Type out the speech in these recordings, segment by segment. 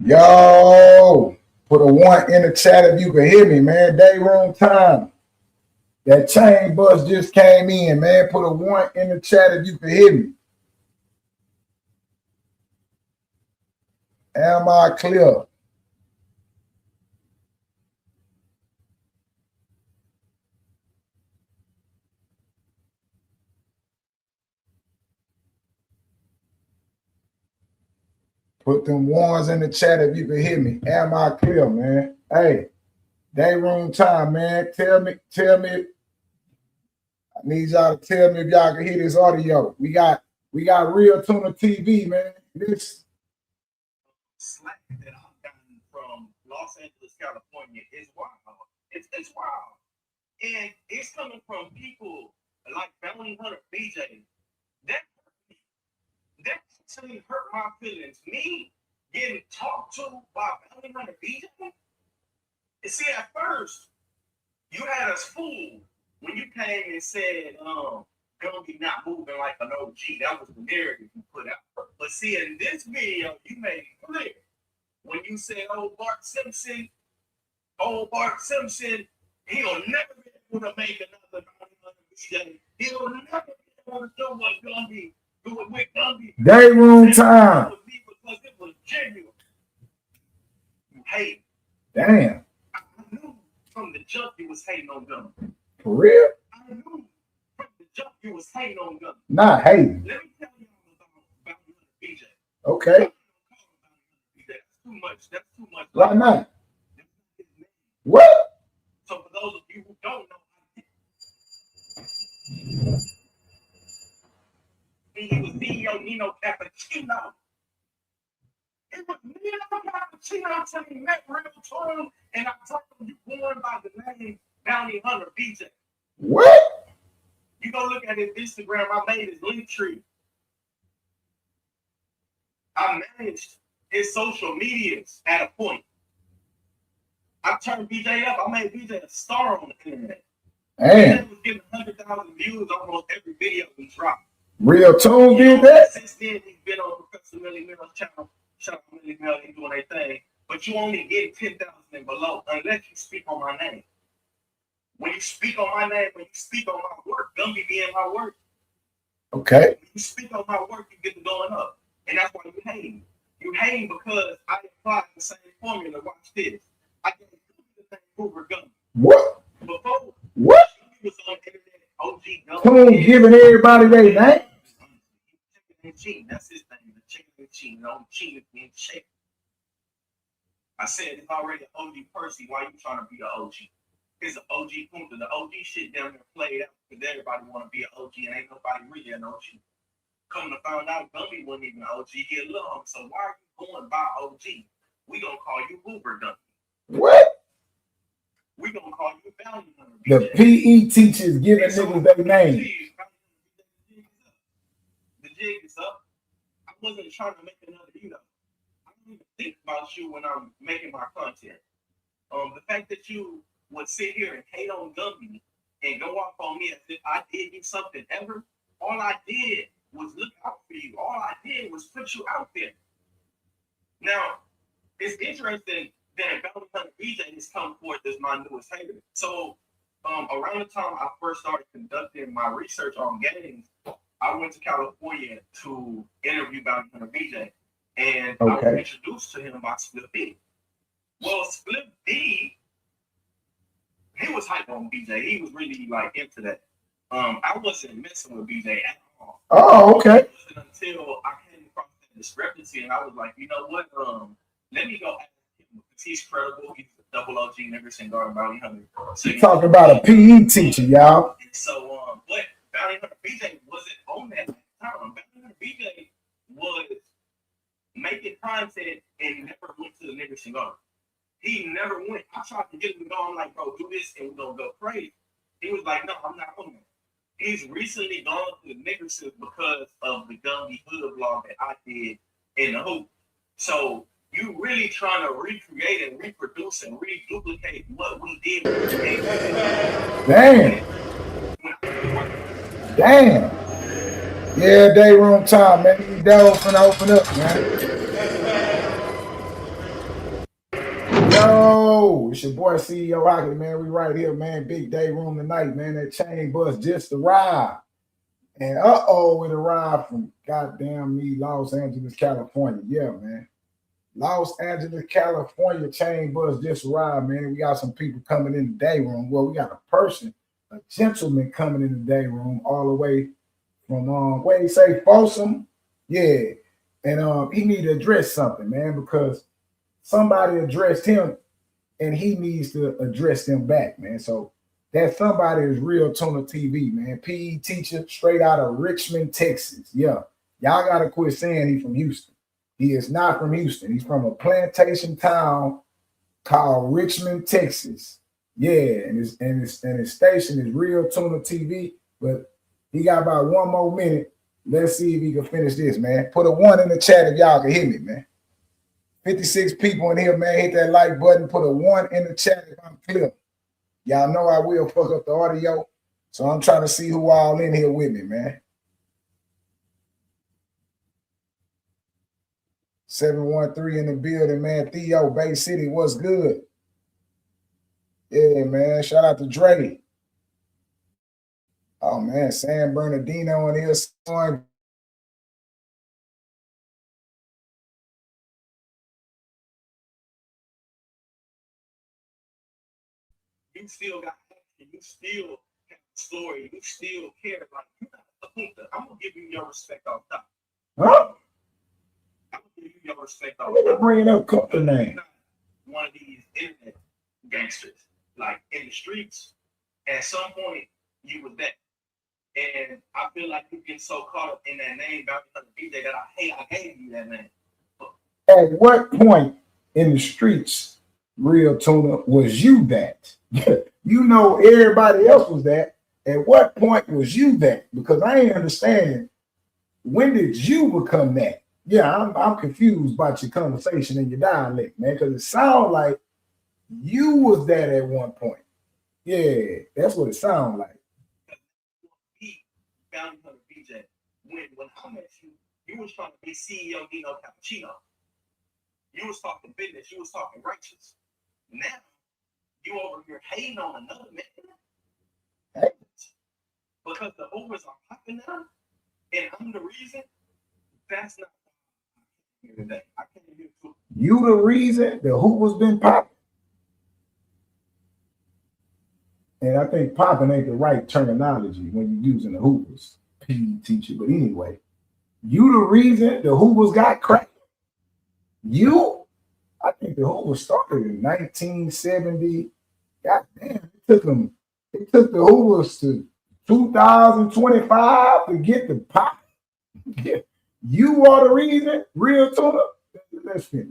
Yo, put a one in the chat if you can hear me, man. Dayroom time. That chain bus just came in, man. Put a one in the chat if you can hear me. Am I clear? Put them ones in the chat if you can hear me. Am I clear, man? Hey, Dayroom time, man. Tell me. I need y'all to tell me if y'all can hear this audio. We got Real Tuna TV, man. This slack that I've gotten from Los Angeles, California is wild. It's wild. And it's coming from people like Bounty Hunter BJ. That hurt me. That actually hurt my feelings. Me getting talked to by Bounty Hunter BJ. And see, at first, you had us fooled when you came and said, Gumby not moving like an OG. That was the narrative you put out. But see, in this video, you made it clear. When you said, Bart Simpson, he'll never be able to make another BJ. He'll never be able to do what Gumby do it with Gumby. Dayroom time. Because it was genuine. You hate. Damn. I knew from the jump you was hating on Gumby. For real? I knew from the jump you was hating on Gumby. Not hating. Let me tell you about BJ. Okay. That's too much. Why not? What? So for those of you who don't know, he was Nino Cappuccino. It was Nino Cappuccino until he met Real Tune, and I told him you born by the name Bounty Hunter BJ. What? You go look at his Instagram. I made his link tree. I managed his social medias at a point. I turned BJ up. I made BJ a star on the internet. BJ was getting 100,000 views almost every video we dropped. Real Tune did that? Since then, he's been on Professor Millie Miller's channel. Shout out to Millie Miller, he's doing their thing. But you only get 10,000 and below unless you speak on my name. When you speak on my name, when you speak on my work, Gumby be in my work. Okay. When you speak on my work, you get to going up. And that's why you hate. You hate because I applied the same formula. Watch this. I gave the thing Hoover Gumby. What? Before, what? He was on internet, OG Gumby. Come on, giving everybody their name. Cheating. That's his thing. The chicken and cheating. Don't cheat and shake. I said it's already an OG Percy. Why you trying to be the OG? It's an OG Punta. The OG shit down there played out because everybody want to be an OG and ain't nobody really an OG. Come to find out, Gumby wasn't even an OG. He a little homie. So why are you going by OG? We gonna call you Hoover Gumby. What? We gonna call you Bounty Hunter. The PE teachers giving niggas their name. The jig is up. I wasn't trying to make another video. I don't even think about you when I'm making my content. The fact that you would sit here and hate on Gumby and go off on me as if I did you something ever, all I did was look out for you. All I did was put you out there. Now, it's interesting that Bounty Hunter BJ has come forth as my newest hater. So, around the time I first started conducting my research on games, I went to California to interview Bounty Hunter BJ, and I was introduced to him by Split B. Well, Split B, he was hyped on BJ. He was really like into that. I wasn't messing with BJ at all. Oh, okay. Until I came across that discrepancy, and I was like, you know what? Let me go ask him because he's credible. He's a double OG nigger and Garden Bounty Hunter. So you're talking about a PE teacher, y'all. And so, but Bounty Hunter BJ wasn't on that time. Bounty Hunter BJ was making content and never went to the nigger cigar. He never went. I tried to get him to go. I'm like, bro, do this and we're gonna go crazy. He was like, no, I'm not on that. He's recently gone to the nigger because of the Gumby Hood vlog that I did in the hoop. So you really trying to recreate and reproduce and reduplicate what we did with the game. Damn. Yeah, Dayroom time, man. These devils finna open up, man. Yo, it's your boy CEO Hockey, man. We right here, man. Big day room tonight, man. That chain bus just arrived. And it arrived from goddamn me, Los Angeles, California. Yeah, man. Los Angeles, California chain bus just arrived, man. We got some people coming in the day room. Well, we got a gentleman coming in the day room all the way from where you say Folsom. Yeah. And he need to address something, man, because somebody addressed him and he needs to address them back, man. So that somebody is Real Tuna TV, man. PE teacher straight out of Richmond, Texas. Yeah. Y'all got to quit saying he's from Houston. He is not from Houston. He's from a plantation town called Richmond, Texas. Yeah, and his station is Real Tuna TV. But he got about one more minute. Let's see if he can finish this, man. Put a 1 in the chat if y'all can hear me, man. 56 people in here, man. Hit that like button. Put a 1 in the chat if I'm clear. Y'all know I will fuck up the audio. So I'm trying to see who all in here with me, man. 713 in the building, man. Theo, Bay City, what's good? Yeah, man. Shout out to Dre. Oh, man. San Bernardino in here. You still got action. You still have a story. You still care. Like, you're not a punta. I'm going to give you your respect off top. Huh? I'm going to give you your respect off top. Bringing up couple names. One of these internet gangsters. Like, in the streets, at some point, you was that. And I feel like you get so caught up in that name, Bounty Hunter BJ, that I gave you that name. At what point in the streets, Real Tuna, was you that? You know everybody else was that. At what point was you that? Because I ain't understanding. When did you become that? Yeah, I'm confused about your conversation and your dialect, man, because it sounds like you was that at one point. Yeah, that's what it sounds like. Bounty Hunter BJ, when I met you, you was trying to be CEO Dino Cappuccino. You was talking business. You was talking righteous. Now, you over here hating on another man. Hey. Because the Ubers are popping now, and I'm the reason. That's not today. I can't hear too. You the reason the Hoovers been popping. And I think popping ain't the right terminology when you're using the Hoovers, PE teacher. But anyway, you the reason the Hoovers got cracked. You? I think the Hoovers started in 1970. God damn, it took the Hoovers to 2025 to get the pop. You are the reason, Real Tuna. Let's finish.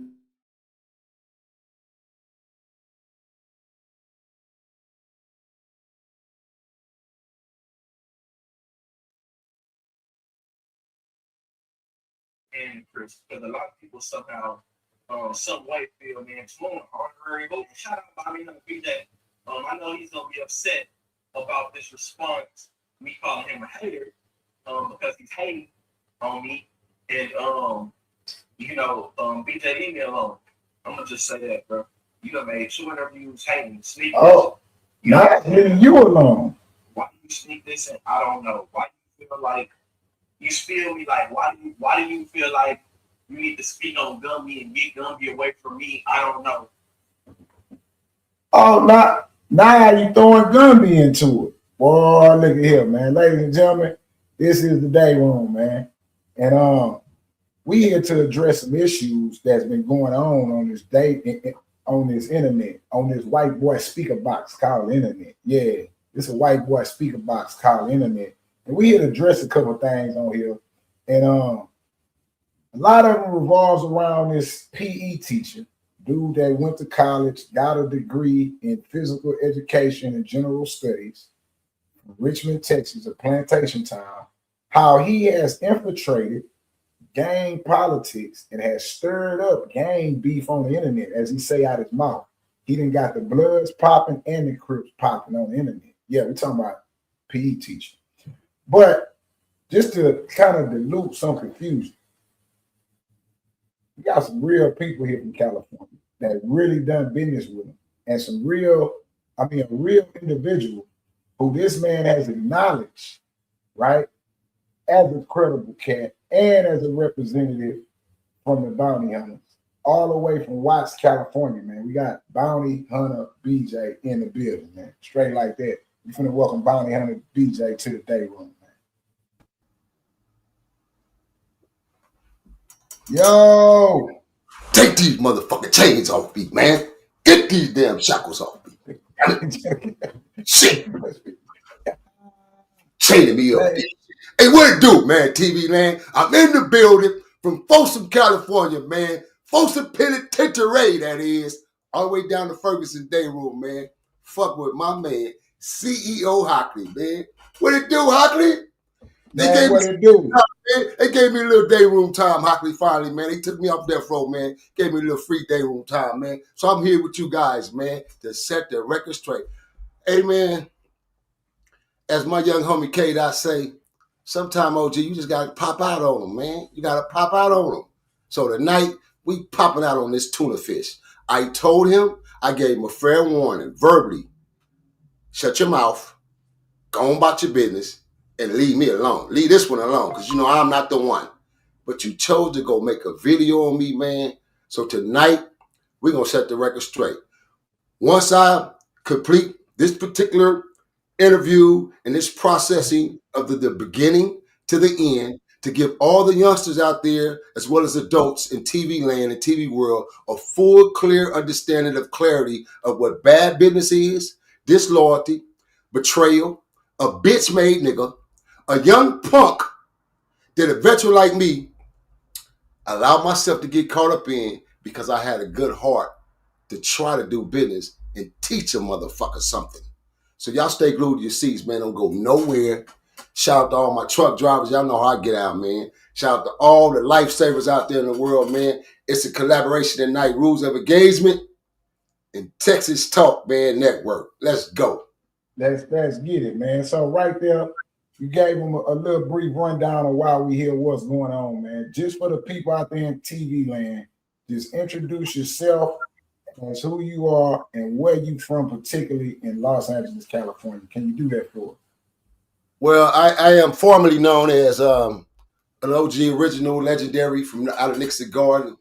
And Chris, because a lot of people somehow, some way feel, man, tomorrow, honorary vote. Shout out Bobby Hunter BJ. I know he's gonna be upset about this response, me calling him a hater, because he's hating on me. And BJ, leave me alone. I'm gonna just say that, bro. You done made 2 interviews hating, sneak. Oh, not leaving you alone. Why do you sneak this in? I don't know. Why do you feel like you feel me? Like why do you feel like you need to speak on Gumby and get Gumby away from me? I don't know. Oh, now you throwing Gumby into it. Boy, look at here, man. Ladies and gentlemen, this is the day room, man. And we here to address some issues that's been going on this day, on this internet, on this white boy speaker box called internet. Yeah, it's a white boy speaker box called internet. And we here to address a couple of things on here. And a lot of them revolves around this PE teacher, dude that went to college, got a degree in physical education and general studies from Richmond, Texas, a plantation town, how he has infiltrated gang politics and has stirred up gang beef on the internet, as he say out his mouth. He done got the Bloods popping and the Crips popping on the internet. Yeah, we're talking about PE teacher. But just to kind of dilute some confusion, we got some real people here from California that really done business with him. and some real, I mean, a real individual who this man has acknowledged, right, as a credible cat and as a representative from the bounty hunters, all the way from Watts, California, man. We got Bounty Hunter BJ in the building, man. Straight like that. We finna welcome Bounty Hunter BJ to the day room, man. Yo! Take these motherfucking chains off me, man. Get these damn shackles off me. Shit. Chaining me up. Hey, what it do, man, TV land? I'm in the building from Folsom, California, man. Folsom Penitentiary, that is. All the way down to Ferguson Dayroom, man. Fuck with my man, CEO Hockley, man. What it do, Hockley? Man, what it do? They gave me a little dayroom time, Hockley, finally, man. They took me off death row, man. Gave me a little free dayroom time, man. So I'm here with you guys, man, to set the record straight. Hey, man, as my young homie Kate, I say, sometime, OG, you just got to pop out on them, man. You got to pop out on them. So tonight, we popping out on this tuna fish. I told him, I gave him a fair warning, verbally. Shut your mouth, go on about your business, and leave me alone. Leave this one alone, because you know I'm not the one. But you chose to go make a video on me, man. So tonight, we're going to set the record straight. Once I complete this particular interview and this processing of the beginning to the end, to give all the youngsters out there, as well as adults in TV land and TV world, a full, clear understanding of clarity of what bad business is, disloyalty, betrayal, a bitch-made nigga, a young punk that a veteran like me allowed myself to get caught up in because I had a good heart to try to do business and teach a motherfucker something. So y'all stay glued to your seats, man. Don't go nowhere. Shout out to all my truck drivers. Y'all know how I get out, man. Shout out to all the lifesavers out there in the world, man. It's a collaboration tonight. Rules of Engagement and Texas Talk, man, Network. Let's go. Let's get it, man. So right there, you gave them a little brief rundown of why we hear what's going on, man. Just for the people out there in TV land, just introduce yourself as who you are and where you from, particularly in Los Angeles, California. Can you do that for us? Well, I am formerly known as an OG original legendary from out of Nixon Garden.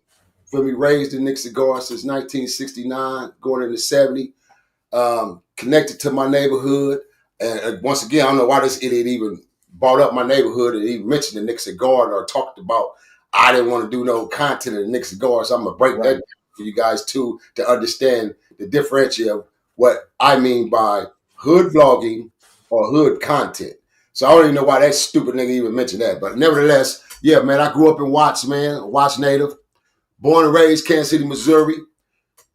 For me, raised in Nixon Garden since 1969, going into 70. Connected to my neighborhood. And once again, I don't know why this idiot even brought up my neighborhood and even mentioned the Nixon Garden or talked about I didn't want to do no content in the Nixon Garden. So I'm going to break that down for you guys too to understand the differentiate of what I mean by hood vlogging or hood content. So I don't even know why that stupid nigga even mentioned that. But nevertheless, yeah, man, I grew up in Watts, man, a Watts native. Born and raised Kansas City, Missouri.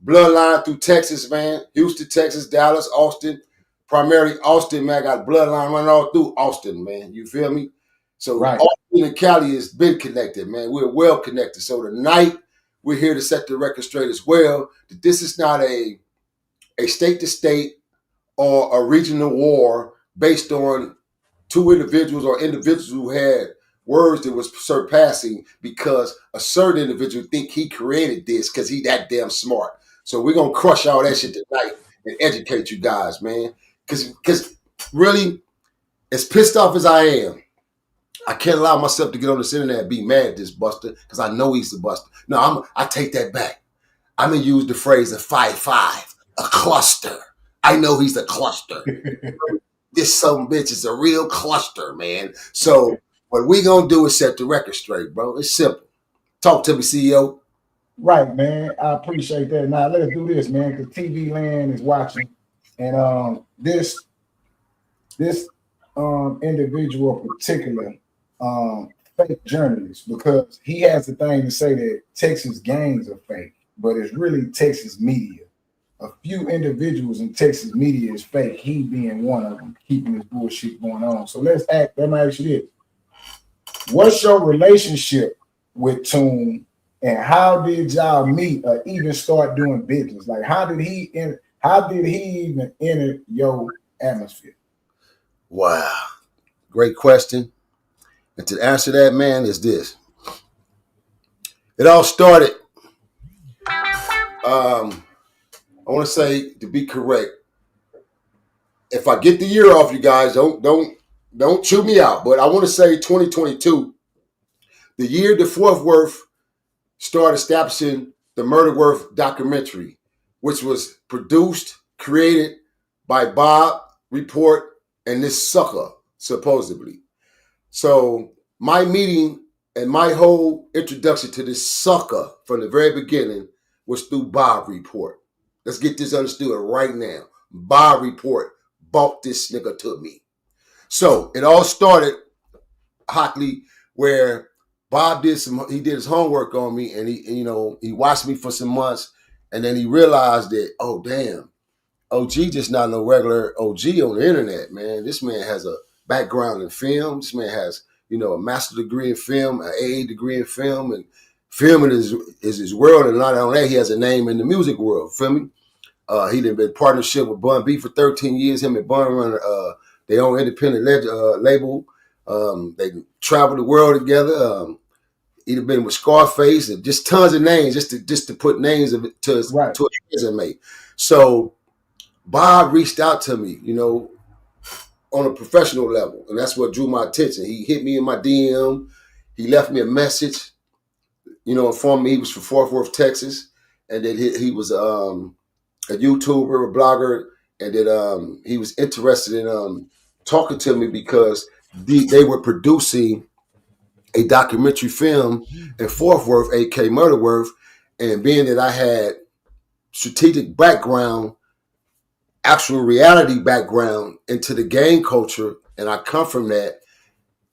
Bloodline through Texas, man. Houston, Texas, Dallas, Austin. Primarily Austin, man. I got bloodline running all through Austin, man. You feel me? So Austin and Cali has been connected, man. We're well connected. So tonight, we're here to set the record straight as well. That this is not a state-to-state or a regional war based on two individuals or individuals who had words that was surpassing because a certain individual think he created this because he that damn smart. So we're going to crush all that shit tonight and educate you guys, man. Because really, as pissed off as I am, I can't allow myself to get on this internet and be mad at this Buster because I know he's the Buster. No, I take that back. I'm going to use the phrase a 5-5, a cluster. I know he's a cluster. This son of a bitch is a real cluster, man. So what we going to do is set the record straight, bro. It's simple. Talk to me, CEO. Right, man. I appreciate that. Now let's do this, man, because TV land is watching. And this individual in particular, fake journalist, because he has the thing to say that Texas gangs are fake, but it's really Texas media. A few individuals in Texas media is fake. He being one of them, keeping this bullshit going on. So let me ask you this. What's your relationship with Toon, and how did y'all meet or even start doing business? Like, how did he even enter your atmosphere? Wow. Great question. And to answer that, man, is this. It all started I want to say, to be correct, if I get the year off, you guys, don't chew me out. But I want to say 2022, the year the Fort Worth started establishing the Murder Worth documentary, which was produced, created by Bob Report and this sucker, supposedly. So my meeting and my whole introduction to this sucker from the very beginning was through Bob Report. Let's get this understood right now. Bob Report bought this nigga to me. So it all started, Hockley, where Bob did his homework on me, and he watched me for some months, and then he realized that, oh damn, OG just not no regular OG on the internet, man. This man has a background in film. This man has, a master's degree in film, an AA degree in film, and filming is his world. And not only that, he has a name in the music world. Feel me? He done been in partnership with Bun B for 13 years. Him and Bun run their own independent label. They travel the world together. He'd been with Scarface and just tons of names, just to put names of it to his resume. So Bob reached out to me, on a professional level, and that's what drew my attention. He hit me in my DM. He left me a message, informed me he was from Fort Worth, Texas, and that he was a YouTuber, a blogger, and that he was interested in talking to me because they were producing a documentary film in Fort Worth, aka Murder Worth, and being that I had strategic background, actual reality background into the gang culture, and I come from that,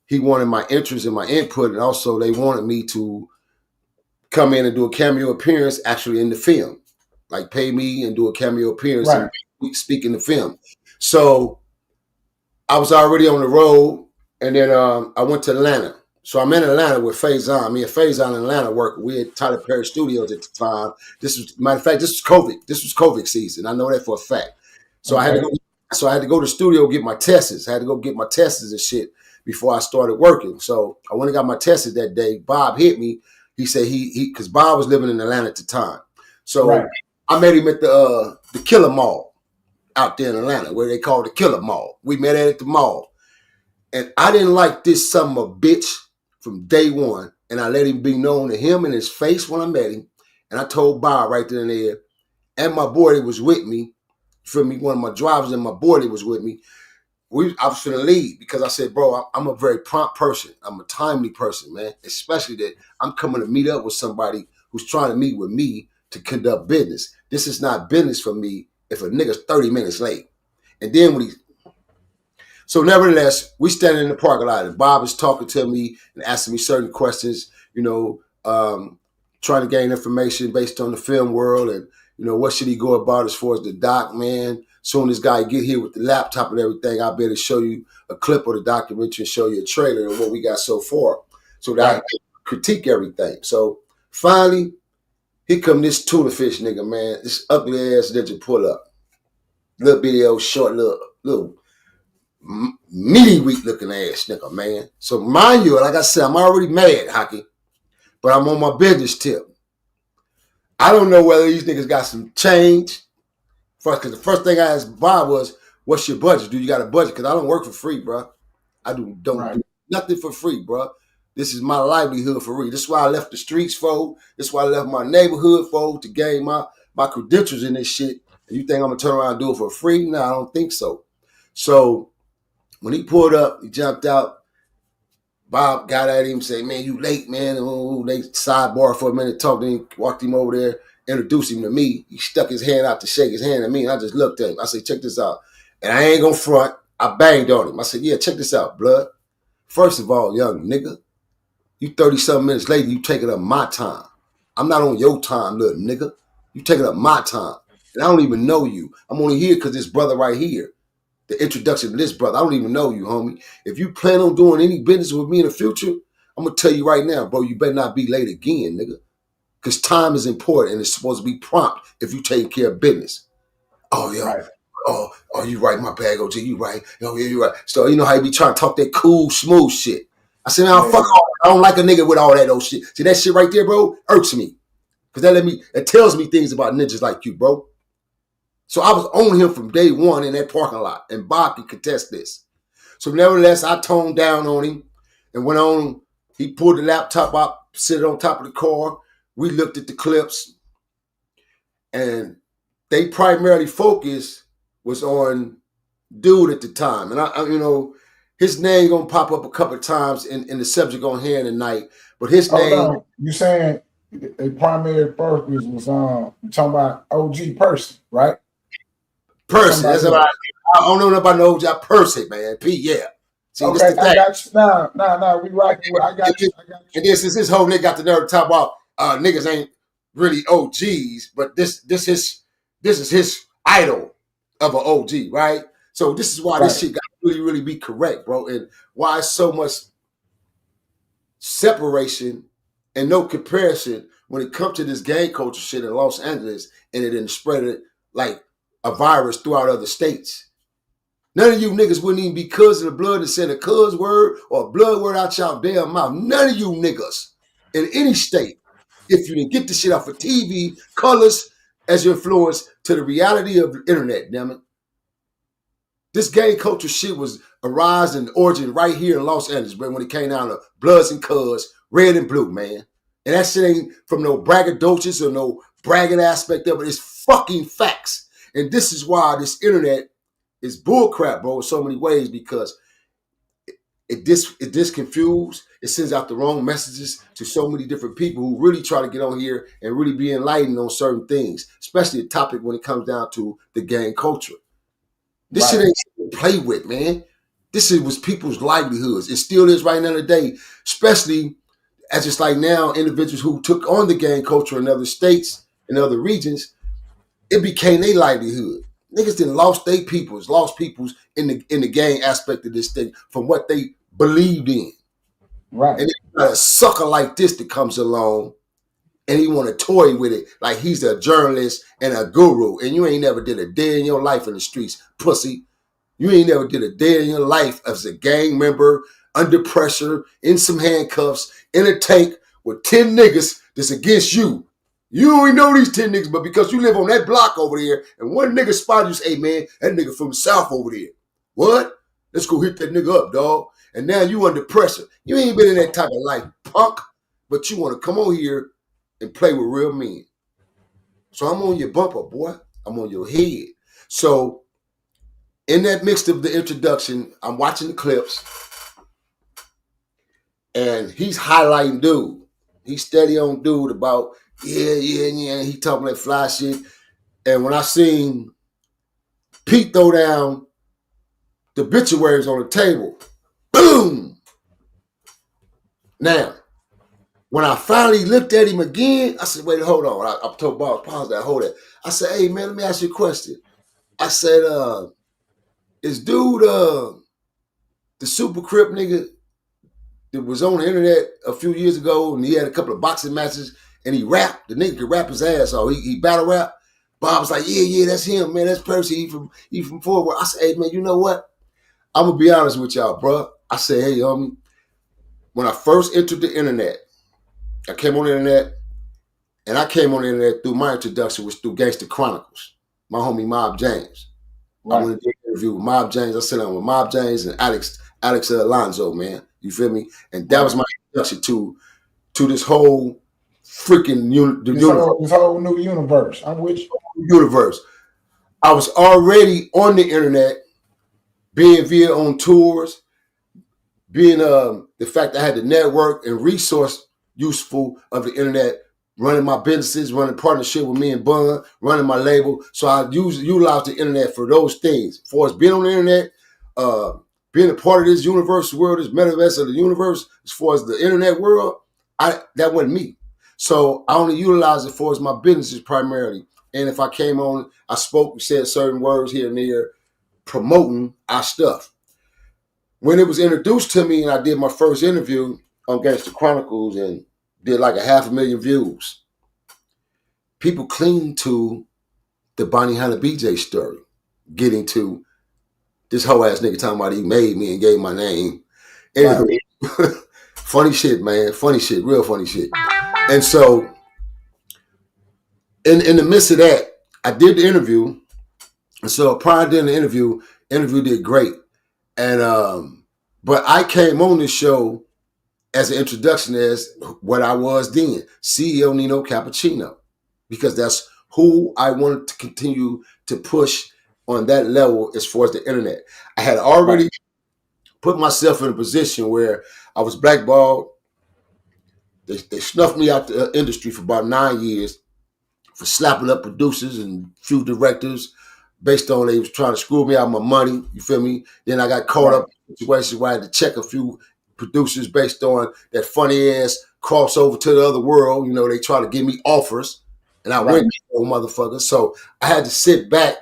he wanted my interest and my input, and also they wanted me to come in and do a cameo appearance actually in the film, like pay me and do a cameo appearance and speak in the film. So I was already on the road, and then I went to Atlanta. So I'm in Atlanta with Faison. Me and Faison in Atlanta working. We had Tyler Perry Studios at the time. Matter of fact, this was COVID. This was COVID season. I know that for a fact. So I had to go to the studio, get my tests. I had to go get my tests and shit before I started working. So I went and got my tests that day. Bob hit me. He said because Bob was living in Atlanta at the time. So I met him at the Killer Mall out there in Atlanta, where they call the Killer Mall. We met at the mall. And I didn't like this son of a bitch from day one. And I let him be known to him in his face when I met him. And I told Bob right then and there, and my boy that was with me, one of my drivers and my boy that was with me, I was finna leave because I said, bro, I'm a very prompt person. I'm a timely person, man. Especially that I'm coming to meet up with somebody who's trying to meet with me to conduct business. This is not business for me if a nigga's 30 minutes late. And then so nevertheless, we standing in the parking lot and Bob is talking to me and asking me certain questions, trying to gain information based on the film world and, what should he go about as far as the doc, man. Soon as guy get here with the laptop and everything, I'll be able to show you a clip of the documentary and show you a trailer and what we got so far so that I can critique everything. So finally, here come this tuna fish nigga, man. This ugly ass ninja pull up. Little video, short, little meaty weak looking ass nigga, man. So mind you, like I said, I'm already mad, Hockey, but I'm on my business tip. I don't know whether these niggas got some change. Because the first thing I asked Bob was, what's your budget? Do you got a budget? Because I don't work for free, bro. I don't do nothing for free, bro. This is my livelihood for free. This is why I left the streets for. This is why I left my neighborhood for, to gain my credentials in this shit. And you think I'm going to turn around and do it for free? No, I don't think so. So when he pulled up, he jumped out. Bob got at him, say, man, you late, man. Ooh, they sidebar for a minute, talked to him, walked him over there, introduced him to me. He stuck his hand out to shake his hand at me, and I just looked at him. I said, check this out. And I ain't gonna front. I banged on him. I said, yeah, check this out, blood. First of all, young nigga, you 30-something minutes later, you taking up my time. I'm not on your time, little nigga. You taking up my time. And I don't even know you. I'm only here because this brother right here, the introduction to this brother, I don't even know you, homie. If you plan on doing any business with me in the future, I'm going to tell you right now, bro, you better not be late again, nigga. Because time is important and it's supposed to be prompt if you take care of business. Oh, yeah. Right. Oh, you right, my bag, OG, you right. Oh, yeah, you right. So you know how you be trying to talk that cool, smooth shit. I said, man, fuck all. I don't like a nigga with all that old shit. See, that shit right there, bro, irks me. Because it tells me things about ninjas like you, bro. So I was on him from day one in that parking lot, and Bob can contest this. So nevertheless, I toned down on him and went on. He pulled the laptop up, sit on top of the car. We looked at the clips, and they primarily focus was on dude at the time. And I his name gonna pop up a couple of times in the subject on hand tonight. But his name. No, you saying a primary focus was talking about OG Person, right? Person. That's about, I don't know about no OG Person, man. P, yeah. See, okay, I got you. Nah, we rocking with. I got you. And this whole nigga got the nerve to talk about niggas ain't really OGs, but this is his idol of an OG, right? So this is why this shit got to really, really be correct, bro, and why so much separation and no comparison when it comes to this gang culture shit in Los Angeles, and it didn't spread it like a virus throughout other states. None of you niggas wouldn't even be cuz of the blood and send a cuz word or a blood word out y'all damn mouth. None of you niggas in any state, if you didn't get the shit off of TV, colors as your influence to the reality of the internet, damn it. This gang culture shit was a rise and origin right here in Los Angeles, but when it came down to Bloods and Cuz, red and blue, man. And that shit ain't from no braggadocious or no bragging aspect of it. It's fucking facts. And this is why this internet is bullcrap, bro, in so many ways, because it disconfused. It sends out the wrong messages to so many different people who really try to get on here and really be enlightened on certain things, especially a topic when it comes down to the gang culture. This shit ain't shit to play with, man. This shit was people's livelihoods. It still is right now today, especially as it's like now individuals who took on the gang culture in other states and other regions, it became their livelihood. Niggas done lost peoples in the gang aspect of this thing from what they believed in. Right. And then got a sucker like this that comes along and he want to toy with it like he's a journalist and a guru, and you ain't never did a day in your life in the streets, pussy. You ain't never did a day in your life as a gang member, under pressure, in some handcuffs, in a tank with 10 niggas that's against you. You don't even know these 10 niggas, but because you live on that block over there and one nigga spotted you, say, hey man, that nigga from the South over there. What? Let's go hit that nigga up, dog. And now you under pressure. You ain't been in that type of life, punk, but you want to come on here and play with real men. So I'm on your bumper, boy. I'm on your head. So in that mix of the introduction, I'm watching the clips, and he's highlighting dude. He's steady on dude about, yeah. He talking that fly shit. And when I seen Pete throw down the obituaries on the table, boom. Now, when I finally looked at him again, I said, wait, hold on. I told Bob, pause that, hold it. I said, hey, man, let me ask you a question. I said, is dude the Super Crip nigga that was on the internet a few years ago and he had a couple of boxing matches and he rapped? The nigga could rap his ass off. He battle rap. Bob was like, yeah, that's him, man. That's Percy. He from Forward. I said, hey, man, you know what? I'm going to be honest with y'all, bro. I said, hey, when I first entered the internet, I came on the internet, and I came on the internet through my introduction, was through Gangster Chronicles, my homie Mob James. Right. I went to do an interview with Mob James. I sat down with Mob James and Alex Alonzo, man. You feel me? And that was my introduction to this whole freaking this whole new universe. I'm with you. Universe. I was already on the internet, being via on tours, being the fact that I had the network and resource useful of the internet, running my businesses, running partnership with me and Bun, running my label. So I utilize the internet for those things. As far as being on the internet, being a part of this universe world, this metaverse of the universe, as far as the internet world, that wasn't me. So I only utilize it for as my businesses primarily. And if I came on, I spoke, said certain words here and there, promoting our stuff. When it was introduced to me and I did my first interview on Gangster Chronicles and did like 500,000 views, people cling to the Bonnie Hunter BJ story, getting to this whole ass nigga talking about he made me and gave my name. Anyway, funny shit, man. Funny shit, real funny shit. And so in the midst of that, I did the interview And so prior to the interview did great. And but I came on this show as an introduction as what I was then, CEO Nino Cappuccino, because that's who I wanted to continue to push on that level as far as the internet. I had already put myself in a position where I was blackballed. They snuffed me out the industry for about 9 years for slapping up producers and few directors based on they was trying to screw me out of my money. You feel me? Then I got caught up in situations where I had to check a few producers based on that funny ass crossover to the other world. You know, they try to give me offers and I went, old motherfucker. So I had to sit back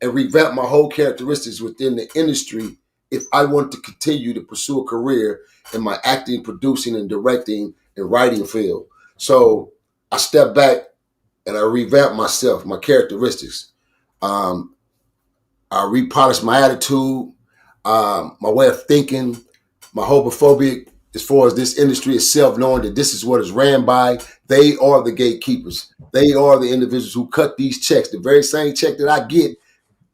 and revamp my whole characteristics within the industry if I want to continue to pursue a career in my acting, producing, and directing and writing field. So I stepped back and I revamped myself, my characteristics. I repolished my attitude, my way of thinking, my homophobic as far as this industry itself, knowing that this is what is ran by. They are the gatekeepers. They are the individuals who cut these checks. The very same check that I get,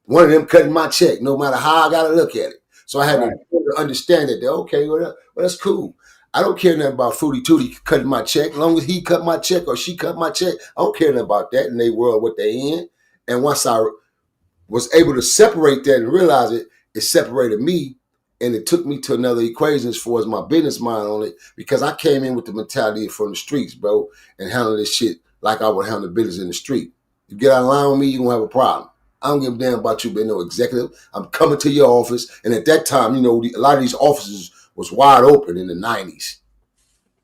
one of them cutting my check, no matter how I got to look at it. So I had to understand that, okay, well, that's cool. I don't care nothing about Fruity Tooty cutting my check. As long as he cut my check or she cut my check, I don't care nothing about that in their world, what they in. And once I was able to separate that and realize it, it separated me and it took me to another equation as far as my business mind on it, because I came in with the mentality from the streets, bro, and handle this shit like I would handle business in the street. You get out of line with me, you're going to have a problem. I don't give a damn about you being no executive. I'm coming to your office. And at that time, you know, a lot of these offices was wide open in the 90s,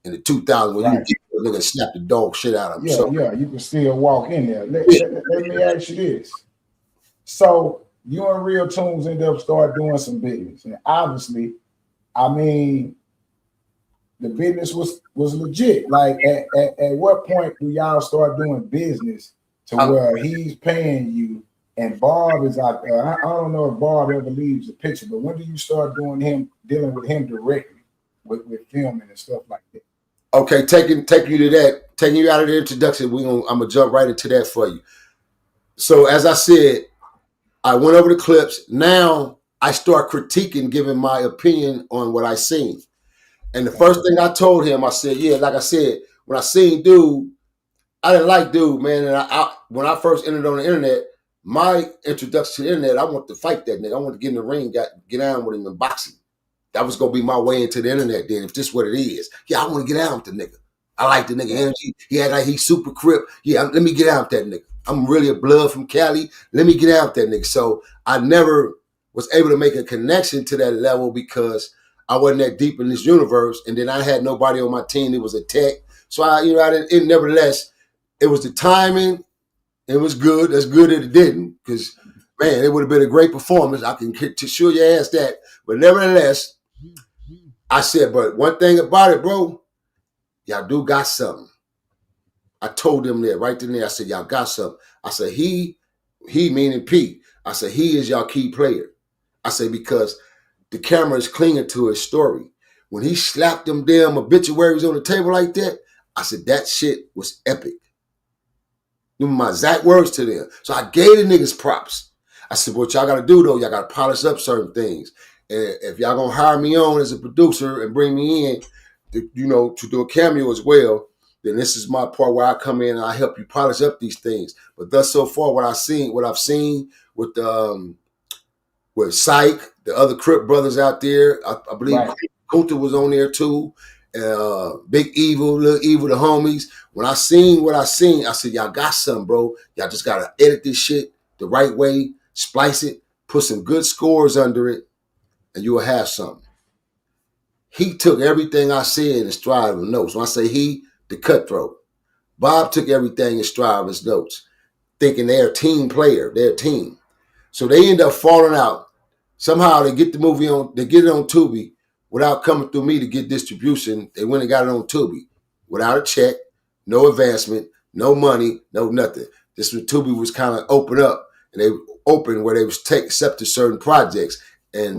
in the 2000s, when you look and snap the dog shit out of them. Yeah, you can still walk in there. Let me ask you this. So you and Real Tunes end up start doing some business. And obviously, I mean, the business was legit. Like at what point do y'all start doing business to where he's paying you and Bob is out there? I don't know if Bob ever leaves the picture, but when do you start dealing with him directly with filming and stuff like that? Okay, taking you to that, taking you out of the introduction, I'm gonna jump right into that for you. So as I said, I went over the clips. Now I start critiquing, giving my opinion on what I seen. And the first thing I told him, I said, yeah, like I said, when I seen Dude, I didn't like Dude, man. And when I first entered on the internet, my introduction to the internet, I want to fight that nigga. I want to get in the ring, get down with him in boxing. That was going to be my way into the internet then, if this is what it is. Yeah, I want to get out with the nigga. I like the nigga energy. He had like he's super crip. Yeah, let me get out with that nigga. I'm really a blood from Cali. Let me get out with that nigga. So I never was able to make a connection to that level because I wasn't that deep in this universe. And then I had nobody on my team that was a tech. So I didn't, nevertheless, it was the timing. It was good. That's good that it didn't, because, man, it would have been a great performance. I can assure your ass that. But nevertheless, I said, but one thing about it, bro, y'all do got something. I told them that right then there. I said, y'all got something. I said, he meaning Pete. I said, he is y'all key player. I said, because the camera is clinging to his story. When he slapped them damn obituaries on the table like that, I said, that shit was epic. My exact words to them. So I gave the niggas props. I said, what y'all got to do, though, y'all got to polish up certain things. And if y'all going to hire me on as a producer and bring me in, to do a cameo as well, then this is my part where I come in and I help you polish up these things. But thus so far, what I've seen with Psych, the other Crip brothers out there, I believe Kunta was on there too. Big Evil, Little Evil, the homies. When I seen what I seen, I said, y'all got something, bro. Y'all just got to edit this shit the right way, splice it, put some good scores under it, and you will have something. He took everything I said in stride of his notes. When I say he, the Cutthroat. Bob took everything in stride of his notes, thinking they're a team player, they're a team. So they end up falling out. Somehow they get the movie on, they get it on Tubi without coming through me to get distribution. They went and got it on Tubi without a check, no advancement, no money, no nothing. This when Tubi was kind of open up, and they open where they was accepted certain projects. And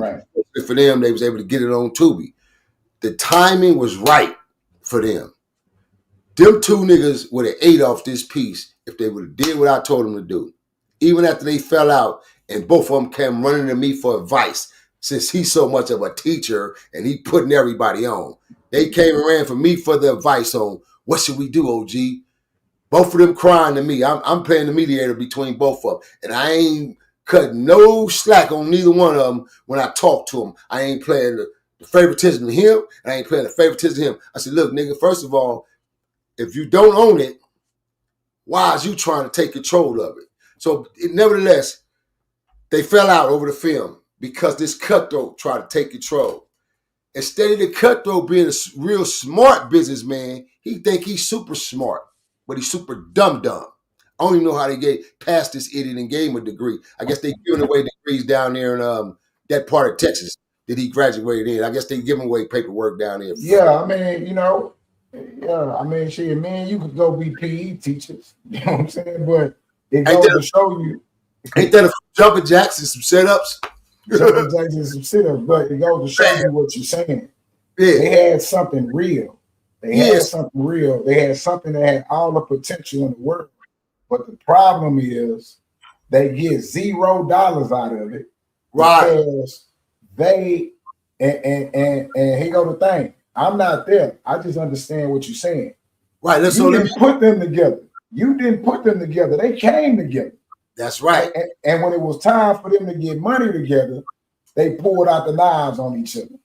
for them, they was able to get it on Tubi. The timing was right for them. Them two niggas would have ate off this piece if they would have did what I told them to do. Even after they fell out and both of them came running to me for advice since he's so much of a teacher and he putting everybody on. They came and ran for me for the advice on what should we do, OG? Both of them crying to me. I'm playing the mediator between both of them. And I ain't cut no slack on neither one of them when I talk to them. I ain't playing the favoritism to him, and I ain't playing the favoritism to him. I said, look, nigga, first of all, if you don't own it, why is you trying to take control of it? So nevertheless, they fell out over the film because this cutthroat tried to take control. Instead of the cutthroat being a real smart businessman, he think he's super smart, but he's super dumb. I don't even know how they get past this idiot and gave him a degree. I guess they giving away degrees down there in that part of Texas that he graduated in. I guess they giving away paperwork down there. Yeah, I mean, shit, man, you could go be PE teachers. You know what I'm saying? But it goes to show you. Ain't that a jumping jacks and some sit-ups? Jumping jacks and some sit-ups, but it goes to show you what you're saying. Yeah. They had something real. They had something real. They had something that had all the potential in the world. But the problem is they get $0 out of it. Right. Because they and here go the thing. I'm not there. I just understand what you're saying. Right. You didn't put them together. You didn't put them together. They came together. That's right. And when it was time for them to get money together, they pulled out the knives on each other.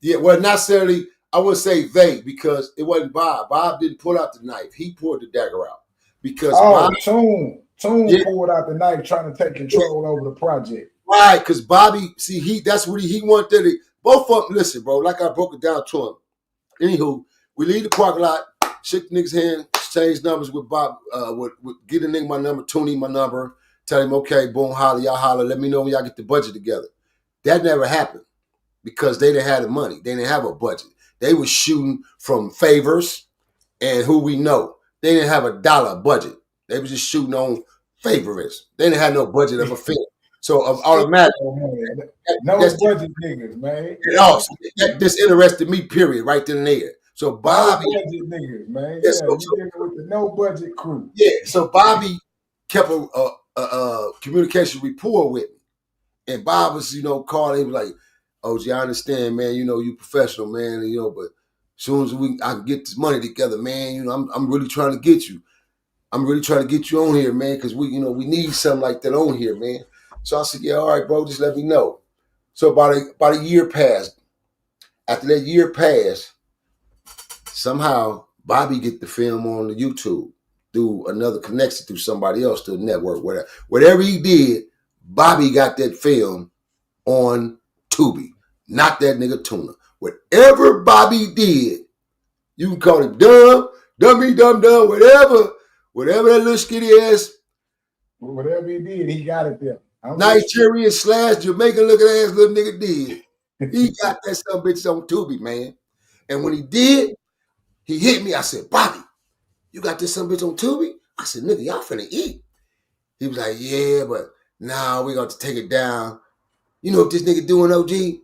Yeah, well, not necessarily, I wouldn't say they, because it wasn't Bob. Bob didn't pull out the knife. He pulled the dagger out. Because Toon pulled out the knife trying to take control over the project. Right, because Bobby, see, that's what he wanted. Both of them, listen, bro, like I broke it down to him. Anywho, we leave the parking lot, shake the nigga's hand, exchange numbers with Bob, get the nigga my number, Toonie my number, tell him, okay, boom, holler, y'all holler, let me know when y'all get the budget together. That never happened because they didn't have the money. They didn't have a budget. They was shooting from favors and who we know. They didn't have a dollar budget. They was just shooting on favorites. They didn't have no budget of a film. So automatically, no budget niggas, man. That disinterested me, period, right then and there. So Bobby, no budget niggas, man. Yeah, you dealing with the no budget crew. Yeah, so Bobby kept a communication rapport with me, and Bob was, calling. He was like, "OG, I understand, man. You professional, man. But as soon as I can get this money together, man. I'm really trying to get you. I'm really trying to get you on here, man, because we need something like that on here, man." So I said, yeah, all right, bro, just let me know. So about a year passed. After that year passed, somehow Bobby get the film on the YouTube through another connection, through somebody else, to the network, whatever. Whatever he did, Bobby got that film on Tubi. Not that nigga Tuna. Whatever Bobby did, you can call it dumb, whatever that little skinny ass. Whatever he did, he got it there. Nigerian / Jamaican looking ass little nigga did. He got that some bitch on Tubi, man. And when he did, he hit me. I said, Bobby, you got this some bitch on Tubi? I said, nigga, y'all finna eat. He was like, yeah, but nah, we got to take it down. You know what this nigga doing, OG?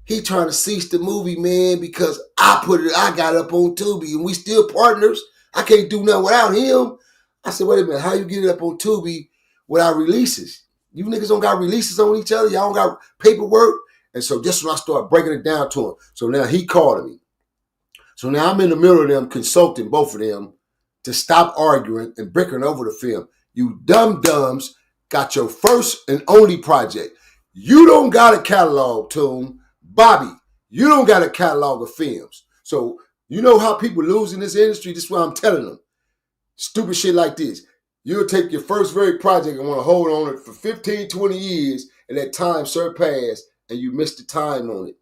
He trying to cease the movie, man, because I got up on Tubi and we still partners. I can't do nothing without him. I said, wait a minute, how you get it up on Tubi without releases? You niggas don't got releases on each other. Y'all don't got paperwork. And so just when I started breaking it down to him. So now he called me. So now I'm in the middle of them consulting both of them to stop arguing and bickering over the film. You dum-dums got your first and only project. You don't got a catalog, Toon. Bobby, you don't got a catalog of films. So you know how people lose in this industry? This is what I'm telling them. Stupid shit like this. You'll take your first very project and want to hold on it for 15, 20 years, and that time surpassed, and you miss the time on it,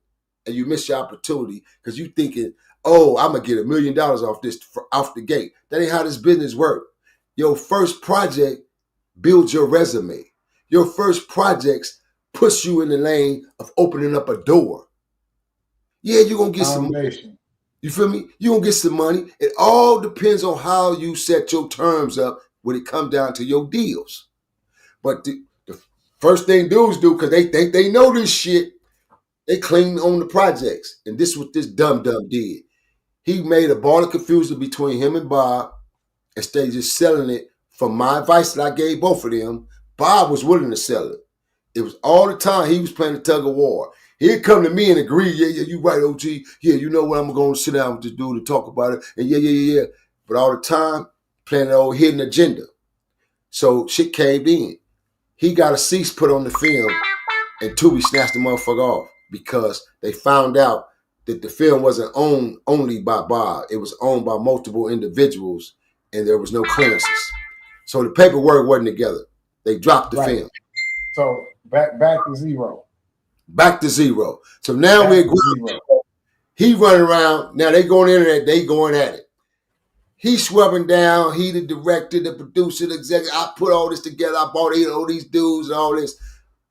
and you miss your opportunity because you thinking, oh, I'm going to get $1 million off this off the gate. That ain't how this business works. Your first project builds your resume. Your first projects push you in the lane of opening up a door. Yeah, you're going to get some money. You feel me? You're going to get some money. It all depends on how you set your terms up when it comes down to your deals. But the first thing dudes do, because they think they know this shit, they cling on the projects. And this is what this dum-dum did. He made a ball of confusion between him and Bob instead of just selling it from my advice that I gave both of them. Bob was willing to sell it. It was all the time he was playing the tug of war. He'd come to me and agree, yeah, you right, OG. Yeah, you know what, I'm going to sit down with this dude and talk about it. And yeah. But all the time, playing the old hidden agenda. So shit caved in. He got a cease put on the film, and Tubi snatched the motherfucker off because they found out that the film wasn't owned only by Bob. It was owned by multiple individuals, and there was no clearances. So the paperwork wasn't together. They dropped the film. So back to zero. Back to zero. So now we're going. He running around. Now they going on the internet. They going at it. He swearing down. He the director, the producer, the executive. I put all this together. I bought all these dudes and all this.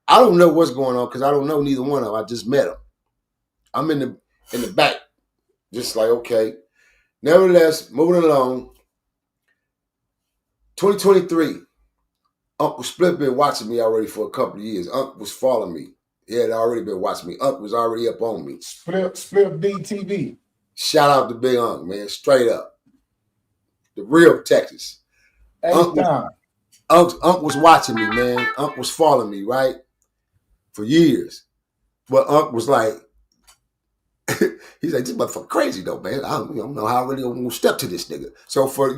I don't know what's going on because I don't know neither one of them. I just met them. I'm in the back, just like, okay. Nevertheless, moving along. 2023. Uncle Split been watching me already for a couple of years. Uncle was following me. He had already been watching me. Uncle was already up on me. Split DTV. Shout out to Big Uncle, man. Straight up. The real Texas. Uncle was watching me, man. Uncle was following me, right? For years. But Uncle was like, he's like, this motherfucker crazy though, man. I don't know how I really want to step to this nigga. So for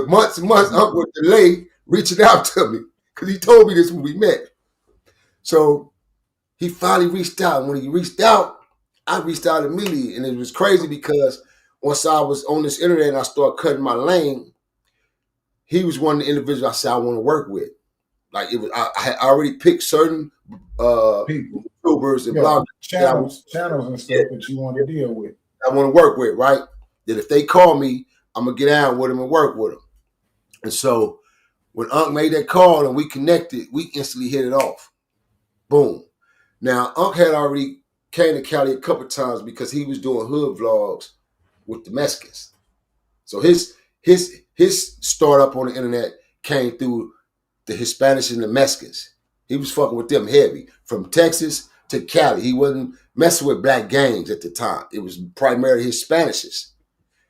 months and months, Uncle would delay reaching out to me because he told me this when we met. So he finally reached out. When he reached out, I reached out immediately. And it was crazy because once I was on this internet and I started cutting my lane, he was one of the individuals I said I want to work with. Like it was, I had already picked certain people, YouTubers and bloggers, channels and stuff that you want to deal with. I want to work with, right? That if they call me, I'm gonna get down with them and work with them. And so when Unc made that call and we connected, we instantly hit it off. Boom. Now Unc had already came to Cali a couple of times because he was doing hood vlogs with the Mexicans. So his startup on the internet came through the Hispanics and the Mexicans. He was fucking with them heavy. From Texas to Cali. He wasn't messing with black gangs at the time. It was primarily Hispanics.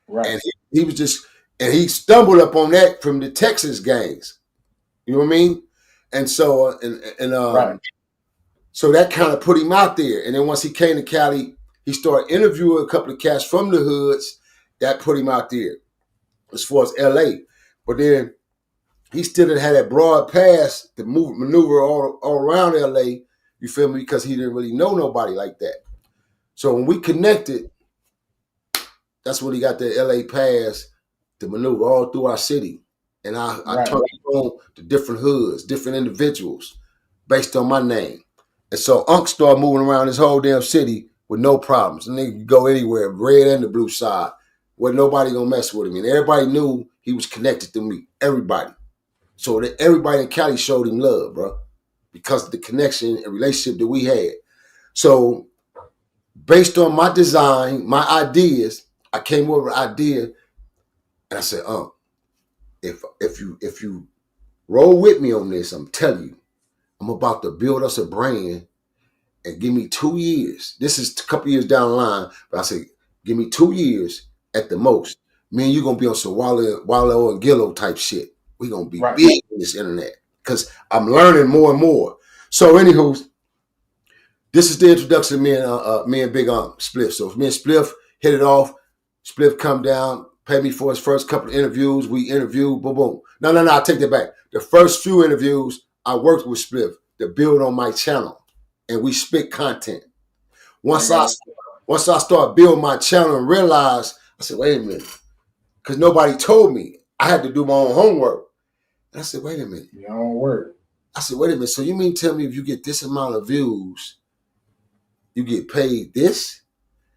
Right. And he was just, and he stumbled up on that from the Texas gangs. You know what I mean? And so, right. So that kind of put him out there. And then once he came to Cali, he started interviewing a couple of cats from the hoods. That put him out there as far as LA. But then he still had that broad pass to maneuver all around LA, you feel me? Because he didn't really know nobody like that. So when we connected, that's when he got the LA pass to maneuver all through our city. And I turned on to different hoods, different individuals based on my name. And so Unc started moving around this whole damn city with no problems. And they could go anywhere, red and the blue side, where nobody gonna mess with him. And everybody knew he was connected to me. Everybody. So that everybody in Cali showed him love, bro, because of the connection and relationship that we had. So based on my design, my ideas, I came up with an idea and I said, if you roll with me on this, I'm telling you, I'm about to build us a brand and give me 2 years. This is a couple years down the line, but I said, give me 2 years at the most. Me and you gonna be on some Wallow and Gillo type shit. We gonna be big in this internet because I'm learning more and more. So, anywho, this is the introduction of me and Big Spliff. So, me and Spliff hit it off. Spliff come down, pay me for his first couple of interviews. We interviewed, boom, boom. No, I take that back. The first few interviews, I worked with Spliff to build on my channel, and we spit content. Once I started building my channel and realized, I said, wait a minute, because nobody told me. I had to do my own homework. And I said, wait a minute. Your own work. I said, wait a minute. So you mean tell me if you get this amount of views, you get paid this?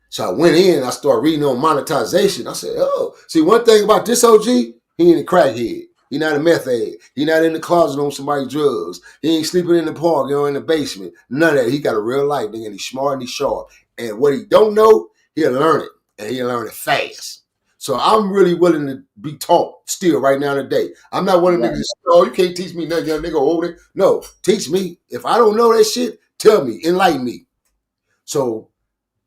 So I went in, I started reading on monetization. I said, oh, see, one thing about this OG, he ain't a crackhead. He not a meth head. He not in the closet on somebody's drugs. He ain't sleeping in the park or in the basement. None of that. He got a real life, nigga, and he's smart and he's sharp. And what he don't know, he'll learn it. And he'll learn it fast. So I'm really willing to be taught still right now today. I'm not one of them niggas that say, oh, you can't teach me nothing, young nigga, older. No, teach me. If I don't know that shit, tell me, enlighten me. So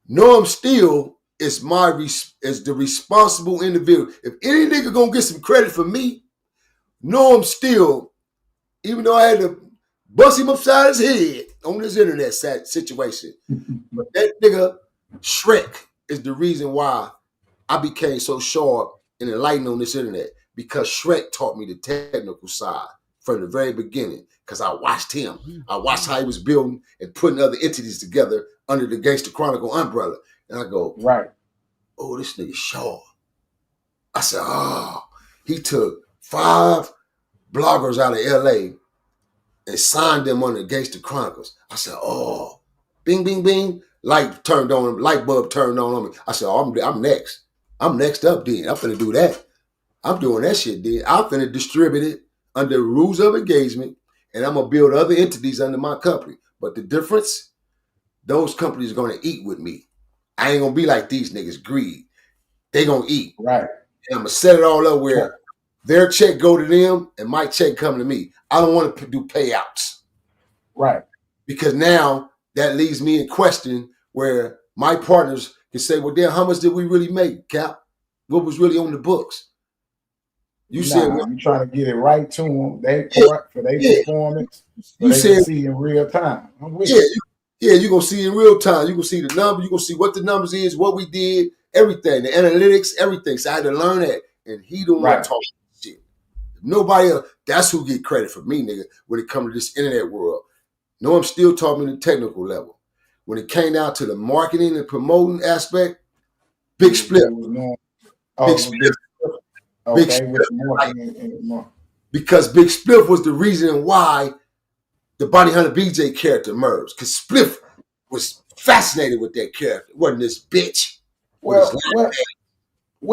Norm Steele is the responsible individual. If any nigga gonna get some credit for me, Norm Steele, even though I had to bust him upside his head, on this internet situation. But that nigga Shrek is the reason why I became so sharp and enlightened on this internet, because Shrek taught me the technical side from the very beginning. Because I watched him. I watched how he was building and putting other entities together under the Gangster Chronicle umbrella. And I go, right. Oh, this nigga sharp. I said, oh, he took 5 bloggers out of LA and signed them on the Gangster Chronicles. I said, oh, bing, bing, bing. Light bulb turned on me. I said, oh, I'm next. I'm next up then. I'm finna do that. I'm doing that shit then. I'm finna distribute it under rules of engagement, and I'm gonna build other entities under my company. But the difference, those companies are gonna eat with me. I ain't gonna be like these niggas greed. They gonna eat. Right. And I'm gonna set it all up where their check go to them and my check come to me. I don't want to do payouts. Right. Because now that leaves me in question where my partners can say, well, then how much did we really make, Cap? What was really on the books? You said you trying to get it right to them. They for their performance. So they can see in real time. I'm with you. Yeah, you're gonna see in real time. You're gonna see the number, you're gonna see what the numbers is, what we did, everything, the analytics, everything. So I had to learn that. And he don't want to talk shit. Nobody else, that's who get credit for me, nigga, when it comes to this internet world. No, I'm still talking the technical level. When it came down to the marketing and promoting aspect, Big Split. Big Split. Okay, Big Spliff. Because Big Spliff was the reason why the Bounty Hunter BJ character emerged. Because Spliff was fascinated with that character. It wasn't this bitch. Where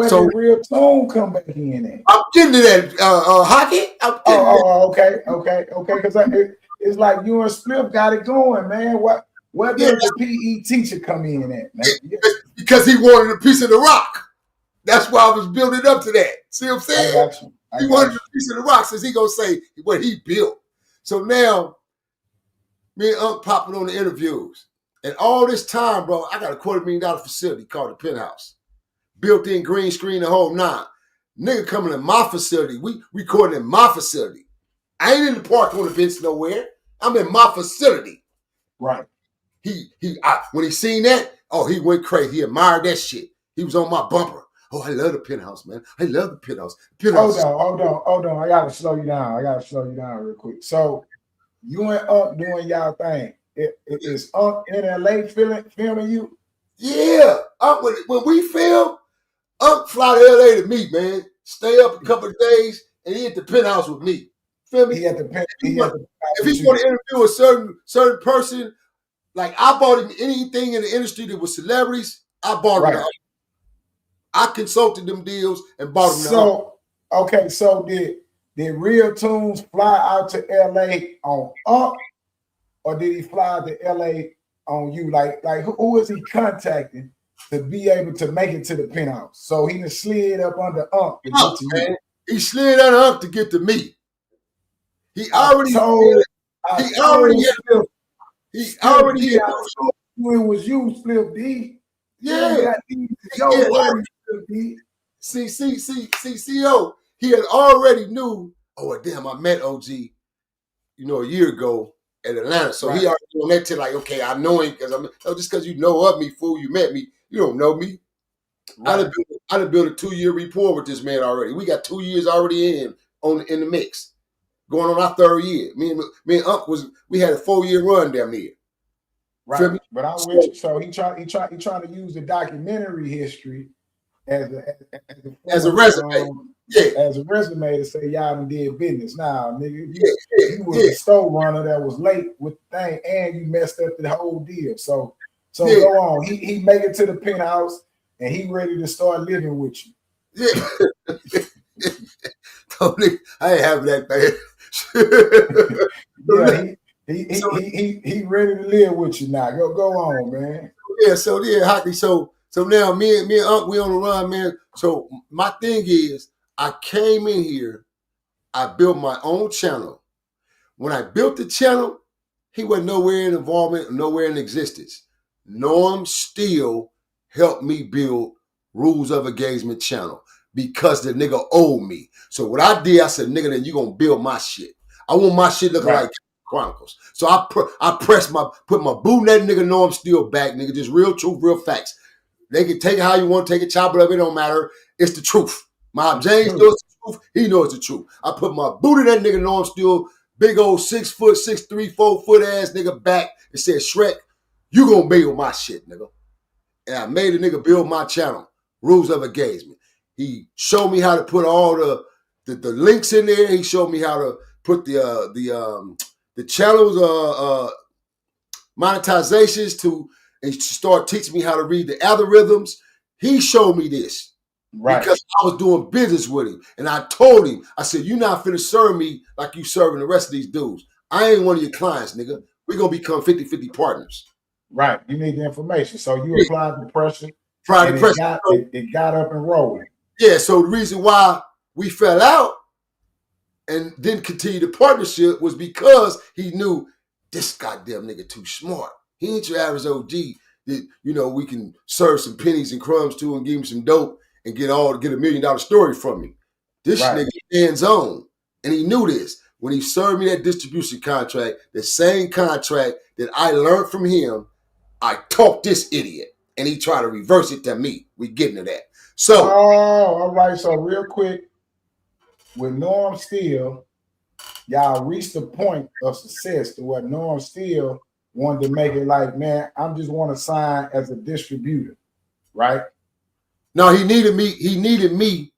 did Real Tone come back in at? I'm getting to that, Hockey. Okay. Because it's like you and Spliff got it going, man. Where did the PE teacher come in at, man? Because he wanted a piece of the rock. That's why I was building up to that. See what I'm saying? He wanted a piece of the rock, since he gonna say what he built. So now, me and Unc popping on the interviews. And all this time, bro, I got a $250,000 facility called the Penthouse. Built-in green screen, the whole 9. Nigga coming in my facility. We recording in my facility. I ain't in the park on events nowhere. I'm in my facility. Right. When he seen that, he went crazy. He admired that shit. He was on my bumper. Oh, I love the Penthouse, man. I love the Penthouse. Hold on. I gotta slow you down. Real quick. So you and Unc doing y'all thing. Is Unc in LA filming you? Yeah. When we film, Unc fly to LA to meet, man. Stay up a couple of days and he at the Penthouse with me. Feel me? If he's going to interview a certain person, like I bought him anything in the industry that was celebrities, I bought him. I consulted them deals and bought them. So did Real Tunes fly out to LA on Unc, or did he fly to LA on you? Like who is he contacting to be able to make it to the Penthouse? So he just slid up under Unc to get to you. He slid under Unc to get to me. He already was you, Spliff D. Yeah. See, CO. He had already knew. Oh damn! I met OG, a year ago at Atlanta. So he already on that to like, okay, I know him because just because you know of me, fool, you met me. You don't know me. Right. I done built a 2-year rapport with this man already. We got 2 years already in the mix, going on our 3rd year. Me and Unc we had a 4-year run down there. Right, but I'm with you. So he trying to use the documentary history as a resume. As a resume to say y'all done did business. Now, nigga, you was a store runner that was late with the thing, and you messed up the whole deal. So go on. He made it to the Penthouse, and he ready to start living with you. Yeah. I ain't having that, man. He ready to live with you now. Go on, man. Yeah, Hockey. So now me and Unc, we on the run, man. So my thing is, I came in here, I built my own channel. When I built the channel, he wasn't nowhere in involvement, nowhere in existence. Norm Steele helped me build Rules of Engagement channel because the nigga owed me. So what I did, I said, nigga, then you gonna build my shit. I want my shit looking like Chronicles. So I put my boot in that nigga know I'm still back, nigga. Just real truth, real facts. They can take it how you want, take it, chop it up, it don't matter. It's the truth. Mob James knows the truth, he knows the truth. I put my boot in that nigga know I'm still big old 6 foot, 6'3", 4 foot ass nigga back and said, Shrek, you gonna build my shit, nigga. And I made a nigga build my channel, Rules of Engagement. He showed me how to put all the links in there. He showed me how to put the channels monetizations to and start teaching me how to read the algorithms. He showed me this because I was doing business with him. And I told him, I said, you're not finna serve me like you serving the rest of these dudes. I ain't one of your clients, nigga. We're going to become 50-50 partners. Right. You need the information. So you applied the pressure. It got up and rolling. Yeah, so the reason why we fell out and didn't continue the partnership was because he knew this goddamn nigga too smart. He ain't your average OG that, we can serve some pennies and crumbs to and give him some dope and get $1 million story from him. This nigga hands-on. And he knew this. When he served me that distribution contract, the same contract that I learned from him, I taught this idiot. And he tried to reverse it to me. We getting to that. So all right. So real quick, with Norm Steele, y'all reached the point of success to what Norm Steele wanted to make it like, man, I just want to sign as a distributor, right? No, he needed me. He needed me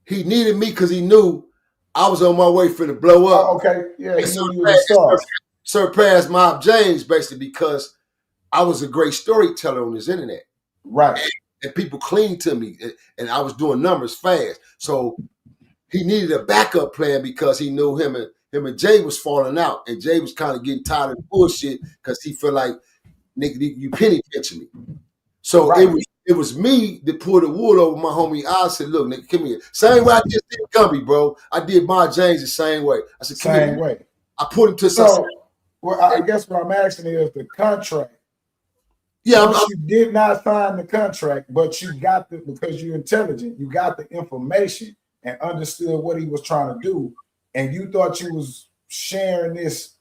because he knew I was on my way for to blow up. Oh, okay, yeah, he knew you was a star. Surpassed Mob James basically because I was a great storyteller on this internet, right? And people clinged to me, and I was doing numbers fast. So he needed a backup plan because he knew him and Jay was falling out, and Jay was kind of getting tired of the bullshit because he felt like, nigga, you penny pinching me. So it was me that pulled the wool over my homie. I said, look, nigga, come here. Same way I just did Gumby, bro. I did Mob James the same way. I said, come same here. way. I put him to some. Well, I guess what I'm asking is the contract. Yeah, you did not sign the contract, but you got because you're intelligent, you got the information and understood what he was trying to do, and you thought you was sharing this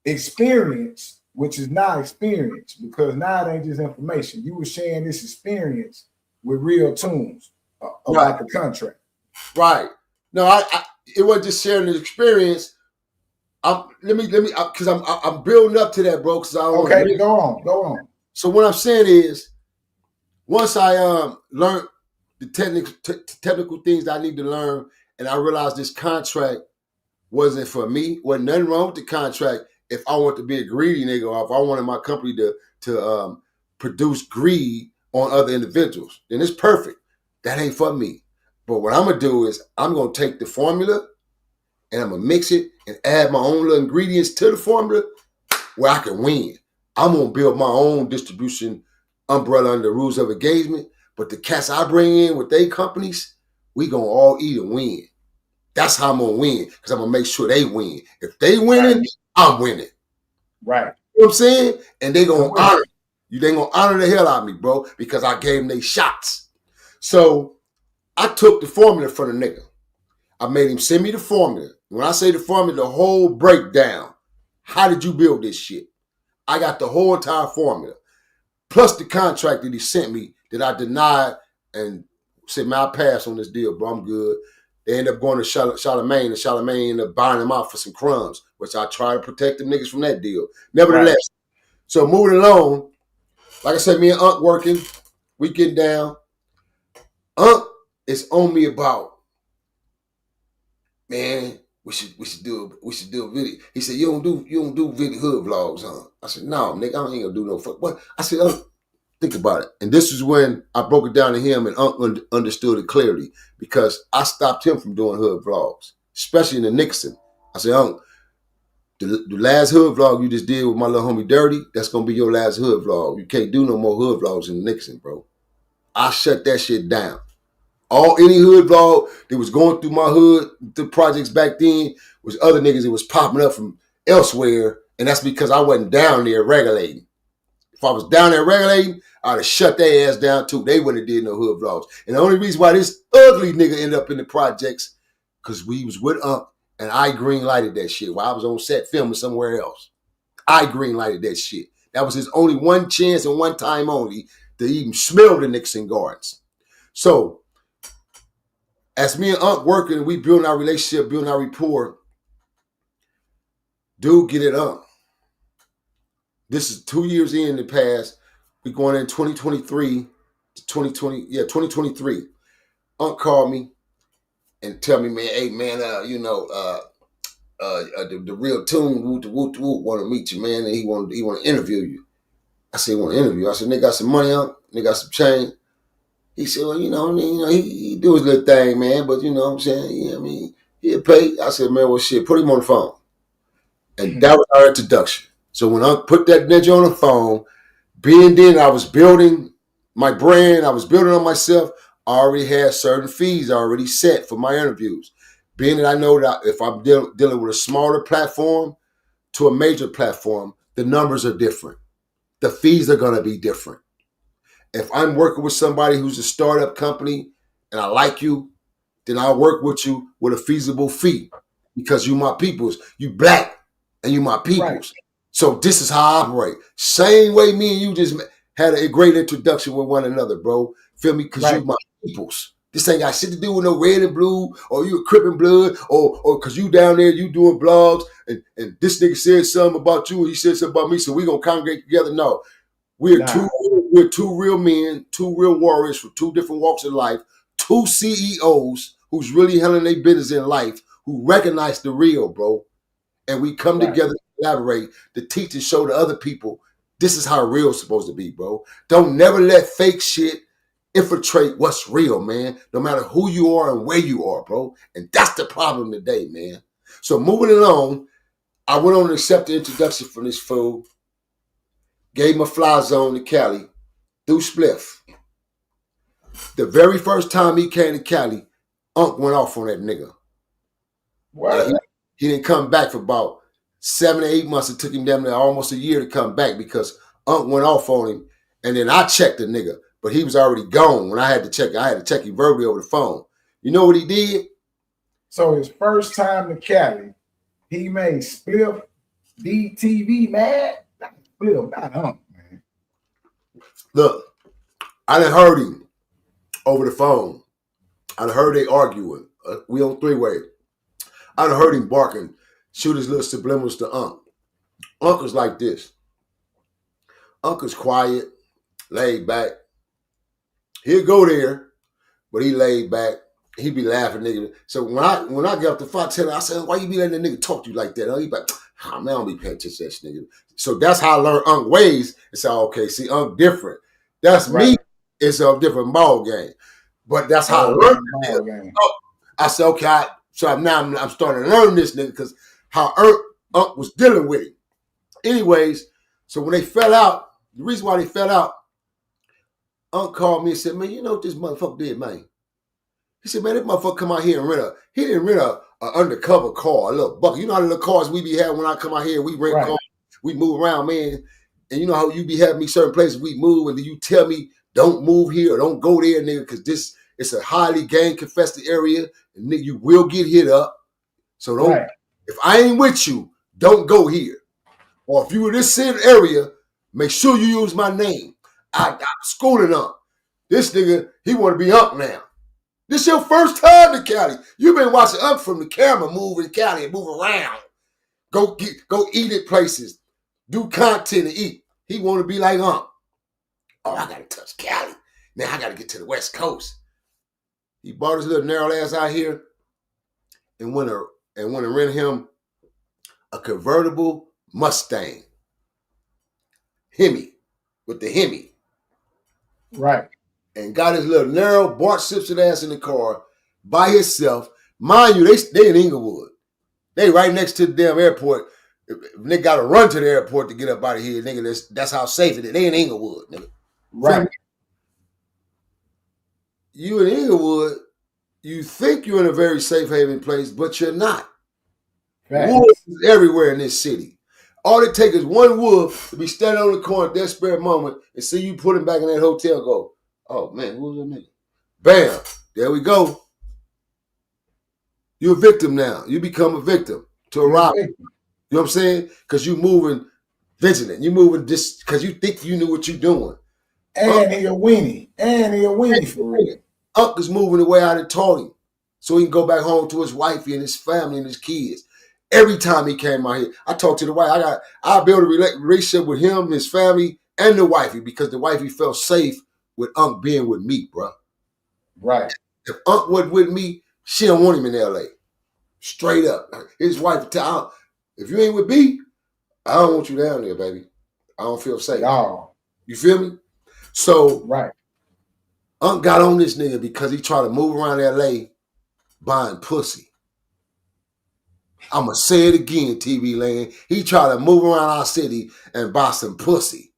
experience, which is not experience, because now it ain't just information. You were sharing this experience with real tunes about the contract. Right. No, it wasn't just sharing the experience. Let me, because I'm building up to that, bro. Because go on. So what I'm saying is, once I learned the technical things that I need to learn, and I realized this contract wasn't for me. Wasn't nothing wrong with the contract if I want to be a greedy nigga, or if I wanted my company to produce greed on other individuals, then it's perfect. That ain't for me. But what I'm gonna do is I'm gonna take the formula and I'm gonna mix it and add my own little ingredients to the formula where I can win. I'm gonna build my own distribution umbrella under Rules of Engagement, but the cats I bring in with they companies, we gonna all eat and win. That's how I'm gonna win, because I'm gonna make sure they win. If they winning, I'm winning. Right. You know what I'm saying? And they gonna honor you. They gonna honor the hell out of me, bro, because I gave them they shots. So I took the formula for the nigga. I made him send me the formula. When I say the formula, the whole breakdown. How did you build this shit? I got the whole entire formula, plus the contract that he sent me that I denied and said, man, I pass on this deal, bro. I'm good. They end up going to Charlemagne, and Charlemagne ended up buying them out for some crumbs, which I try to protect them niggas from that deal. Nevertheless, so moving along, like I said, me and Unc working, we getting down. Unc is on me about, man, we should do a video. He said, you don't do video hood vlogs, huh? I said, no, nigga, I ain't gonna do no fuck. What? I said, think about it. And this is when I broke it down to him, and Unc understood it clearly, because I stopped him from doing hood vlogs, especially in the Nixon. I said, Unc, the last hood vlog you just did with my little homie Dirty, that's gonna be your last hood vlog. You can't do no more hood vlogs in the Nixon, bro. I shut that shit down. Any hood vlog that was going through my hood, the projects back then, was other niggas that was popping up from elsewhere, and that's because I wasn't down there regulating. If I was down there regulating, I'd have shut their ass down too. They wouldn't have did no hood vlogs. And the only reason why this ugly nigga ended up in the projects, because we was with Unc, And I green lighted that shit while I was on set filming somewhere else. I green lighted that shit. That was his only one chance and one time only to even smell the Nixon Gardens. So, as me and Unc working, we building our relationship, building our rapport. Dude, get it Unc. This is 2 years in the past. We going in 2023 to 2023. Unc called me and tell me, man, hey man, the real tune, Woot want to meet you, man, and he want to interview you. I said, want to interview? I said, nigga got some money up, nigga got some change. He said, well, he do his little thing, man, but you know what I'm saying? You know what I mean? He'll pay. I said, man, well, shit, put him on the phone. And that was our introduction. So when I put that ninja on the phone, being then I was building my brand, I was building on myself, I already had certain fees already set for my interviews. Being that I know that if I'm dealing with a smaller platform to a major platform, the numbers are different. The fees are going to be different. If I'm working with somebody who's a startup company and I like you, then I'll work with you with a feasible fee because you my peoples. You black and you my peoples. Right. So this is how I operate. Same way me and you just had a great introduction with one another, bro. Feel me? Because you my peoples. This ain't got shit to do with no red and blue or you a Crip and blood or because you down there, you doing blogs and this nigga said something about you and he said something about me, so we going to congregate together. No. We're two real men, two real warriors from two different walks of life, two CEOs who's really handling their business in life, who recognize the real, bro. And we come together to collaborate to teach and show to other people this is how real is supposed to be, bro. Don't never let fake shit infiltrate what's real, man. No matter who you are and where you are, bro. And that's the problem today, man. So moving along, I went on to accept the introduction from this fool. Gave him a fly zone to Cali through Spliff. The very first time he came to Cali, Unc went off on that nigga. What? He didn't come back for about 7 or 8 months. It took him damn near almost a year to come back because Unc went off on him. And then I checked the nigga, but he was already gone when I had to check him verbally over the phone. You know what he did? So his first time to Cali, he made Spliff DTV mad. Not Unc, man. Look, I done heard him over the phone. I done heard they arguing. We on three-way. I done heard him barking, shoot his little subliminals to Unc. Unc is like this. Unc is quiet, laid back. He'll go there, but he laid back. He be laughing, nigga. So when I get up the phone, I tell him, I said, why you be letting that nigga talk to you like that? He be like, man, I don't be paying attention to that nigga. So that's how I learned Unc ways. And say, okay, see, Unc different. That's me. It's a different ball game. But that's how I learned it. I said, okay, so I'm starting to learn this nigga because how Unc was dealing with it. Anyways, so when they fell out, the reason why they fell out, Unc called me and said, man, you know what this motherfucker did, man? He said, man, this motherfucker come out here and he didn't rent a undercover car, a little bucket. You know how the little cars we be having when I come out here, we rent cars, we move around, man. And you know how you be having me certain places we move, and then you tell me, don't move here or don't go there, nigga, because this it's a highly gang-infested area, and nigga, you will get hit up. So don't, if I ain't with you, don't go here. Or if you in this same area, make sure you use my name. I'm schooling up. This nigga, he want to be up now. This your first time to Cali. You've been watching Unc from the camera move in Cali and move around. Go eat at places. Do content and eat. He want to be like Unc. Oh, I got to touch Cali. Now I got to get to the West Coast. He bought his little narrow ass out here and went to rent him a convertible Mustang. Hemi. With the Hemi. Right. And got his little narrow Bart Simpson ass in the car by himself. Mind you, they in Inglewood. They right next to the damn airport. They got to run to the airport to get up out of here, nigga. That's how safe it is. They in Inglewood, nigga. Right. You in Inglewood, you think you're in a very safe haven place, but you're not. Wolves is everywhere in this city. All it takes is one wolf to be standing on the corner at that spare moment and see you put him back in that hotel, go, oh, man, who's that nigga? Bam. There we go. You're a victim now. You become a victim to a robbery. Victim. You know what I'm saying? Because you're moving vigilant. You're moving just because you think you knew what you're doing. And he a weenie. And he a weenie for real. Unc is moving the way I done taught him. So he can go back home to his wifey and his family and his kids. Every time he came out here, I talked to the wife. I built a relationship with him, his family, and the wifey because the wifey felt safe with Unc being with me, bro. Right. If Unc wasn't with me, she don't want him in L.A. Straight up. His wife tell, if you ain't with me, I don't want you down there, baby. I don't feel safe. No. You feel me? So right. Unc got on this nigga because he tried to move around L.A. buying pussy. I'm going to say it again, TV land. He tried to move around our city and buy some pussy.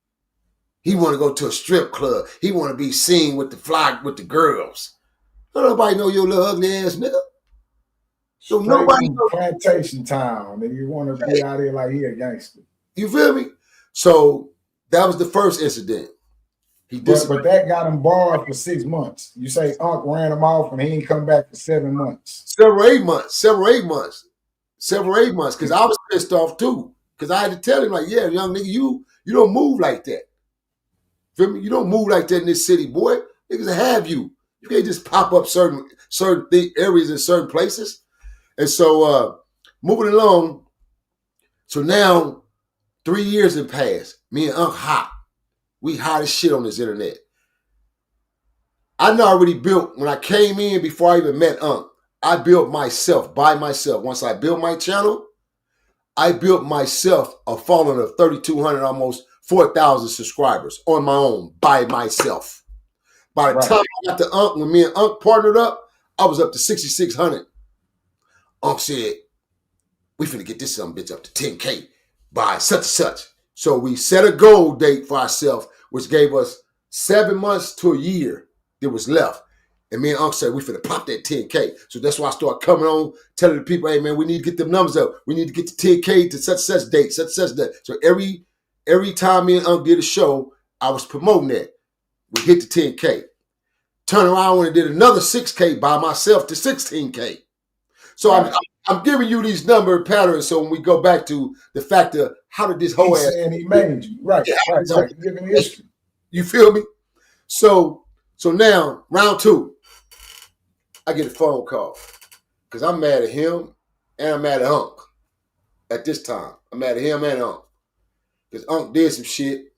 He want to go to a strip club. He want to be seen with the girls. Don't nobody know your little ugly ass nigga. So nobody knows. Plantation town. And you want to be out here like he a gangster. You feel me? So that was the first incident. But that got him barred for 6 months. You say Unc ran him off and he ain't come back for 7 months. Several eight months. Because I was pissed off too. Because I had to tell him, like, yeah, young nigga, you don't move like that. Feel me? You don't move like that in this city, boy. Niggas have you. You can't just pop up certain areas in certain places. And so moving along, so now 3 years have passed. Me and Unc hot. We hot as shit on this internet. I already built, when I came in before I even met Unc, I built myself by myself. Once I built my channel, I built myself a following of 3,200, almost 4,000 subscribers on my own by myself. By the time I got to Unc, when me and Unc partnered up, I was up to 6,600. Unc said, we finna get this bitch up to 10K by such and such. So we set a goal date for ourselves, which gave us 7 months to a year that was left. And me and Unc said, we finna pop that 10K. So that's why I started coming on, telling the people, hey man, we need to get them numbers up. We need to get to 10K to such date, such date. So every time me and Unc did a show, I was promoting that. We hit the 10K. Turn around and did another 6K by myself to 16K. So I'm giving you these number patterns. So when we go back to the fact of how did this whole ass, and he made you right. Giving history. You feel me? So now round 2, I get a phone call because I'm mad at him and I'm mad at Unc. At this time, I'm mad at him and Unc because Unc did some shit.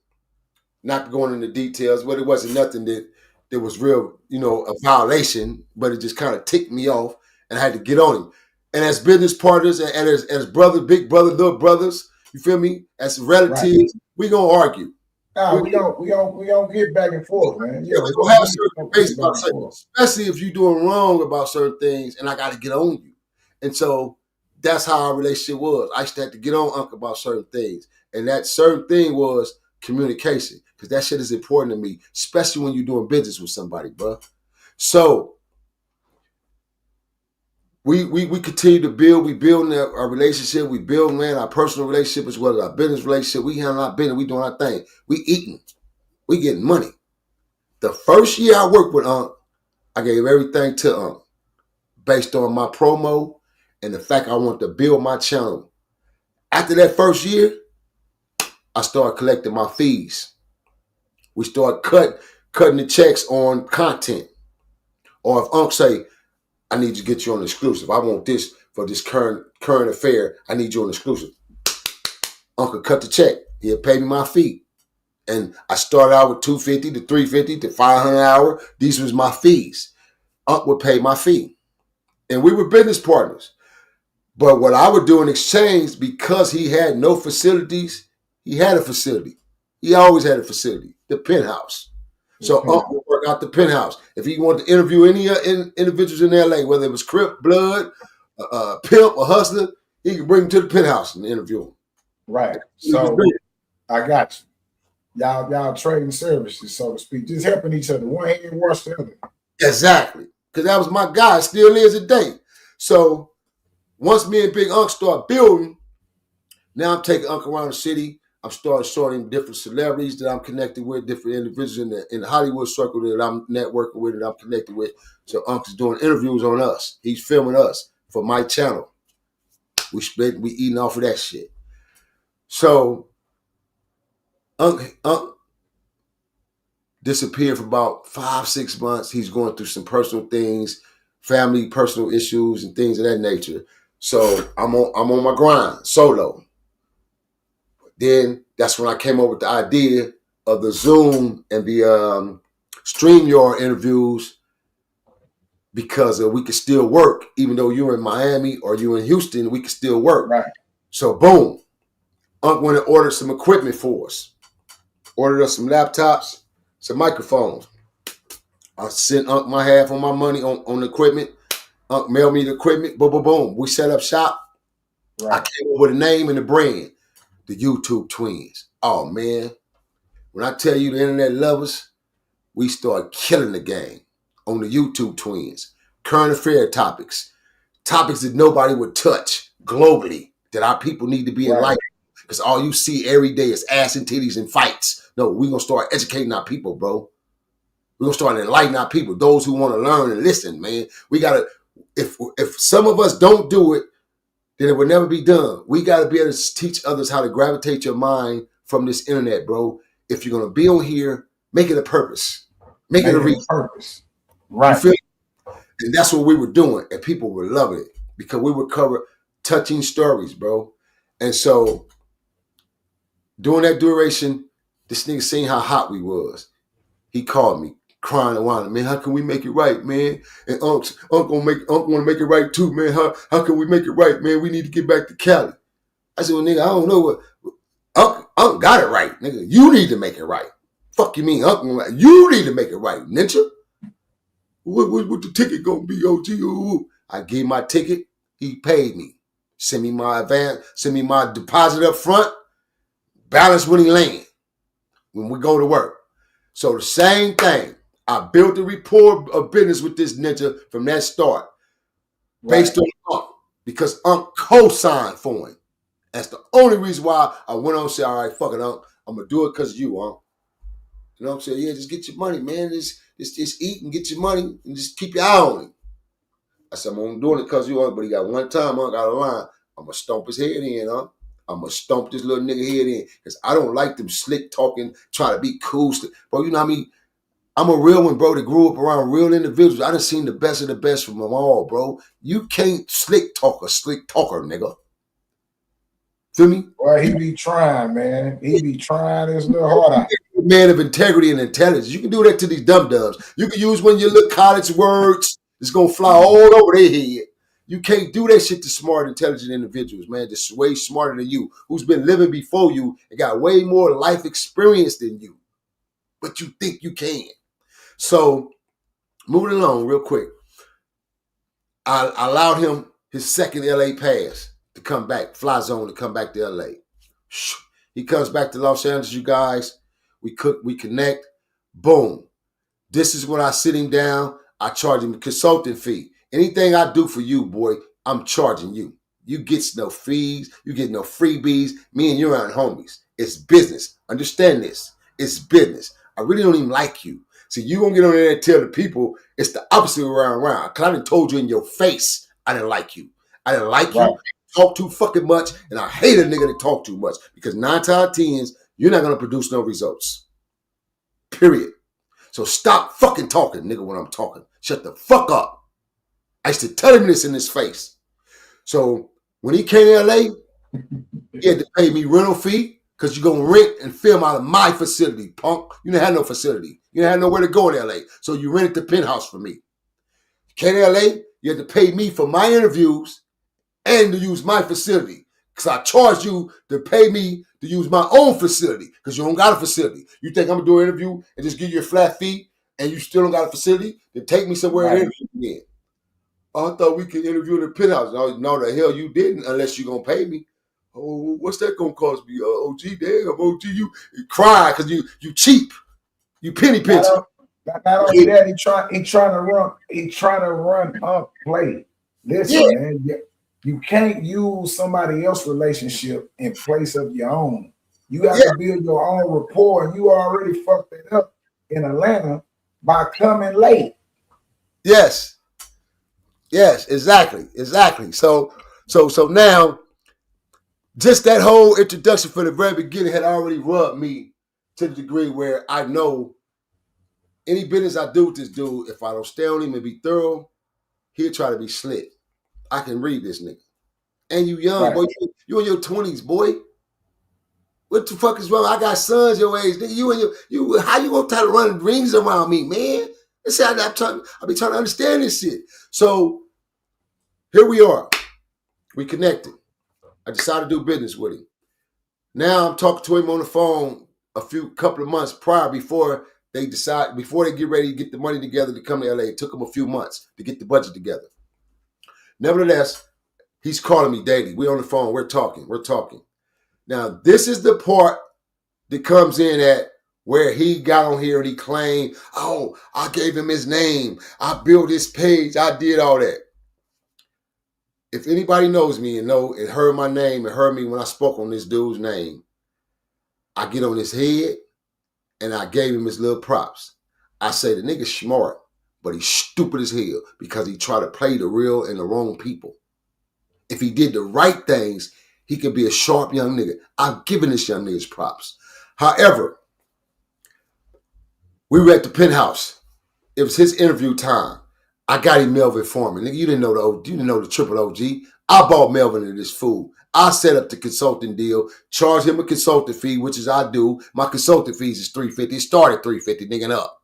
Not going into details, but it wasn't nothing that was real, a violation. But it just kind of ticked me off. And I had to get on him. And as business partners and as brother, big brother, little brothers, you feel me? As relatives, we gonna argue. We don't get back and forth, man. Yeah, we gonna have certain debates about certain, especially if you're doing wrong about certain things, and I got to get on you. And so that's how our relationship was. I used to have to get on Unc about certain things, and that certain thing was communication, because that shit is important to me, especially when you're doing business with somebody, bro. So we continue to build. We build our relationship. We build, man, our personal relationship as well as our business relationship. We handle our business. We doing our thing. We eating. We getting money. The first year I worked with Unc, I gave everything to Unc based on my promo and the fact I wanted to build my channel. After that first year, I started collecting my fees. We started cutting the checks on content. Or if Unc say, I need to get you on exclusive. I want this for this current affair. I need you on exclusive. Uncle cut the check. He'll pay me my fee. And I started out with $250 to $350 to $500 an hour. These was my fees. Uncle would pay my fee. And we were business partners. But what I would do in exchange, because he had no facilities, he had a facility. He always had a facility, the penthouse. So Uncle would work out the penthouse. If he wanted to interview any individuals in LA, whether it was Crip, Blood, Pimp, or Hustler, he could bring them to the penthouse and interview them. Right. So I got you. Y'all trading services, so to speak, just helping each other. One hand wash the other. Exactly. Because that was my guy, still is today. So once me and Big Unc start building, now I'm taking Unc around the city. I'm starting showing him different celebrities that I'm connected with, different individuals in the Hollywood circle that I'm networking with, that I'm connected with. So Unc's doing interviews on us. He's filming us, for my channel. We eating off of that shit. So Unc disappeared for about 5-6 months. He's going through some personal things, family, personal issues, and things of that nature. So I'm on my grind solo. Then that's when I came up with the idea of the Zoom and the StreamYard interviews, because we could still work. Even though you're in Miami or you're in Houston, we could still work. Right. So boom, Unc went and ordered some equipment for us. Ordered us some laptops, some microphones. I sent Unc my half of my money on the equipment. Unc mailed me the equipment. Boom, boom, boom. We set up shop. Right. I came up with a name and a brand. The YouTube Twins. Oh, man. When I tell you the internet lovers, we start killing the game on the YouTube Twins. Current affair topics. Topics that nobody would touch globally, that our people need to be enlightened. Because all you see every day is ass and titties and fights. No, we're going to start educating our people, bro. We're going to start enlightening our people. Those who want to learn and listen, man. We got to, if some of us don't do it, then it will never be done. We got to be able to teach others how to gravitate your mind from this internet, bro. If you're going to be on here, make it a purpose. Make it a reason. Purpose. Right. You feel me? And that's what we were doing. And people were loving it because we would cover touching stories, bro. And so during that duration, this nigga seen how hot we was. He called me crying and whining, man, how can we make it right, man? And Unc want to make it right too, man. How can we make it right, man? We need to get back to Cali. I said, well, nigga, I don't know what. Unc got it right, nigga. You need to make it right. Fuck you mean, Unc? You need to make it right, ninja. What the ticket gonna be, OG? Ooh. I gave my ticket. He paid me. Send me my advance. Send me my deposit up front. Balance when he land. When we go to work. So the same thing. I built a rapport of business with this ninja from that start. Based on Unc. Because Unc co-signed for him. That's the only reason why I went on and said, all right, fuck it, Unc. I'm going to do it because of you, Unc. You know what I'm saying? Yeah, just get your money, man. Just eat and get your money and just keep your eye on him. I said, I'm only doing it because of you, Unc. But he got one time, Unc, out of line. I'm going to stomp his head in, Unc. I'm going to stomp this little nigga head in. Because I don't like them slick talking, trying to be cool. Bro, you know what I mean? I'm a real one, bro, that grew up around real individuals. I done seen the best of the best from them all, bro. You can't slick talker, nigga. Feel me? Well, he be trying, man. He be trying his little heart out. Man of integrity and intelligence. You can do that to these dum-dums. You can use one of your little college words. It's going to fly all over their head. You can't do that shit to smart, intelligent individuals, man. That's way smarter than you, who's been living before you and got way more life experience than you. But you think you can. So, moving along real quick. I allowed him his second LA pass to come back, fly zone to come back to LA. He comes back to Los Angeles, you guys. We cook, we connect. Boom. This is when I sit him down. I charge him a consulting fee. Anything I do for you, boy, I'm charging you. You get no fees. You get no freebies. Me and you aren't homies. It's business. Understand this. It's business. I really don't even like you. See, you gonna get on there and tell the people it's the opposite around. Because I done told you in your face I didn't like you. I didn't like you. Talk too fucking much. And I hate a nigga that talk too much. Because 9 times out of 10, you're not gonna produce no results. Period. So stop fucking talking, nigga, when I'm talking. Shut the fuck up. I used to tell him this in his face. So when he came to LA, he had to pay me rental fee. Because you're going to rent and film out of my facility, punk. You didn't have no facility. You didn't have nowhere to go in L.A. So you rented the penthouse for me. You came to L.A., you had to pay me for my interviews and to use my facility. Because I charged you to pay me to use my own facility. Because you don't got a facility. You think I'm going to do an interview and just give you a flat fee and you still don't got a facility? Then take me somewhere and interview again. Oh, I thought we could interview in the penthouse. No, the hell you didn't unless you're going to pay me. Oh, what's that gonna cost me? OG, damn, OG, you cry because you cheap, you penny pinch. Not only that, he trying to run up play. Listen, man, you can't use somebody else's relationship in place of your own. You have to build your own rapport, and you already fucked it up in Atlanta by coming late. Yes. Yes, exactly. So now, just that whole introduction from the very beginning had already rubbed me to the degree where I know any business I do with this dude, if I don't stay on him and be thorough, he'll try to be slick. I can read this nigga. And you young, boy. You in your 20s, boy. What the fuck is wrong? I got sons your age, nigga. You how you gonna try to run rings around me, man? That's how I be trying to understand this shit. So here we are. We connected. I decided to do business with him. Now I'm talking to him on the phone couple of months prior before they get ready to get the money together to come to LA. It took them a few months to get the budget together. Nevertheless, he's calling me daily. We're on the phone. We're talking. Now, this is the part that comes in at where he got on here and he claimed, oh, I gave him his name. I built his page. I did all that. If anybody knows me and heard my name and heard me when I spoke on this dude's name, I get on his head and I gave him his little props. I say the nigga's smart, but he's stupid as hell because he tried to play the real and the wrong people. If he did the right things, he could be a sharp young nigga. I've given this young nigga his props. However, we were at the penthouse. It was his interview time. I got him Melvin Foreman. Nigga, you didn't know the triple OG. I bought Melvin to this fool. I set up the consulting deal, charged him a consulting fee, which is I do. My consulting fees is $350. It started $350, nigga, and up.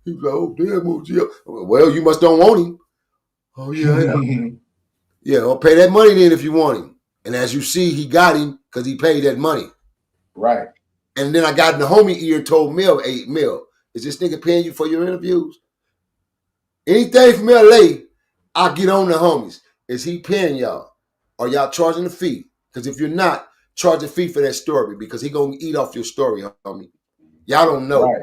He was like, oh, damn, OG. Well, you must don't want him. Oh, yeah. Yeah, well, pay that money then if you want him. And as you see, he got him because he paid that money. Right. And then I got in the homie ear and told Mel, hey, Mel, is this nigga paying you for your interviews? Anything from LA, I get on the homies. Is he paying y'all? Are y'all charging a fee? Because if you're not, charge a fee for that story because he going to eat off your story, homie. Y'all don't know. Right.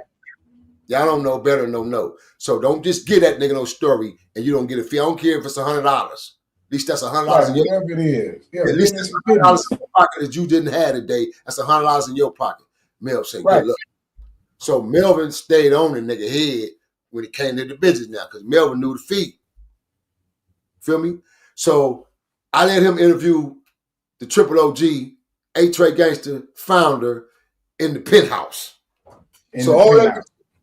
Y'all don't know better than no. So don't just get that nigga no story and you don't get a fee. I don't care if it's $100. At least that's $100. Right, whatever it is. Yeah, at least that's $100 in your pocket that you didn't have today. That's $100 in your pocket. Mel say, right. Good luck. So Melvin stayed on the nigga head when it came to the business now because Melvin knew the fee. Feel me? So I let him interview the triple OG, A-Trey Gangster founder in the penthouse. So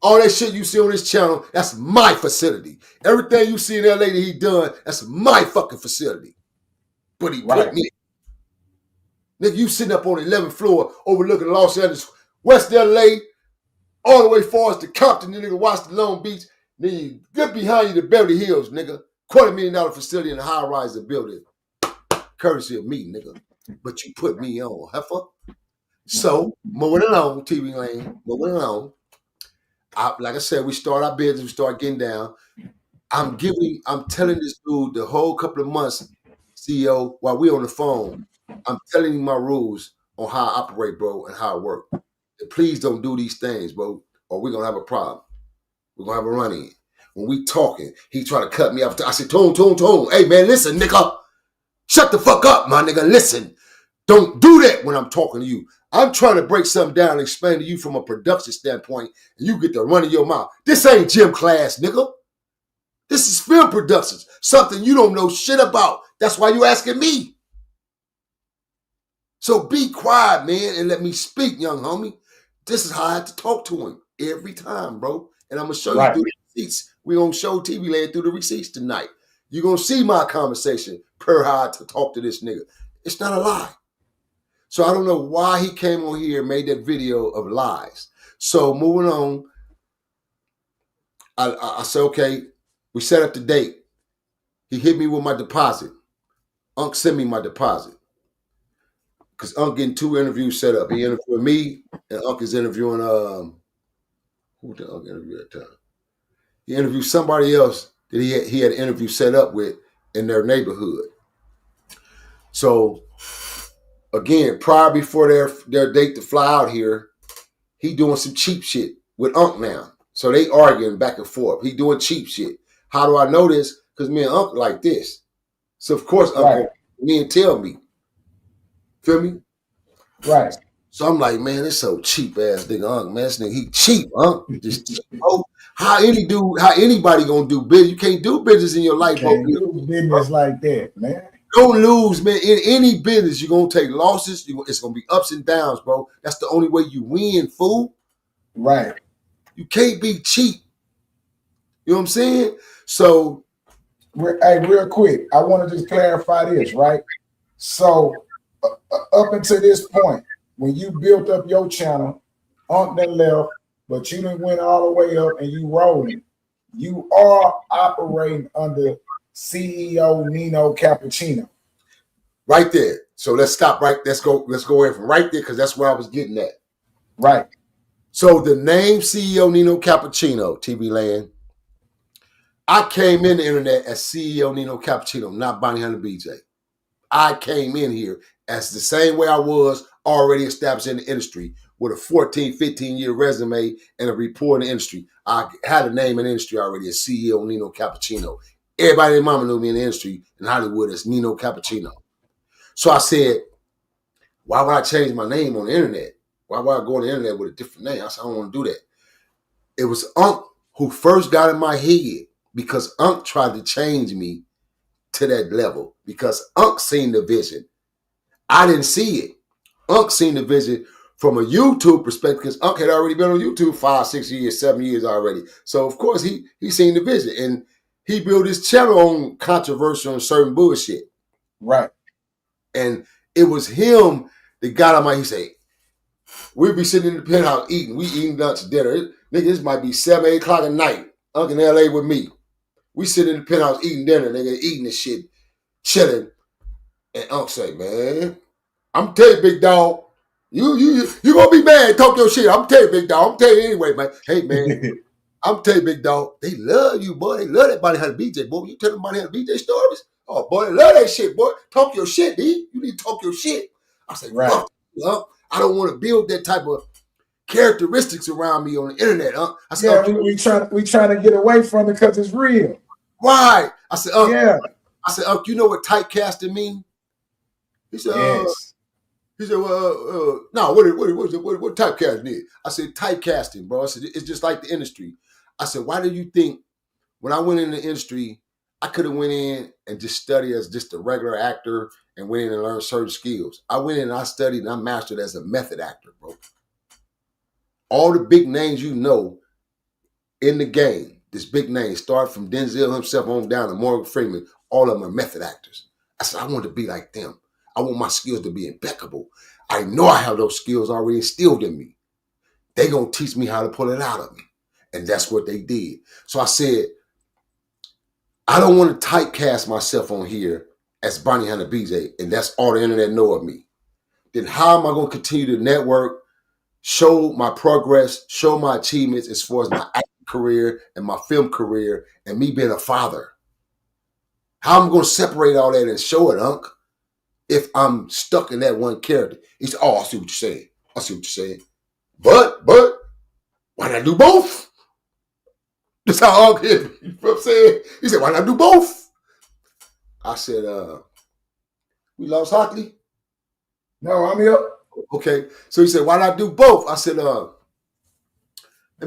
all that shit you see on this channel, that's my facility. Everything you see in LA that he done, that's my fucking facility. But he put me. Nigga, you sitting up on the 11th floor overlooking Los Angeles, West LA, all the way far as to Compton, nigga, watch the Long Beach. Then you get behind you the Beverly Hills, nigga. $250,000 facility in a high-rise building. Courtesy of me, nigga. But you put me on, heifer. So, moving along, TV Lane, moving along. Like I said, we start our business, we start getting down. I'm telling this dude the whole couple of months, CEO, while we on the phone, I'm telling him my rules on how I operate, bro, and how I work. And please don't do these things, bro, or we're going to have a problem. We're going to have a run-in. When we talking, he try to cut me off. I said, Tone. Hey, man, listen, nigga. Shut the fuck up, my nigga. Listen. Don't do that when I'm talking to you. I'm trying to break something down and explain to you from a production standpoint, and you get to running your mouth. This ain't gym class, nigga. This is film productions, something you don't know shit about. That's why you asking me. So be quiet, man, and let me speak, young homie. This is how I have to talk to him every time, bro. And I'm going to show you through the receipts. We're going to show TV Land through the receipts tonight. You're going to see my conversation per how to talk to this nigga. It's not a lie. So I don't know why he came on here and made that video of lies. So moving on, I said, okay, we set up the date. He hit me with my deposit. Unc sent me my deposit. Because Unc getting 2 interviews set up. He interviewed me, and Unc is interviewing, who did Unc interview at that time? He interviewed somebody else that he had an interview set up with in their neighborhood. So, again, prior before their date to fly out here, he doing some cheap shit with Unc now. So they arguing back and forth. He doing cheap shit. How do I know this? Because me and Unc like this. So, of course, Unc me and tell me. Feel me? Right. So I'm like, man, it's so cheap ass nigga, Unc, man. This nigga, he cheap, Unc. Just cheap, bro. How anybody gonna do business? You can't do business in your You life, bro. can't do business like that, man. Don't lose, man. In any business, you're gonna take losses. It's gonna be ups and downs, bro. That's the only way you win, fool. Right. You can't be cheap. You know what I'm saying? So, Hey, real quick, I want to just clarify this, right? So, up until this point, when you built up your channel, on the left, but you didn't went all the way up and you rolling, you are operating under CEO Nino Cappuccino. right there. So let's stop right. Let's go in from right there because that's where I was getting at. Right. So the name CEO Nino Cappuccino, TV Land. I came in the internet as CEO Nino Cappuccino, not Bonnie Hunter BJ. I came in here as the same way I was already established in the industry with a 14, 15-year resume and a report in the industry. I had a name in the industry already as CEO Nino Cappuccino. Everybody and mama knew me in the industry in Hollywood as Nino Cappuccino. So I said, why would I change my name on the internet? Why would I go on the internet with a different name? I said, I don't want to do that. It was Unc who first got in my head because Unc tried to change me to that level because Unc seen the vision. I didn't see it. Unc seen the vision from a YouTube perspective because Unc had already been on YouTube 5, 6 years, 7 years already. So of course he seen the vision and he built his channel on controversial and certain bullshit. Right. And it was him that got on my, he said, we'll be sitting in the penthouse eating. We eating lunch, dinner. Nigga, this might be 7, 8 o'clock at night. Unc in LA with me. We sit in the penthouse eating dinner, nigga, eating this shit, chilling. And Unc say, man, I'm telling you, big dog, you gonna be mad, talk your shit. I'm telling you, big dog. I'm telling you anyway, man. Hey, man, I'm telling you, big dog, they love you, boy. They love that Bonnie Hunter BJ, boy. You tell them Bonnie Hunter BJ stories? Oh, boy, they love that shit, boy. Talk your shit, D. You need to talk your shit. I say, Right. fuck you, Unc. I don't want to build that type of characteristics around me on the internet, Unc. I said, Yeah, we trying to get away from it because it's real. Why? I said, Unc. Yeah. I said, Unc, you know what typecasting mean? He said, Yes. He said, well, no, what typecasting is? I said, typecasting, bro. I said, it's just like the industry. I said, why do you think when I went in the industry, I could have went in and just studied as just a regular actor and went in and learned certain skills. I went in and I studied and I mastered as a method actor, bro. All the big names you know in the game, this big name, start from Denzel himself on down to Morgan Freeman, all of them are method actors. I said, I want to be like them. I want my skills to be impeccable. I know I have those skills already instilled in me. They're going to teach me how to pull it out of me. And that's what they did. So I said, I don't want to typecast myself on here as Bonnie Hunter BJ, and that's all the internet know of me. Then how am I going to continue to network, show my progress, show my achievements as far as my acting career and my film career and me being a father? How am I going to separate all that and show it, Unc, if I'm stuck in that one character? He said, oh, I see what you're saying. I see what you're saying. But, why not do both? That's how Unc hit me. You know what I'm saying? He said, why not do both? I said, we lost Hockley? No, I'm here. Okay. So he said, why not do both? I said, let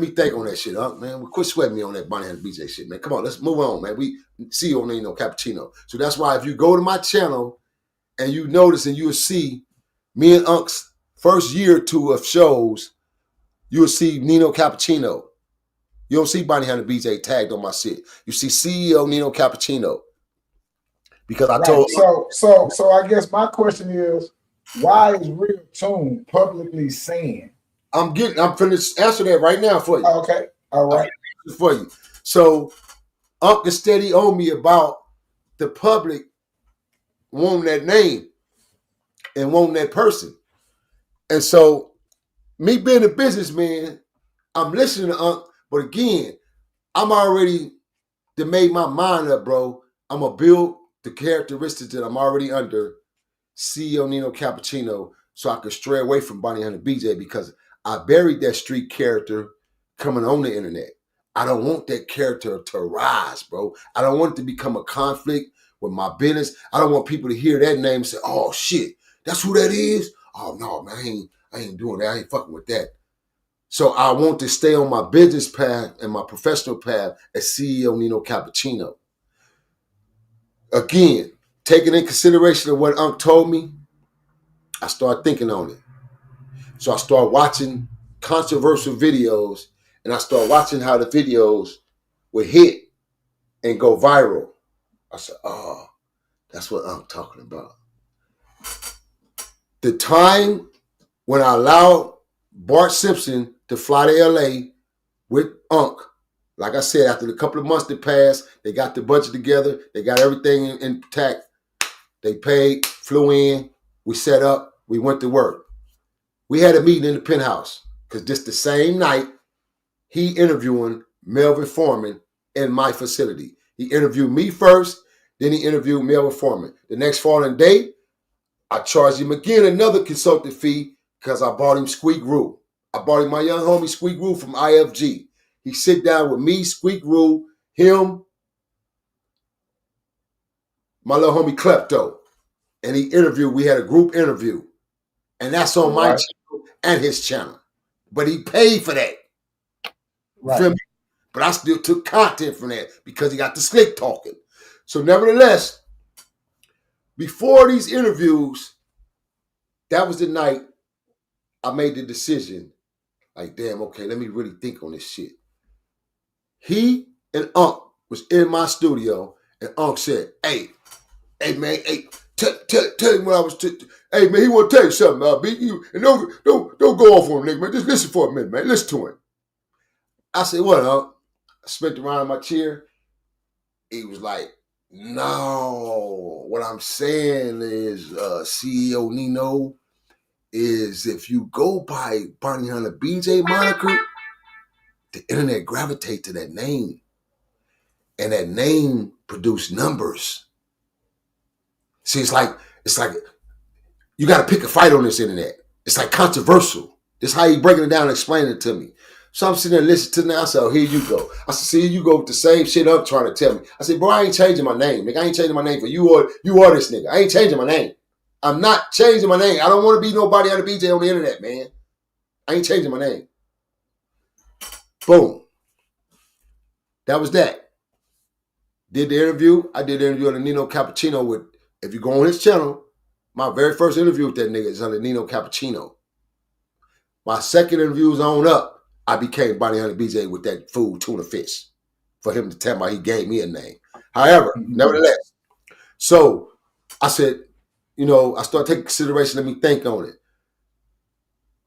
me think on that shit, Unc, man. We quit sweating me on that Bonnie Hunter BJ shit, man. Come on, let's move on, man. We see you on Nino Cappuccino. So that's why if you go to my channel and you notice and you'll see me and Unc's first year or two of shows, you'll see Nino Cappuccino. You don't see Bonnie Hunter BJ tagged on my shit. You see CEO Nino Cappuccino. Because I told so I guess my question is, why is Real Tune publicly saying? I'm finna answer that right now for you. Okay. All right. For you. So Unc is steady on me about the public wanting that name and wanting that person. And so me being a businessman, I'm listening to Unc, but again, I'm already made my mind up, bro. I'm going to build the characteristics that I'm already under CEO Nino Cappuccino so I could stray away from Bonnie Hunter BJ because I buried that street character coming on the internet. I don't want that character to rise, bro. I don't want it to become a conflict with my business. I don't want people to hear that name and say, oh, shit, that's who that is? Oh, no, man, I ain't doing that. I ain't fucking with that. So I want to stay on my business path and my professional path as CEO Nino Cappuccino. Again, taking in consideration of what Unc told me, I started thinking on it. So I started watching controversial videos, and I started watching how the videos would hit and go viral. I said, oh, that's what I'm talking about. The time when I allowed Bart Simpson to fly to LA with Unc, like I said, after the couple of months that passed, they got the budget together, they got everything intact, they paid, flew in, we set up, we went to work. We had a meeting in the penthouse because this the same night he interviewing Melvin Foreman in my facility. He interviewed me first, then he interviewed Melvin Foreman. The next following day, I charged him again another consultant fee because I bought him Squeak Rule. I bought him my young homie Squeak Rule from IFG. He sit down with me, Squeak Rule, him, my little homie Klepto. And he interviewed, we had a group interview. And that's on my channel and his channel. But he paid for that. Right. But I still took content from that because he got the slick talking. So nevertheless, before these interviews, that was the night I made the decision. Like, damn, okay, let me really think on this shit. He and Unc was in my studio, and Unc said, hey, man, hey, tell him what I was hey, man, he want to tell you something, I'll beat you. And don't go off on him, nigga, man. Just listen for a minute, man. Listen to him. I said, what, Unc? I spent around in my chair. He was like, no, what I'm saying is, CEO Nino, is if you go by Barney Hunter BJ moniker, the internet gravitate to that name. And that name produced numbers. See, it's like you got to pick a fight on this internet. It's like controversial. This is how he breaking it down and explaining it to me. So I'm sitting there listening to it now. I said, oh, here you go. I said, see, here you go with the same shit I'm trying to tell me. I said, bro, I ain't changing my name. Nigga, I ain't changing my name for you or this nigga. I ain't changing my name. I'm not changing my name. I don't want to be nobody on the BJ on the internet, man. I ain't changing my name. Boom. That was that. Did the interview. I did the interview on the Nino Cappuccino with, if you go on his channel, my very first interview with that nigga is on the Nino Cappuccino. My second interview was on up. I became Bonnie Hunter BJ with that food, tuna fish, for him to tell me he gave me a name. However, nevertheless, so I said, I started taking consideration, let me think on it.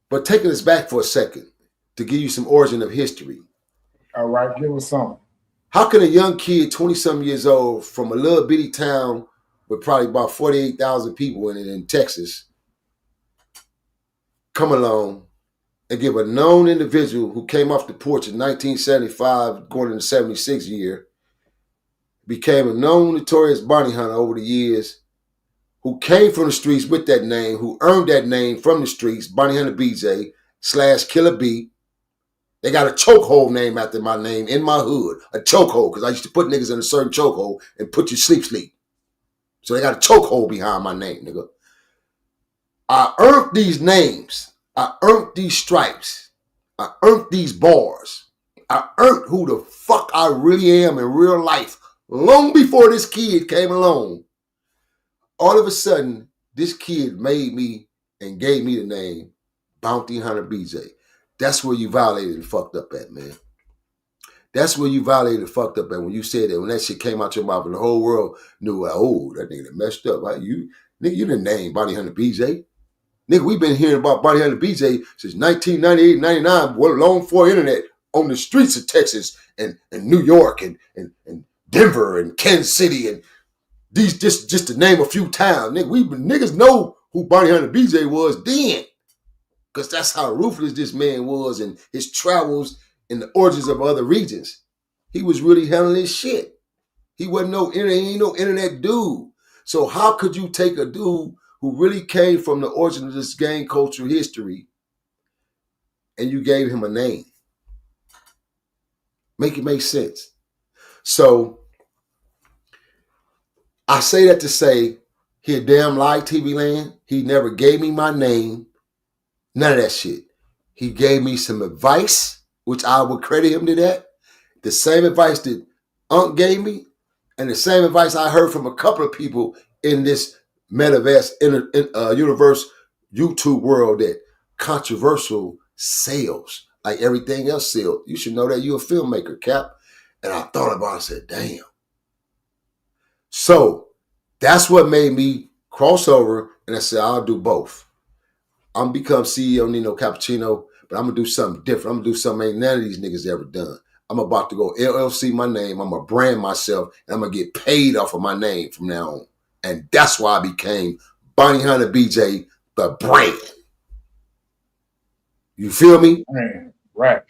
But taking us back for a second to give you some origin of history. All right, give us something. How can a young kid, 20-something years old, from a little bitty town with probably about 48,000 people in it in Texas, come along and give a known individual who came off the porch in 1975, going into the 76 year, became a known notorious bounty hunter over the years, who came from the streets with that name, who earned that name from the streets, Bounty Hunter BJ / Killer B. They got a chokehold name after my name in my hood, a chokehold, because I used to put niggas in a certain chokehold and put you sleep. So they got a chokehold behind my name, nigga. I earned these names. I earned these stripes. I earned these bars. I earned who the fuck I really am in real life long before this kid came along. All of a sudden, this kid made me and gave me the name Bounty Hunter BJ. That's where you violated and fucked up at, man. That's where you violated and fucked up at when you said that, when that shit came out your mouth and the whole world knew, oh, that nigga that messed up. Right? You didn't name Bounty Hunter BJ. Nigga, we've been hearing about Bounty Hunter BJ since 1998, 99, long before internet, on the streets of Texas and New York and Denver and Kansas City and these just to name a few towns. Niggas know who Bounty Hunter BJ was then. Because that's how ruthless this man was and his travels in the origins of other regions. He was really handling his shit. He wasn't no internet dude. So how could you take a dude who really came from the origin of this gang culture history and you gave him a name? Make it make sense. So I say that to say, he a damn lie, TV Land. He never gave me my name. None of that shit. He gave me some advice, which I would credit him to that. The same advice that Unc gave me, and the same advice I heard from a couple of people in this metaverse, universe, YouTube world, that controversial sales, like everything else sells. You should know that you're a filmmaker, Cap. And I thought about it and said, damn. So that's what made me cross over, and I said, I'll do both. I'm become CEO Nino Cappuccino, but I'm gonna do something different. I'm gonna do something ain't none of these niggas ever done. I'm about to go LLC my name. I'm gonna brand myself, and I'm gonna get paid off of my name from now on. And that's why I became Bonnie Hunter BJ, the brand. You feel me? Right.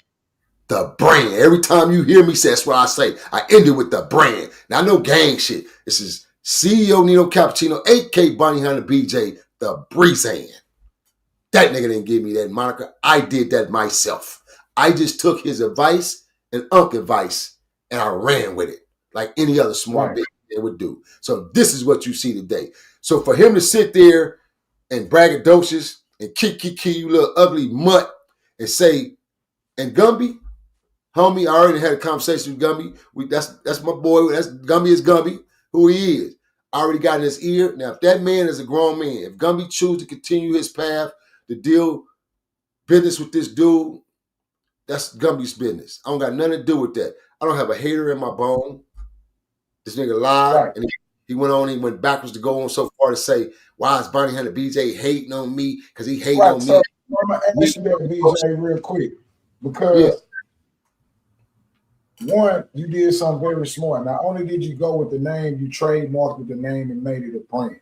The brand. Every time you hear me say, that's what I say. I end it with the brand. Now, I know gang shit. This is CEO Nino Cappuccino, aka Bonnie Hunter BJ, the Breezan. That nigga didn't give me that moniker. I did that myself. I just took his advice and Unc advice, and I ran with it like any other smart bitch would do. So this is what you see today. So for him to sit there and braggadocious and you little ugly mutt, and say, and Gumby, homie, I already had a conversation with Gumby. That's my boy. That's Gumby is Gumby, who he is. I already got in his ear. Now, if that man is a grown man, if Gumby chooses to continue his path to deal business with this dude, that's Gumby's business. I don't got nothing to do with that. I don't have a hater in my bone. This nigga lied, right. And he went backwards to go on so far to say, why is Bonnie Hunter BJ hating on me? Because he hating on me. So I'm going to ask you that, BJ, real quick. Because one, you did something very smart. Not only did you go with the name, you trademarked with the name and made it a brand.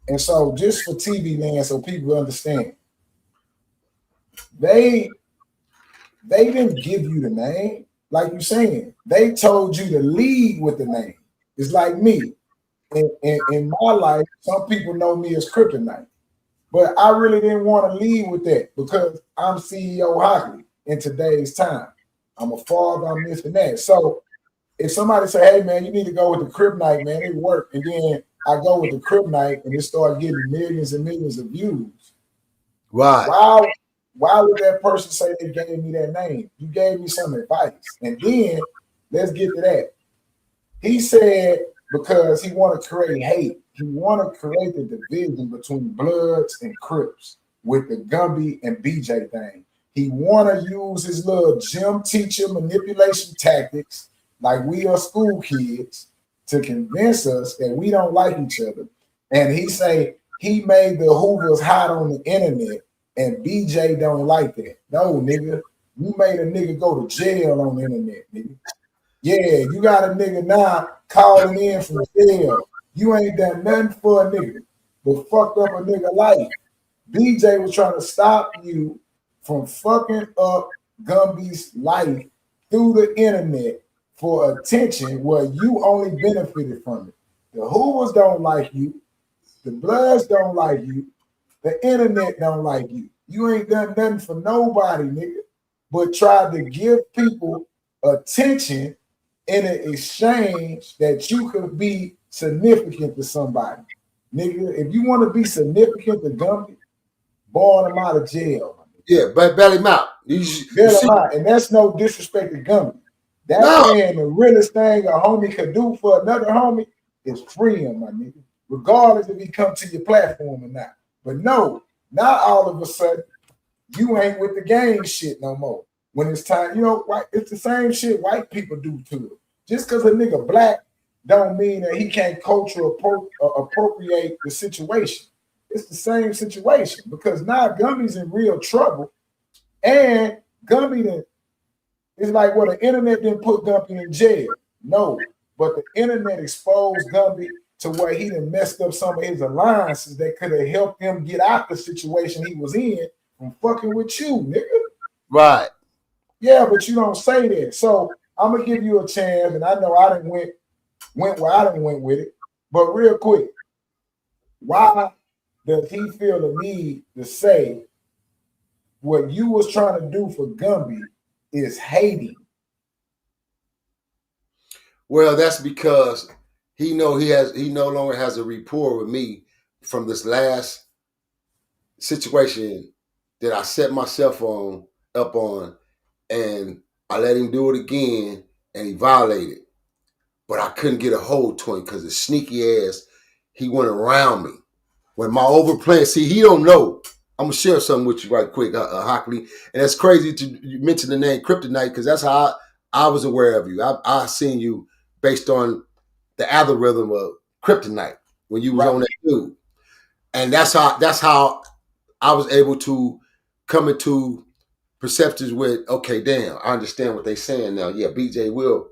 And so just for TV land, so people understand, they didn't give you the name, like you're saying. They told you to lead with the name. It's like me. In my life, some people know me as Kryptonite. But I really didn't want to lead with that because I'm CEO Hockley in today's time. I'm a father, I'm this and that. So if somebody say, hey, man, you need to go with the Kryptonite, man, it worked. And then I go with the Kryptonite and it started getting millions and millions of views. Right. Why would that person say they gave me that name? You gave me some advice. And then let's get to that. He said because he want to create hate. He want to create the division between Bloods and Crips with the Gumby and BJ thing. He want to use his little gym teacher manipulation tactics like we are school kids to convince us that we don't like each other. And he say he made the Hoovers hot on the internet and BJ don't like that. No, nigga, you made a nigga go to jail on the internet, nigga. Yeah, you got a nigga now calling in from jail. You ain't done nothing for a nigga, but fucked up a nigga life. BJ was trying to stop you from fucking up Gumby's life through the internet for attention where you only benefited from it. The Hoovers don't like you. The Bloods don't like you. The internet don't like you. You ain't done nothing for nobody, nigga, but tried to give people attention in an exchange that you could be significant to somebody. Nigga, if you want to be significant to Gumby, born him out of jail. Yeah, but bail him out. Bail him out. And that's no disrespect to Gumby. That man, the realest thing a homie could do for another homie is free him, my nigga. Regardless if he come to your platform or not. But no, not all of a sudden, you ain't with the gang shit no more. When it's time, you know, it's the same shit white people do to it. Just because a nigga black don't mean that he can't culturally appropriate the situation. It's the same situation because now Gumby's in real trouble. And Gumby it's like what the internet didn't put Gumby in jail. No, but the internet exposed Gumby to where he done messed up some of his alliances that could have helped him get out the situation he was in from fucking with you, nigga. Right. Yeah, but you don't say that. So I'm gonna give you a chance, and I know I didn't went where I didn't went with it. But real quick, why does he feel the need to say what you was trying to do for Gumby is hating? Well, that's because he no longer has a rapport with me from this last situation that I set myself up on, and I let him do it again, and he violated. But I couldn't get a hold to him because the sneaky ass, he went around me. When my overplaying, see, he don't know. I'm gonna share something with you right quick, Hockley. And that's crazy you mention the name Kryptonite because that's how I was aware of you. I seen you based on the algorithm of Kryptonite when you was on that dude, and that's how I was able to come into perceptions with, okay, damn, I understand what they saying now. Yeah, BJ will,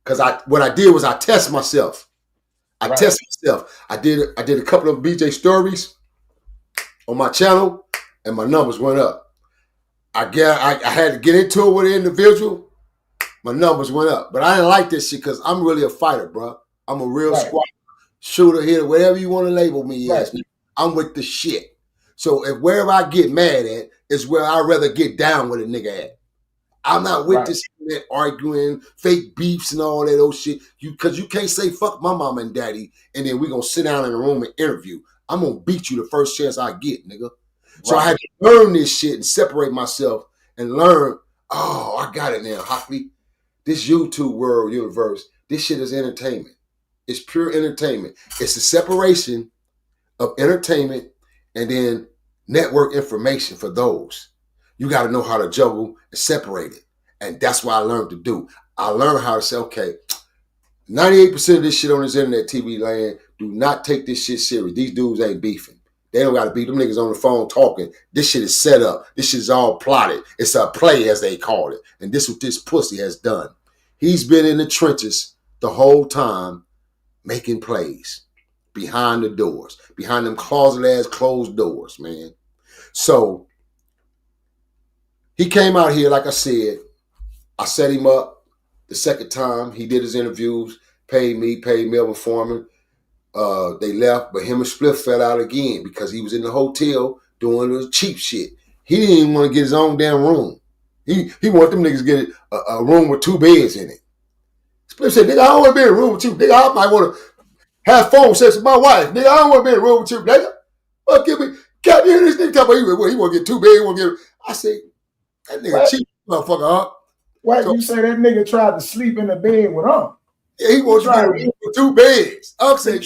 because what I did was I test myself. I test myself. I did a couple of BJ stories on my channel, and my numbers went up. I had to get into it with an individual. My numbers went up, but I didn't like this shit because I'm really a fighter, bro. I'm a real squad shooter, hitter, whatever you want to label me as. I'm with the shit. So if wherever I get mad at is where I'd rather get down with a nigga at. I'm not with this arguing, fake beefs and all that old shit. Because you can't say fuck my mama and daddy and then we gonna sit down in a room and interview. I'm gonna beat you the first chance I get, nigga. So I had to learn this shit and separate myself and learn, oh, I got it now, Hockley. This YouTube world universe, this shit is entertainment. It's pure entertainment. It's the separation of entertainment and then network information for those. You got to know how to juggle and separate it. And that's what I learned to do. I learned how to say, okay, 98% of this shit on this internet TV land, do not take this shit serious. These dudes ain't beefing. They don't got to beat them niggas on the phone talking. This shit is set up. This shit is all plotted. It's a play, as they call it. And this is what this pussy has done. He's been in the trenches the whole time making plays behind the doors, behind them closet-ass closed doors, man. So he came out here, like I said. I set him up the second time. He did his interviews, paid Melvin Foreman. They left, but him and Spliff fell out again because he was in the hotel doing the cheap shit. He didn't even want to get his own damn room. He wanted them niggas to get a room with 2 beds in it. Spliff said, nigga, I don't want to be in a room with you. Nigga, I might want to have phone sex with my wife. Nigga, I don't want to be in a room with you, nigga. Fuck you, can't hear this nigga talk about he want to get 2 beds. He want to get. I said, that nigga cheap motherfucker, huh? Why you say that nigga tried to sleep in the bed with him? Yeah, he wants to get a room with 2 beds. I'm saying,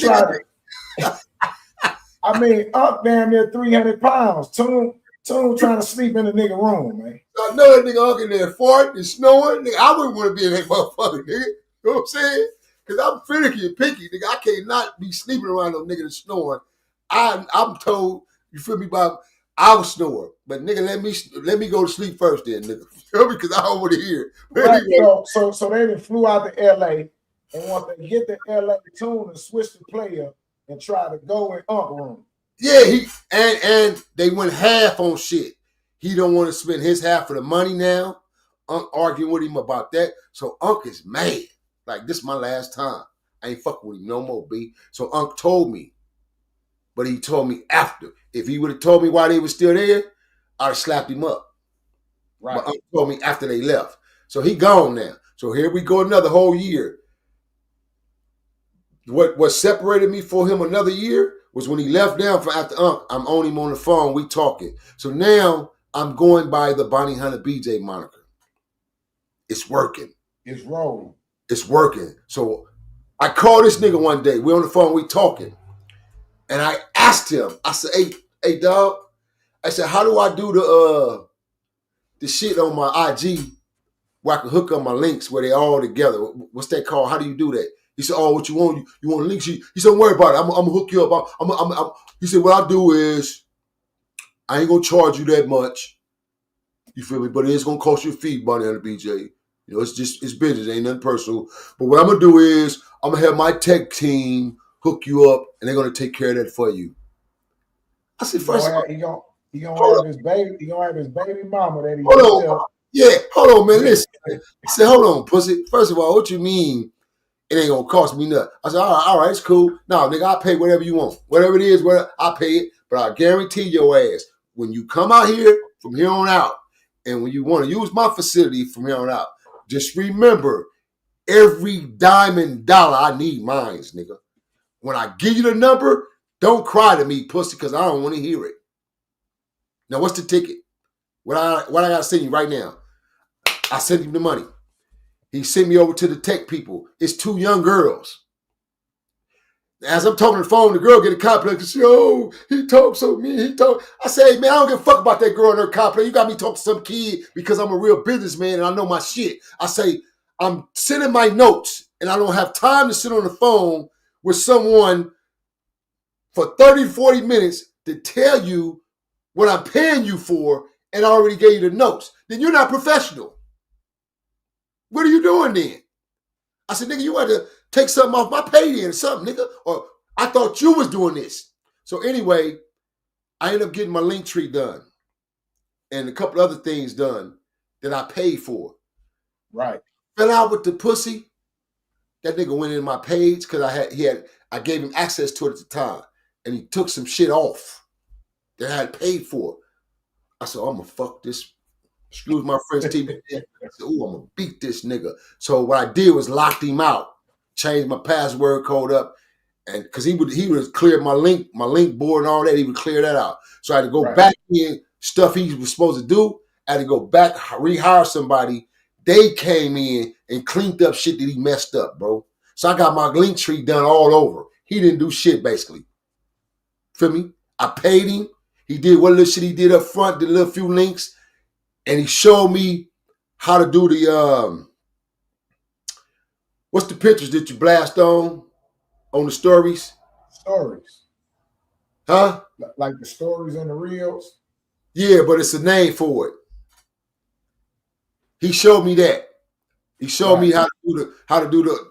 I mean, up damn near 300 pounds. Tune trying to sleep in the nigga room, man. I know that nigga up in there farting and snoring. Nigga, I wouldn't want to be in that motherfucker, nigga. You know what I'm saying? Because I'm finicky and picky, nigga. I cannot be sleeping around no nigga that's snoring. I'm told, you feel me, Bob? I'll snore. But nigga, let me go to sleep first then, nigga. Because I don't want to hear it. Right, so they done flew out to LA, and once they get to LA, Tune and switch the player and try to go in Unc room. Yeah, and they went half on shit. He don't want to spend his half of the money now. Unc arguing with him about that. So Unc is mad. Like, this is my last time. I ain't fucking with him no more, B. So Unc told me. But he told me after. If he would have told me while they was still there, I'd have slapped him up. Right. But Unc told me after they left. So he gone now. So here we go another whole year. What separated me for him another year was when he left down for after Unc. I'm on him on the phone. We talking. So now I'm going by the Bonnie Hunter BJ moniker. It's working. It's rolling. It's working. So I called this nigga one day. We on the phone. We talking. And I asked him. I said, hey, dog. I said, how do I do the shit on my IG where I can hook up my links where they all together? What's that called? How do you do that? He said, oh, what you want? You want links? He said, don't worry about it. I'm going to hook you up. He said, what I do is I ain't going to charge you that much. You feel me? But it's going to cost you a fee, Bonnie and the BJ. You know, it's business. It ain't nothing personal. But what I'm going to do is I'm going to have my tech team hook you up, and they're going to take care of that for you. I said, first of all, he gonna have his baby. He gonna have his baby mama that he. Hold on. Yeah, hold on, man. Listen. I said, hold on, pussy. First of all, what you mean? It ain't gonna cost me nothing. I said, all right, it's cool. No, nigga, I'll pay whatever you want. Whatever it is, I'll pay it. But I guarantee your ass, when you come out here from here on out, and when you want to use my facility from here on out, just remember, every dime and dollar I need mines, nigga. When I give you the number, don't cry to me, pussy, because I don't want to hear it. Now, what's the ticket? What I got to send you right now? I sent him the money. He sent me over to the tech people. It's 2 young girls. As I'm talking on the phone, the girl get a complex and say, "Oh, he talks so mean. He talk." I say, "Hey, man, I don't give a fuck about that girl and her complex. You got me talking to some kid because I'm a real businessman and I know my shit." I say, "I'm sending my notes and I don't have time to sit on the phone with someone for 30 to 40 minutes to tell you what I'm paying you for and I already gave you the notes. Then you're not professional. What are you doing then?" I said, "Nigga, you had to take something off my pay then or something, nigga. Or I thought you was doing this." So anyway, I ended up getting my link tree done and a couple other things done that I paid for. Right. Fell out with the pussy. That nigga went in my page because I gave him access to it at the time. And he took some shit off that I had paid for. I said, "I'm gonna fuck this." Excuse my French TV. I said, "Ooh, I'm gonna beat this nigga." So what I did was locked him out, changed my password code up, and because he would clear my link board and all that, he would clear that out. So I had to go back in stuff he was supposed to do. I had to go back, rehire somebody. They came in and cleaned up shit that he messed up, bro. So I got my link tree done all over. He didn't do shit basically. Feel me? I paid him. He did what little shit he did up front, did a little few links. And he showed me how to do the what's the pictures that you blast on the stories? Stories. Huh? Like the stories and the reels? Yeah, but it's a name for it. He showed me that. He showed me how to do the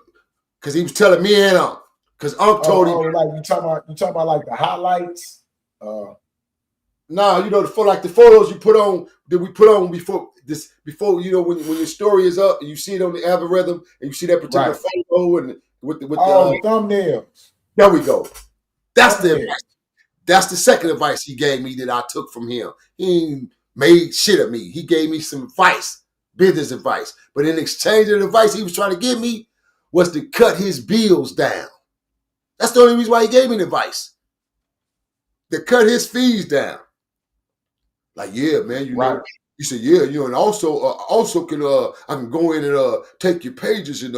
because he was telling me and because Unc told him. Like you talking about like the highlights? No, you know, the photos you put on that we put on before you know when your story is up and you see it on the algorithm and you see that particular photo and with the thumbnails. There we go. That's the advice. That's the second advice he gave me that I took from him. He ain't made shit of me. He gave me some advice, business advice. But in exchange of the advice he was trying to give me was to cut his bills down. That's the only reason why he gave me the advice. To cut his fees down. Like, yeah, man, you know. He said, yeah, you know, and also can I can go in and take your pages and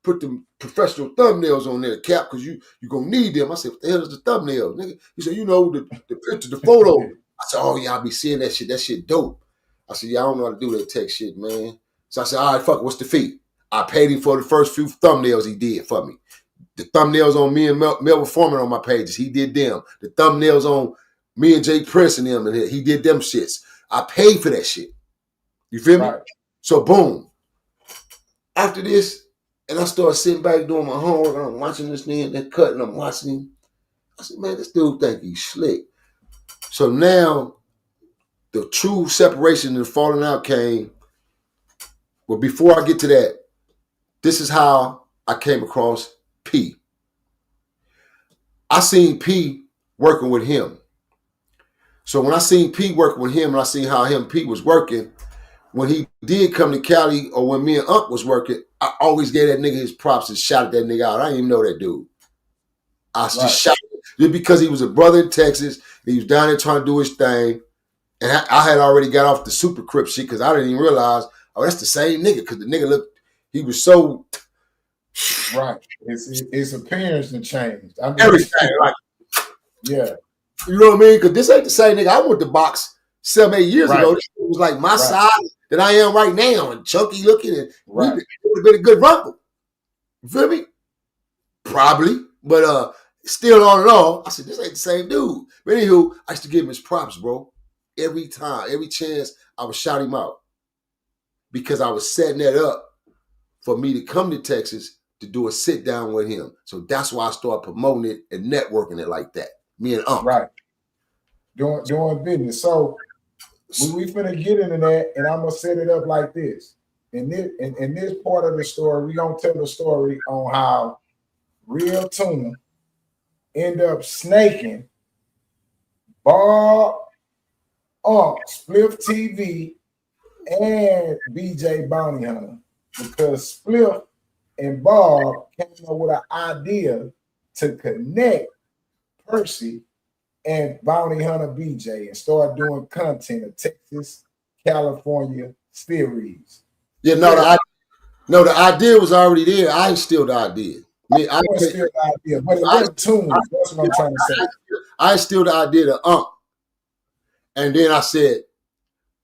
put them professional thumbnails on there, Cap, because you're gonna need them. I said, what the hell is the thumbnail, nigga? He said, you know, the picture, the photo. I said, oh yeah, I'll be seeing that shit. That shit dope. I said, yeah, I don't know how to do that tech shit, man. So I said, all right, fuck, what's the fee? I paid him for the first few thumbnails he did for me. The thumbnails on me and Melvin Foreman on my pages, he did them. The thumbnails on me and Jay Prince and them, and he did them shits. I paid for that shit. You feel me? So boom. After this, and I started sitting back doing my homework, and I'm watching this thing, that cut, and I'm watching him. I said, man, this dude think he's slick. So now, the true separation and falling out came. But before I get to that, this is how I came across P. I seen P working with him. So when I seen P working with him and I seen how him and P was working, when he did come to Cali or when me and Unc was working, I always gave that nigga his props and shouted that nigga out. I didn't even know that dude. I just shouted just because he was a brother in Texas. He was down there trying to do his thing. And I had already got off the Super Crip shit because I didn't even realize, oh, that's the same nigga. Because the nigga looked, he was so. Right. His appearance had changed. I mean, everything. Like, yeah. You know what I mean? Because this ain't the same nigga I went to box 7-8 years ago. This was like my size that I am right now and chunky looking. And it would have been a good rumble. You feel me? Probably. But still on and all, I said, this ain't the same dude. But anywho, I used to give him his props, bro. Every time, every chance, I would shout him out. Because I was setting that up for me to come to Texas to do a sit down with him. So that's why I started promoting it and networking it like that. Me and Unc. Right. Doing business. So we finna get into that, and I'm gonna set it up like this. In this part of the story, we're gonna tell the story on how Real Tuna end up snaking Bob, Unc, Spliff TV, and BJ Bounty Hunter. Because Spliff and Bob came up with an idea to connect Percy and Bounty Hunter BJ and started doing content of Texas, California series. Yeah, the idea was already there. I instilled the idea. I was still the idea, but it wasn't tuned. That's what I'm trying to say. I instilled the idea to Unc. And then I said,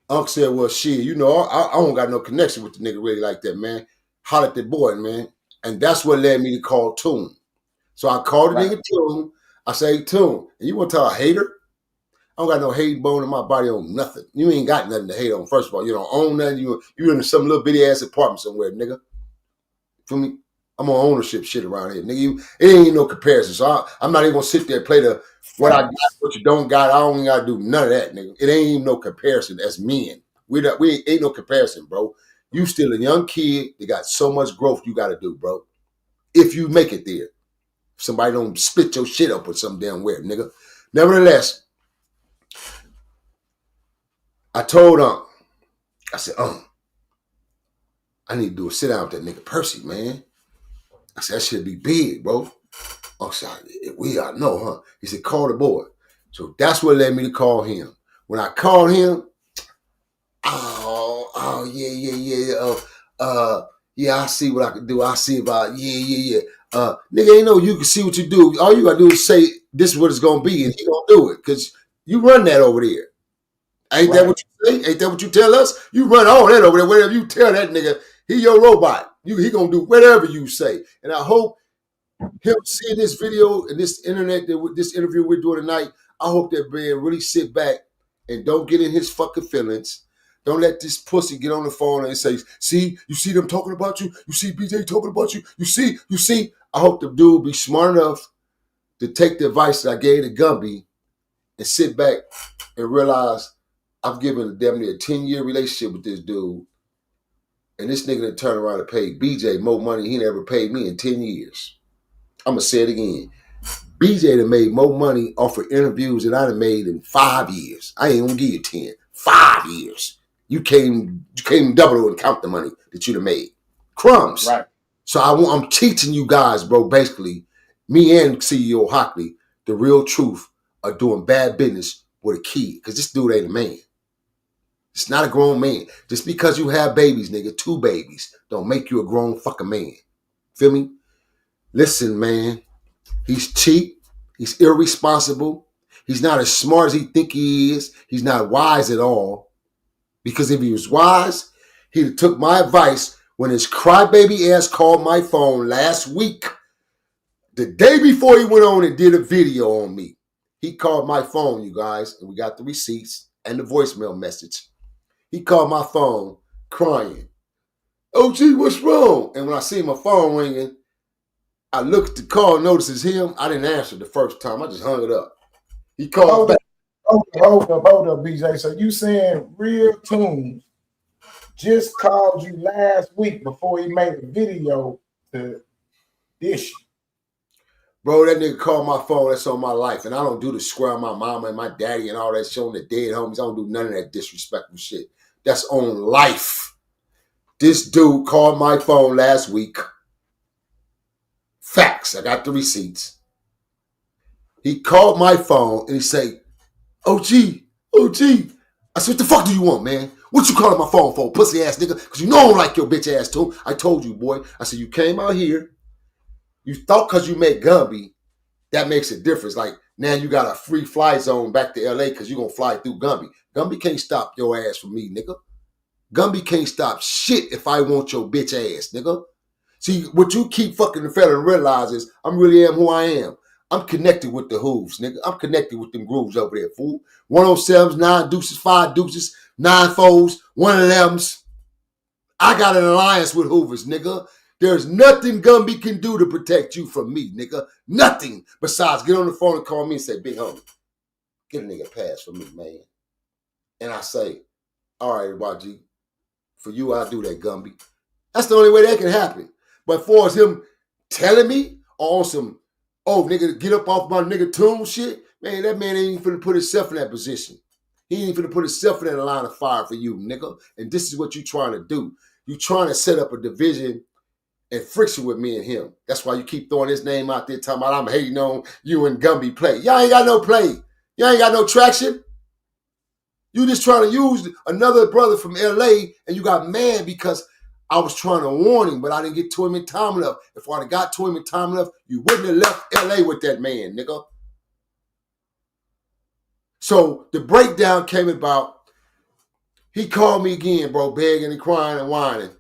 Unc said, well, shit, you know, I don't got no connection with the nigga really like that, man. Holler at the boy, man. And that's what led me to call Tune. So I called the nigga Tune. I say, Tune, and you want to tell a hater? I don't got no hate bone in my body on nothing. You ain't got nothing to hate on. First of all, you don't own nothing. You in some little bitty ass apartment somewhere, nigga. For me, I'm on ownership shit around here, nigga. It ain't no comparison. So I'm not even gonna sit there and play the what I got, what you don't got. I don't gotta do none of that, nigga. It ain't even no comparison as men. We ain't no comparison, bro. You still a young kid. You got so much growth you got to do, bro. If you make it there, if somebody don't split your shit up with some damn weird, nigga. Nevertheless, I told I said, I need to do a sit down with that nigga Percy, man. I said, that should be big, bro. Said, we are know, huh? He said, call the boy. So that's what led me to call him. When I called him, yeah, I see what I can do. I see about, yeah. Nigga, ain't no you can see what you do. All you gotta do is say this is what it's gonna be, and he gonna do it. Cause you run that over there. Ain't that what you say? Ain't that what you tell us? You run all that over there. Whatever you tell that nigga, he your robot. He gonna do whatever you say. And I hope him seeing this video and this internet, this interview we're doing tonight, I hope that man really sit back and don't get in his fucking feelings. Don't let this pussy get on the phone and say, see, you see them talking about you? You see BJ talking about you? You see? I hope the dude be smart enough to take the advice that I gave to Gumby and sit back and realize I've given damn near a 10-year relationship with this dude. And this nigga done turn around and pay BJ more money he never paid me in 10 years. I'm going to say it again. BJ done made more money off of interviews than I done made in 5 years. I ain't going to give you 10. 5 years. You came double and count the money that you done made. Crumbs. Right. So I'm teaching you guys, bro, basically, me and CEO Hockley, the real truth of doing bad business with a kid. Because this dude ain't a man. It's not a grown man. Just because you have babies, nigga, 2 babies, don't make you a grown fucking man. Feel me? Listen, man. He's cheap. He's irresponsible. He's not as smart as he think he is. He's not wise at all. Because if he was wise, he'd have took my advice when his crybaby ass called my phone last week. The day before he went on and did a video on me. He called my phone, you guys, and we got the receipts and the voicemail message. He called my phone crying. OG, what's wrong? And when I see my phone ringing, I looked at the call, notices him. I didn't answer the first time. I just hung it up. He called back. Hold up, BJ. So you saying Real Tunes just called you last week before he made the video to dish you? Bro, that nigga called my phone. That's on my life. And I don't do the square on my mama and my daddy and all that shit on the dead homies. I don't do none of that disrespectful shit. That's on life. This dude called my phone last week. Facts. I got the receipts. He called my phone and he say, OG. I said, what the fuck do you want, man? What you calling my phone for, pussy ass nigga? Because you know I don't like your bitch ass too. I told you, boy. I said, you came out here. You thought because you met Gumby, that makes a difference. Like, now you got a free fly zone back to LA because you're going to fly through Gumby. Gumby can't stop your ass from me, nigga. Gumby can't stop shit if I want your bitch ass, nigga. See, what you keep fucking failing to realize is I really am who I am. I'm connected with the hooves, nigga. I'm connected with them grooves over there, fool. 107s, 9 deuces, 5 deuces, 9 foes, 111s. I got an alliance with Hoovers, nigga. There's nothing Gumby can do to protect you from me, nigga. Nothing besides get on the phone and call me and say, big homie, get a nigga pass for me, man. And I say, all right, YG, for you, I'll do that, Gumby. That's the only way that can happen. But for him telling me on some, oh, nigga, get up off my nigga Tune shit, man, that man ain't even finna put himself in that position. He ain't finna put himself in that line of fire for you, nigga. And this is what you trying to do. You trying to set up a division and friction with me and him. That's why you keep throwing his name out there talking about I'm hating on you and Gumby play. Y'all ain't got no play. You ain't got no traction. You just trying to use another brother from LA, and you got mad because I was trying to warn him, but I didn't get to him in time enough. If I'd have got to him in time enough, you wouldn't have left LA with that man, nigga. So the breakdown came about. He called me again, bro, begging and crying and whining.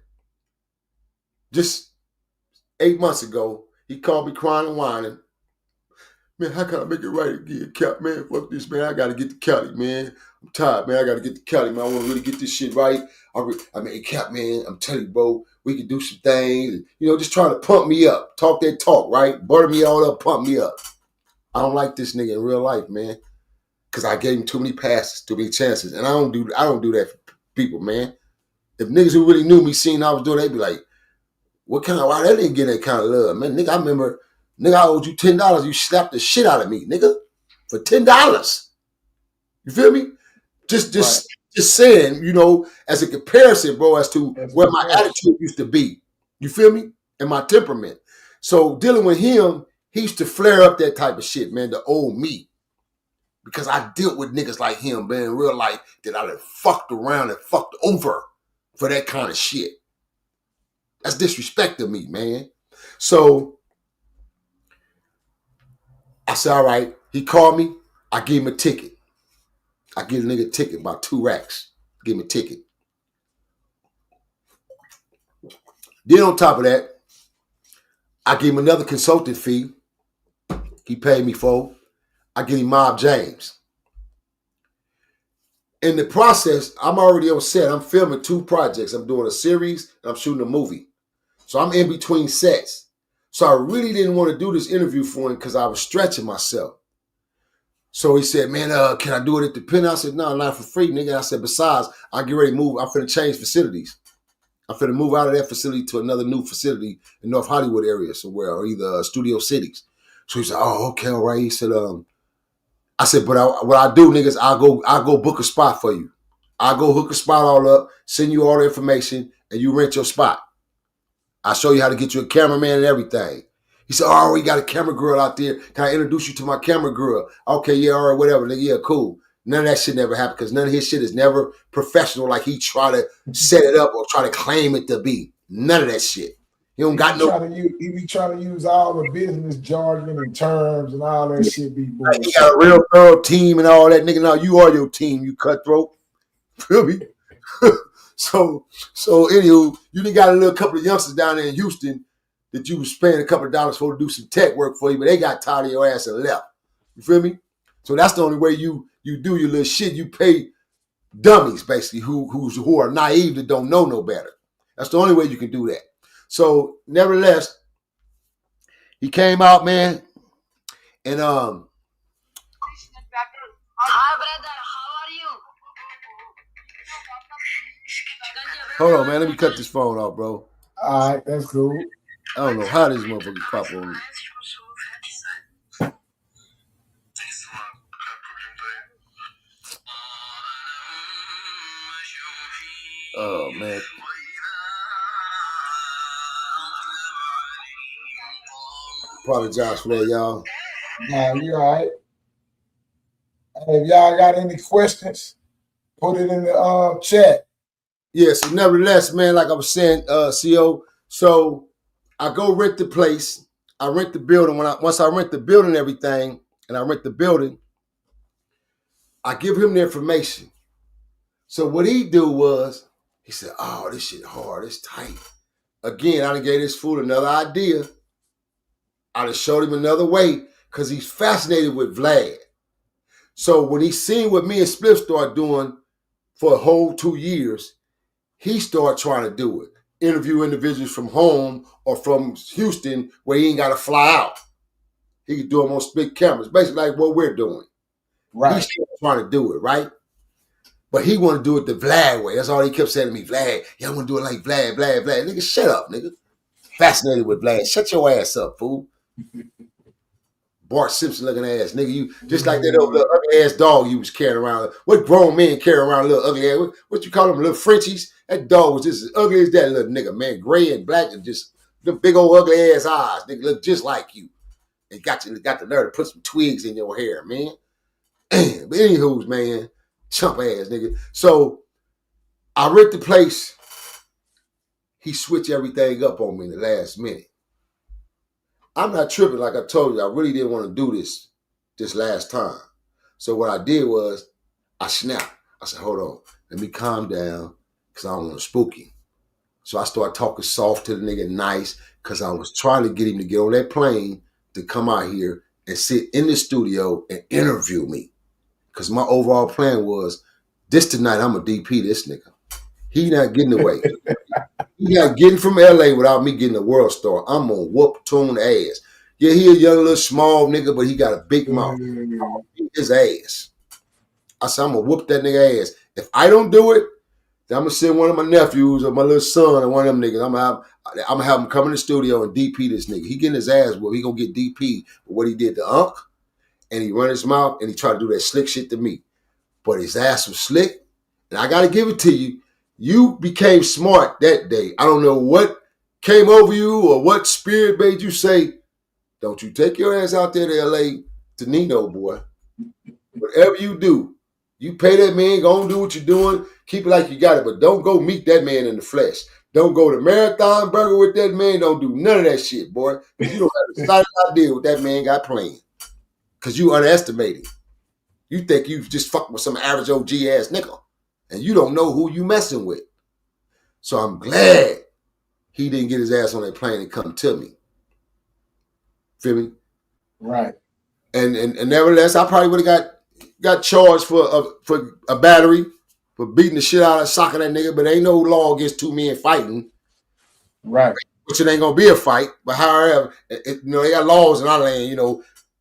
Just 8 months ago, he called me crying and whining. Man, how can I make it right again, Cap? Man, fuck this, man. I got to get to Cali, man. I'm tired, man. I got to get to Cali, man. I want to really get this shit right. I mean, Cap, man, I'm telling you, bro, we can do some things. You know, just trying to pump me up. Talk that talk, right? Butter me all up, pump me up. I don't like this nigga in real life, man. Because I gave him too many passes, too many chances. And I don't do that for people, man. If niggas who really knew me seen I was doing, they'd be like, why that nigga get that kind of love? Man, nigga, I remember, nigga, I owed you $10. You slapped the shit out of me, nigga, for $10. You feel me? Just saying, you know, as a comparison, bro, as to where my attitude used to be. You feel me? And my temperament. So dealing with him, he used to flare up that type of shit, man, the old me. Because I dealt with niggas like him, man, in real life, that I done fucked around and fucked over for that kind of shit. That's disrespect to me, man. So I said, all right. He called me. I gave him a ticket. I give a nigga a ticket, about 2 racks. Give him a ticket. Then on top of that, I gave him another consulting fee. He paid me for. I give him Mob James. In the process, I'm already on set. I'm filming 2 projects. I'm doing a series and I'm shooting a movie. So I'm in between sets. So I really didn't want to do this interview for him because I was stretching myself. So he said, man, can I do it at the pen? I said, no, not for free, nigga. I said, besides, I get ready to move. I'm finna change facilities. I'm finna move out of that facility to another new facility in North Hollywood area somewhere, or either Studio Cities. So he said, oh, okay, all right. He said, I said, but what I do, niggas, I'll go book a spot for you. I'll go hook a spot all up, send you all the information, and you rent your spot. I'll show you how to get you a cameraman and everything. He said, oh, we got a camera girl out there. Can I introduce you to my camera girl? Okay, yeah, all right, whatever. Yeah, cool. None of that shit never happened because none of his shit is never professional like he try to set it up or try to claim it to be. None of that shit. He don't got no... He be trying to use all the business jargon and terms and all that shit. He got a real thorough team and all that. Nigga, now you are your team, you cutthroat. Feel me? So anywho, you done got a little couple of youngsters down there in Houston that you was paying a couple of dollars for to do some tech work for you, but they got tired of your ass and left. You feel me? So that's the only way you do your little shit. You pay dummies, basically, who are naive that don't know no better. That's the only way you can do that. So nevertheless, he came out, man, and Hi brother, how are you? hold on, man. Let me cut this phone off, bro. All right, that's cool. I don't know how this motherfucker pop on me. Oh, man. Apologize for that, y'all. Nah, you all right. Hey, if y'all got any questions, put it in the chat. Yeah, so nevertheless, man, like I was saying, CO, so I go rent the place. I rent the building. Once I rent the building and everything, and I rent the building, I give him the information. So what he do was, he said, oh, this shit hard, it's tight. Again, I done gave this fool another idea. I done showed him another way because he's fascinated with Vlad. So when he seen what me and Spliff started doing for a whole 2 years, he started trying to do it. Interview individuals from home or from Houston where he ain't got to fly out. He could do them on split cameras, basically like what we're doing. Right. He's still trying to do it, right? But he want to do it the Vlad way. That's all he kept saying to me, Vlad. Yeah, I want to do it like Vlad. Nigga, shut up, nigga. Fascinated with Vlad. Shut your ass up, fool. Bart Simpson looking ass, nigga. You just like that little ugly ass dog you was carrying around. What grown men carry around a little ugly ass? What you call them, little Frenchies? That dog was just as ugly as that little nigga, man. Gray and black and just the big old ugly ass eyes. Nigga look just like you. And got the nerve to put some twigs in your hair, man. But anywho's, man, chump ass nigga. So I rent the place. He switched everything up on me in the last minute. I'm not tripping, like I told you. I really didn't want to do this last time. So what I did was I snapped. I said, hold on, let me calm down because I don't want to spook him. So I started talking soft to the nigga, nice, because I was trying to get him to get on that plane to come out here and sit in the studio and interview me. Because my overall plan was, this tonight, I'm going to DP this nigga. He not getting away. He not getting from LA without me getting a world star. I'm going to whoop Tune ass. Yeah, he a young little small nigga, but he got a big mouth. His ass. I said, I'm going to whoop that nigga ass. If I don't do it, then I'm going to send one of my nephews or my little son or one of them niggas. I'm going to have him come in the studio and DP this nigga. He getting his ass whooped. He going to get DP for what he did to Unc. And he run his mouth and he tried to do that slick shit to me. But his ass was slick. And I got to give it to you. You became smart that day. I don't know what came over you or what spirit made you say, don't you take your ass out there to LA to Nino, boy. Whatever you do, you pay that man, go and do what you're doing, keep it like you got it, but don't go meet that man in the flesh. Don't go to Marathon Burger with that man. Don't do none of that shit, boy. You don't have the slightest idea what that man got planned. Because you underestimate him. You think you just fuck with some average OG ass nigga. And you don't know who you messing with. So I'm glad he didn't get his ass on that plane and come to me. Feel me? Right. And nevertheless, I probably would have got charged for a battery, for beating the shit out of socking that nigga, but ain't no law against two men fighting. Right. Which it ain't gonna be a fight. But however, they got laws in our land,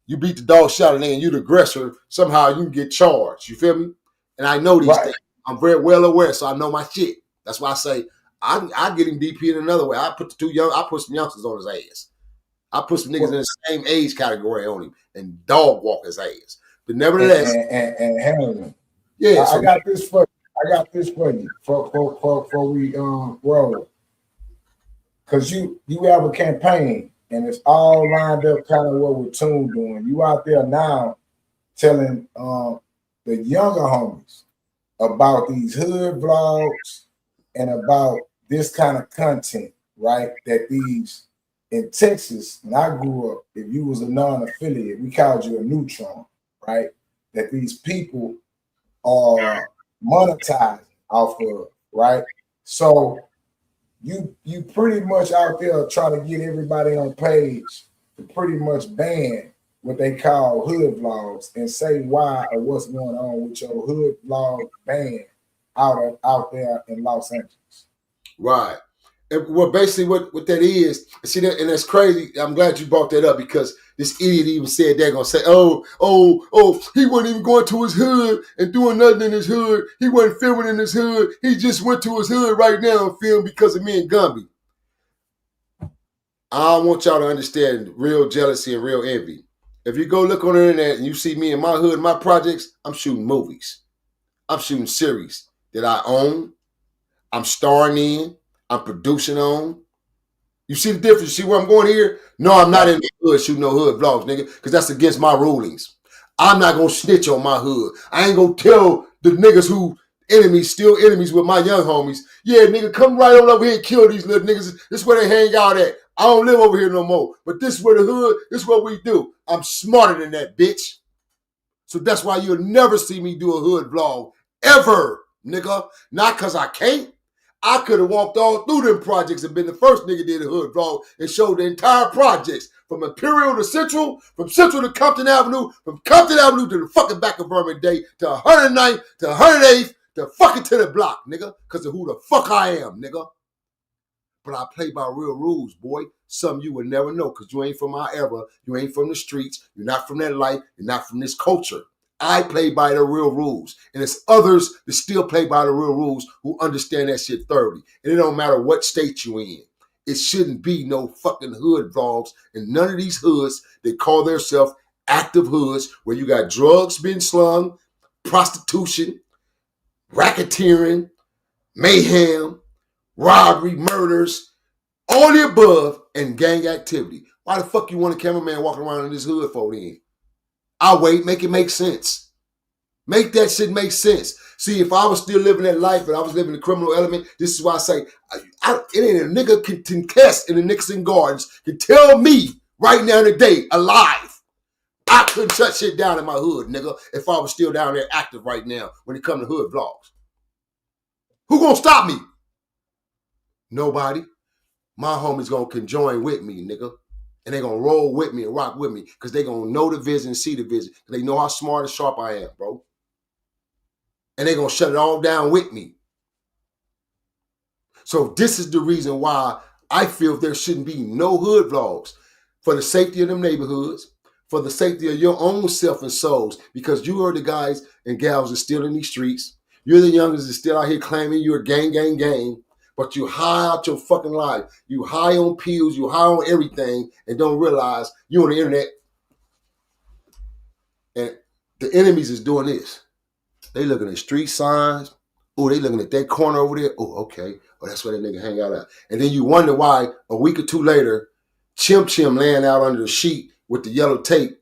you beat the dog shit out of nigga and you the aggressor, somehow you can get charged. You feel me? And I know these things. I'm very well aware, so I know my shit. That's why I say I get him DP in another way. I put some youngsters on his ass. I put some niggas in the same age category on him and dog walk his ass. But nevertheless, and handle him. Yeah, I got this for you for we roll. Cause you have a campaign and it's all lined up kind of what we're Tune doing. You out there now telling the younger homies about these hood vlogs and about this kind of content, right? That these in Texas, when I grew up, if you was a non-affiliate, we called you a neutron, right? That these people are monetizing off of, right? So you pretty much out there trying to get everybody on page to pretty much ban what they call hood vlogs and say why or what's going on with your hood vlog ban out there in Los Angeles. Right. And well, basically what that is, see that, and that's crazy. I'm glad you brought that up because this idiot even said they're gonna say, oh, he wasn't even going to his hood and doing nothing in his hood. He wasn't filming in his hood. He just went to his hood right now and filmed because of me and Gumby. I want y'all to understand real jealousy and real envy. If you go look on the internet and you see me in my hood, my projects, I'm shooting movies. I'm shooting series that I own. I'm starring in. I'm producing on. You see the difference? You see where I'm going here? No, I'm not in the hood shooting no hood vlogs, nigga, because that's against my rulings. I'm not going to snitch on my hood. I ain't going to tell the niggas who still enemies with my young homies. Yeah, nigga, come right on over here and kill these little niggas. This is where they hang out at. I don't live over here no more. But this is where the hood, this is what we do. I'm smarter than that, bitch. So that's why you'll never see me do a hood vlog. Ever, nigga. Not because I can't. I could have walked all through them projects and been the first nigga did a hood vlog and showed the entire projects from Imperial to Central, from Central to Compton Avenue, from Compton Avenue to the fucking back of Vermin Day, to 109th, to 108th, to fucking to the block, nigga, because of who the fuck I am, nigga. But I play by real rules, boy. Some you will never know because you ain't from our era. You ain't from the streets. You're not from that life. You're not from this culture. I play by the real rules. And it's others that still play by the real rules who understand that shit thoroughly. And it don't matter what state you in. It shouldn't be no fucking hood vlogs in none of these hoods that call themselves active hoods where you got drugs being slung, prostitution, racketeering, mayhem, robbery, murders, all the above, and gang activity. Why the fuck you want a cameraman walking around in this hood for then? I'll wait, make it make sense. Make that shit make sense. See, if I was still living that life and I was living the criminal element, this is why I say, it ain't a nigga can contest in the Nixon Gardens can tell me right now today, alive, I couldn't shut shit down in my hood, nigga, if I was still down there active right now when it come to hood vlogs. Who gonna stop me? Nobody. My homies gonna conjoin with me, nigga. And they gonna roll with me and rock with me because they gonna know the vision and see the vision. They know how smart and sharp I am, bro. And they gonna shut it all down with me. So this is the reason why I feel there shouldn't be no hood vlogs for the safety of them neighborhoods, for the safety of your own self and souls, because you are the guys and gals that still in these streets. You're the youngers that still out here claiming you're gang, but you high out your fucking life. You high on pills, you high on everything, and don't realize you on the internet. And the enemies is doing this. They looking at street signs. Oh, they looking at that corner over there. Oh, okay. Oh, that's where that nigga hang out at. And then you wonder why a week or two later, Chim laying out under the sheet with the yellow tape,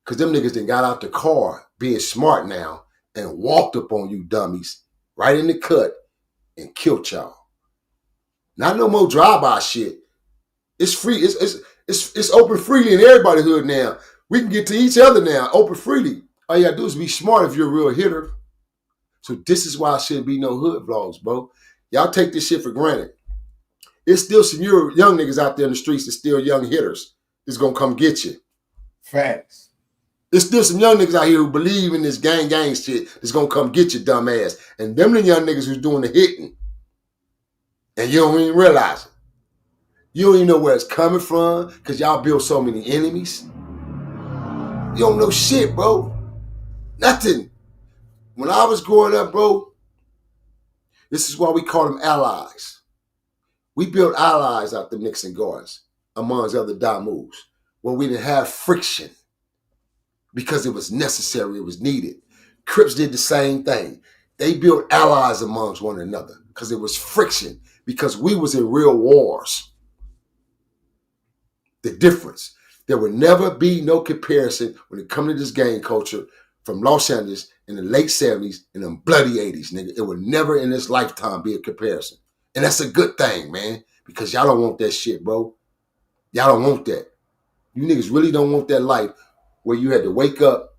because them niggas done got out the car, being smart now, and walked up on you dummies, right in the cut, and killed y'all. Not no more drive-by shit. It's free. It's open freely in everybody's hood now. We can get to each other now, open freely. All you gotta do is be smart if you're a real hitter. So this is why I shouldn't be no hood vlogs, bro. Y'all take this shit for granted. It's still some young niggas out there in the streets that's still young hitters that's gonna come get you. Facts. There's still some young niggas out here who believe in this gang shit that's gonna come get your dumb ass. And them the young niggas who's doing the hitting. And you don't even realize it. You don't even know where it's coming from because y'all built so many enemies. You don't know shit, bro. Nothing. When I was growing up, bro, this is why we call them allies. We built allies out the Nixon Gardens, amongst other moves, where we didn't have friction because it was necessary, it was needed. Crips did the same thing. They built allies amongst one another because it was friction, because we was in real wars. The difference, there would never be no comparison when it comes to this gang culture from Los Angeles in the late 70s and the bloody 80s, nigga. It would never in this lifetime be a comparison. And that's a good thing, man, because y'all don't want that shit, bro. Y'all don't want that. You niggas really don't want that life where you had to wake up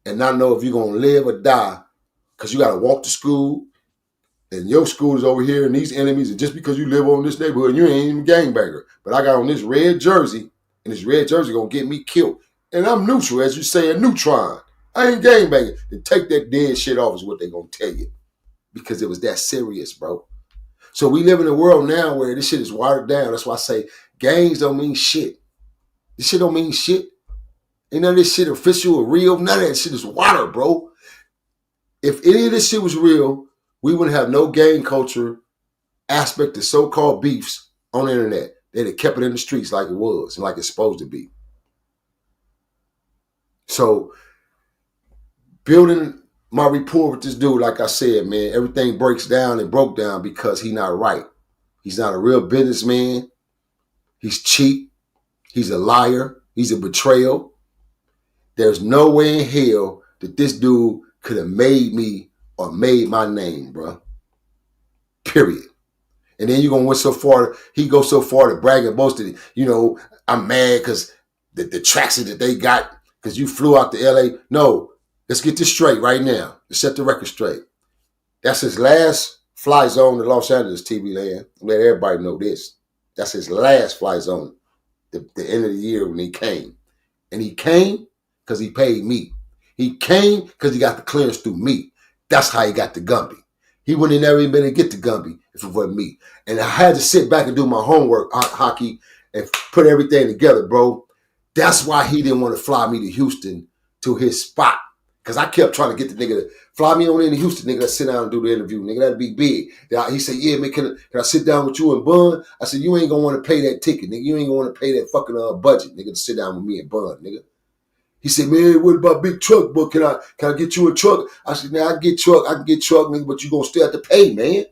and not know if you're going to live or die because you got to walk to school and your school is over here and these enemies, and just because you live on this neighborhood, you ain't even a gangbanger. But I got on this red jersey, and this red jersey going to get me killed. And I'm neutral, as you say, a neutron. I ain't gangbanging. Then take that dead shit off is what they going to tell you. Because it was that serious, bro. So we live in a world now where this shit is watered down. That's why I say gangs don't mean shit. This shit don't mean shit. Ain't none of this shit official or real. None of that shit is water, bro. If any of this shit was real, we wouldn't have no gang culture aspect of so-called beefs on the internet. They'd have kept it in the streets like it was and like it's supposed to be. So building my rapport with this dude, like I said, man, everything breaks down and broke down because he's not right. He's not a real businessman. He's cheap. He's a liar. He's a betrayal. There's no way in hell that this dude could have made me or made my name, bro. Period. And then you're going to went so far, he goes so far to brag and boast that, you know, I'm mad because the traction that they got because you flew out to LA. No, let's get this straight right now. Let's set the record straight. That's his last fly zone in Los Angeles, TV land. Let everybody know this. That's his last fly zone, the end of the year when he came. And he came because he paid me. He came because he got the clearance through me. That's how he got the Gumby. He wouldn't have never even been able to get the Gumby if it wasn't me. And I had to sit back and do my homework, hockey, and put everything together, bro. That's why he didn't want to fly me to Houston to his spot. Because I kept trying to get the nigga to fly me on into Houston, nigga, let's sit down and do the interview. Nigga, that'd be big. He said, yeah, man, can I sit down with you and Bun? I said, you ain't going to want to pay that ticket, nigga. You ain't going to want to pay that fucking budget, nigga, to sit down with me and Bun, nigga. He said, man, what about big truck, but can I get you a truck? I said, man, I can get truck, nigga, but you gonna still have to pay, man.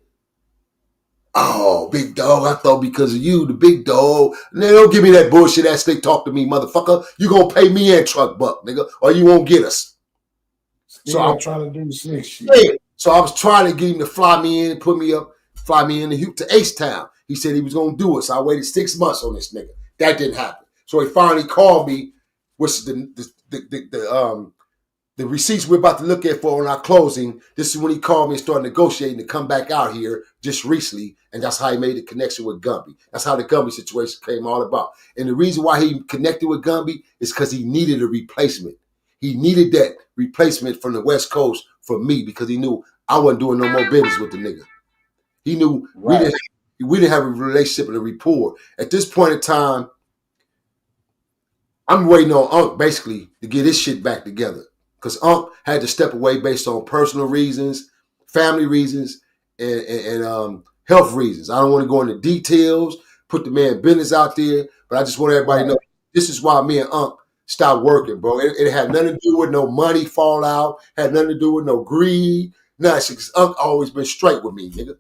Oh, big dog, I thought because of you, the big dog. Man, don't give me that bullshit ass thing, talk to me, motherfucker. You gonna pay me and truck buck, nigga, or you won't get us. Still trying to do slick shit. Yeah. So I was trying to get him to fly me in, fly me in to H-Town. He said he was going to do it. So I waited 6 months on this nigga. That didn't happen. So he finally called me, which the receipts we're about to look at for on our closing. This is when he called me and started negotiating to come back out here just recently. And that's how he made the connection with Gumby. That's how the Gumby situation came all about. And the reason why he connected with Gumby is because he needed a replacement. He needed that replacement from the West Coast for me because he knew I wasn't doing no more business with the nigga. He knew we didn't have a relationship and a rapport. At this point in time, I'm waiting on Unc basically to get his shit back together. Because Unc had to step away based on personal reasons, family reasons, and health reasons. I don't want to go into details, put the man business out there, but I just want everybody to know this is why me and Unc stopped working, bro. It had nothing to do with no money fallout, had nothing to do with no greed, nothing. Because Unc always been straight with me, nigga.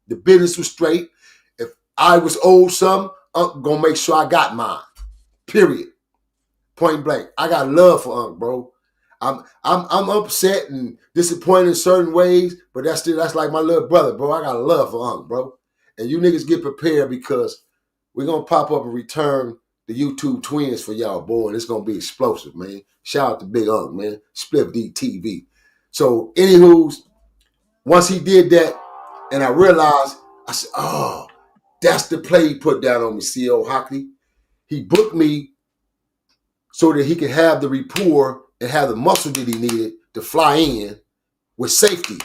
The business was straight. If I was owed something, Unc gonna make sure I got mine. Period. Point blank. I got love for Unc, bro. I'm upset and disappointed in certain ways, but that's like my little brother, bro. I got love for Unc, bro. And you niggas get prepared because we're gonna pop up and return the YouTube twins for y'all, boy, and it's gonna be explosive, man. Shout out to Big Unc, man. Split D TV. So, anywho's, once he did that, and I realized, I said, oh, that's the play he put down on me, C.O. Hockley. He booked me so that he could have the rapport and have the muscle that he needed to fly in with safety.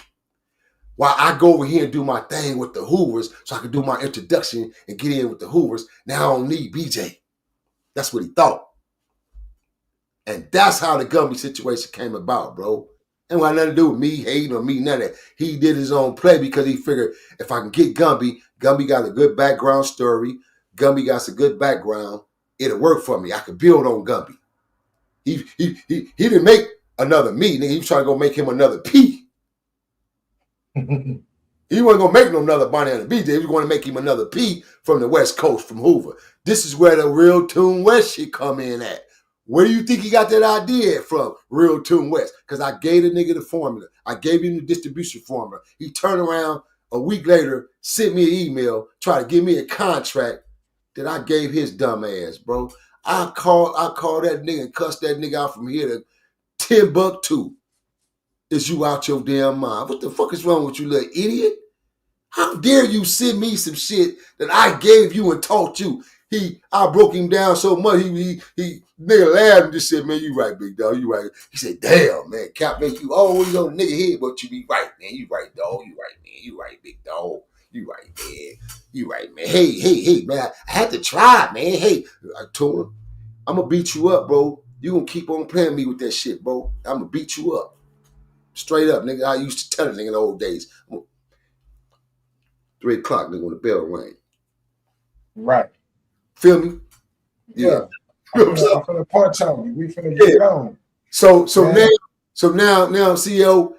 While I go over here and do my thing with the Hoovers so I can do my introduction and get in with the Hoovers. Now I don't need BJ. That's what he thought. And that's how the Gumby situation came about, bro. And it had nothing to do with me hating or me, none of that. He did his own play because he figured if I can get Gumby got a good background story, Gumby got some good background, it'll work for me. I could build on Gumby. He didn't make another me, nigga. He was trying to go make him another P. He wasn't going to make no another Bonnie and BJ. He was going to make him another P from the West Coast, from Hoover. This is where the Real Tune West shit come in at. Where do you think he got that idea from, Real Tune West? Because I gave the nigga the formula. I gave him the distribution formula. He turned around a week later, sent me an email, tried to give me a contract that I gave his dumb ass, bro. I called that nigga and cussed that nigga out from here to Timbuktu. Is you out your damn mind? What the fuck is wrong with you, little idiot? How dare you send me some shit that I gave you and taught you? I broke him down so much, he nigga laughed and just said, man, you right, big dog, you right. He said, damn, man, Cap make you always on the nigga head, but you be right, man. You right, dog. You right, man. You right, big dog. You right, man. You right, man. Hey, man, I had to try, man. Hey, I told him, I'm going to beat you up, bro. You going to keep on playing me with that shit, bro. I'm going to beat you up. Straight up, nigga. I used to tell a nigga in the old days. 3 o'clock, nigga, when the bell rang. Right. Feel me? Yeah. I'm finna punch on you. We finna get it on. So now, CEO,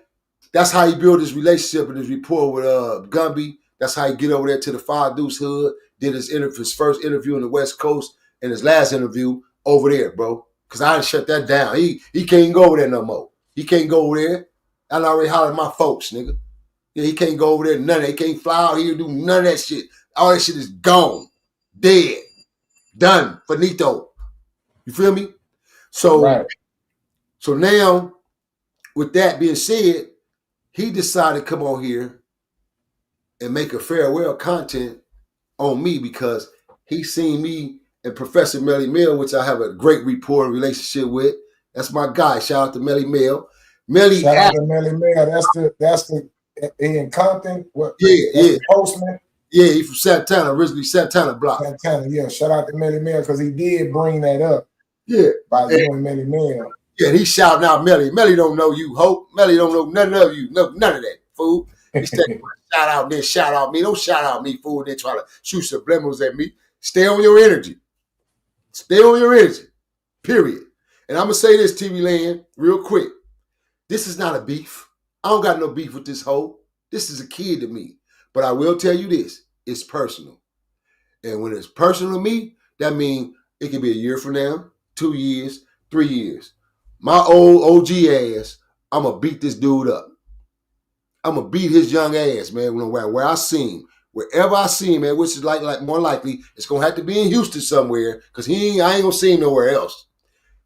that's how he built his relationship and his rapport with Gumby. That's how he get over there to the Five Deuce Hood. Did his first interview on the West Coast and his last interview over there, bro. Because I done shut that down. He can't go over there no more. He can't go over there. I already hollered at my folks, nigga. Yeah, he can't go over there. None of that. He can't fly out here, do none of that shit. All that shit is gone. Dead. Done. Finito. You feel me? So now, with that being said, he decided to come on here and make a farewell content on me because he seen me and Professor Melly Mill, which I have a great rapport and relationship with. That's my guy. Shout out to Melly Mill. Shout out to Melly Mill. That's the in Compton. What? Yeah. Postman. Yeah, he from Santana, originally Santana block. Santana, yeah. Shout out to Melly Mill because he did bring that up. Yeah. By doing Melly Mill. Yeah, he shouting out Melly. Melly don't know you, Hope. Melly don't know none of you. No, none of that, fool. He said, shout out then, shout out me. Don't shout out me, fool. Then try to shoot subliminals at me. Stay on your energy. Stay on your energy. Period. And I'm going to say this, TV Land, real quick. This is not a beef. I don't got no beef with this hoe. This is a kid to me. But I will tell you this. It's personal. And when it's personal to me, that means it could be a year from now, 2 years, 3 years. My old OG ass, I'm going to beat this dude up. I'm going to beat his young ass, man, where I see him. Wherever I see him, man, which is like more likely, it's going to have to be in Houston somewhere because I ain't going to see him nowhere else.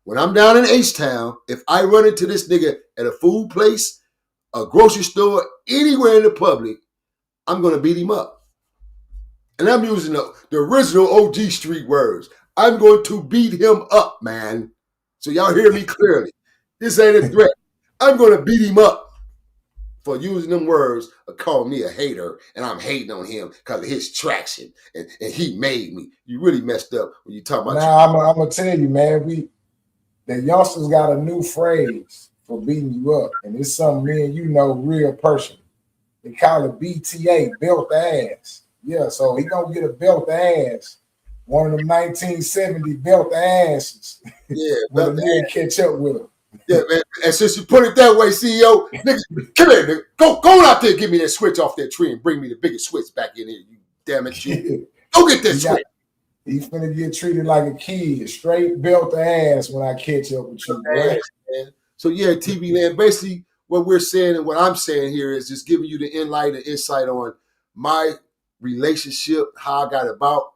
When I'm down in H-Town, if I run into this nigga at a food place, a grocery store, anywhere in the public, I'm going to beat him up. And I'm using the original OG street words. I'm going to beat him up, man. So y'all hear me clearly. This ain't a threat. I'm going to beat him up for using them words or calling me a hater, and I'm hating on him because of his traction, and he made me. You really messed up when you talk about. Now I'm gonna tell you, man. The youngsters got a new phrase for beating you up, and it's something me and you know real personal. They call it BTA, belt ass. Yeah, so he gonna get a belt ass, one of them 1970 belt asses. Yeah, when the man catch up with him. Yeah, man. And since you put it that way, CEO, nigga, come here, nigga. Go out there and give me that switch off that tree and bring me the biggest switch back in here, you damn it. You. Go get that switch. He's finna get treated like a kid, straight belt ass when I catch up with you, boy. So yeah, TV Land, basically what we're saying and what I'm saying here is just giving you the insight on my relationship, how I got about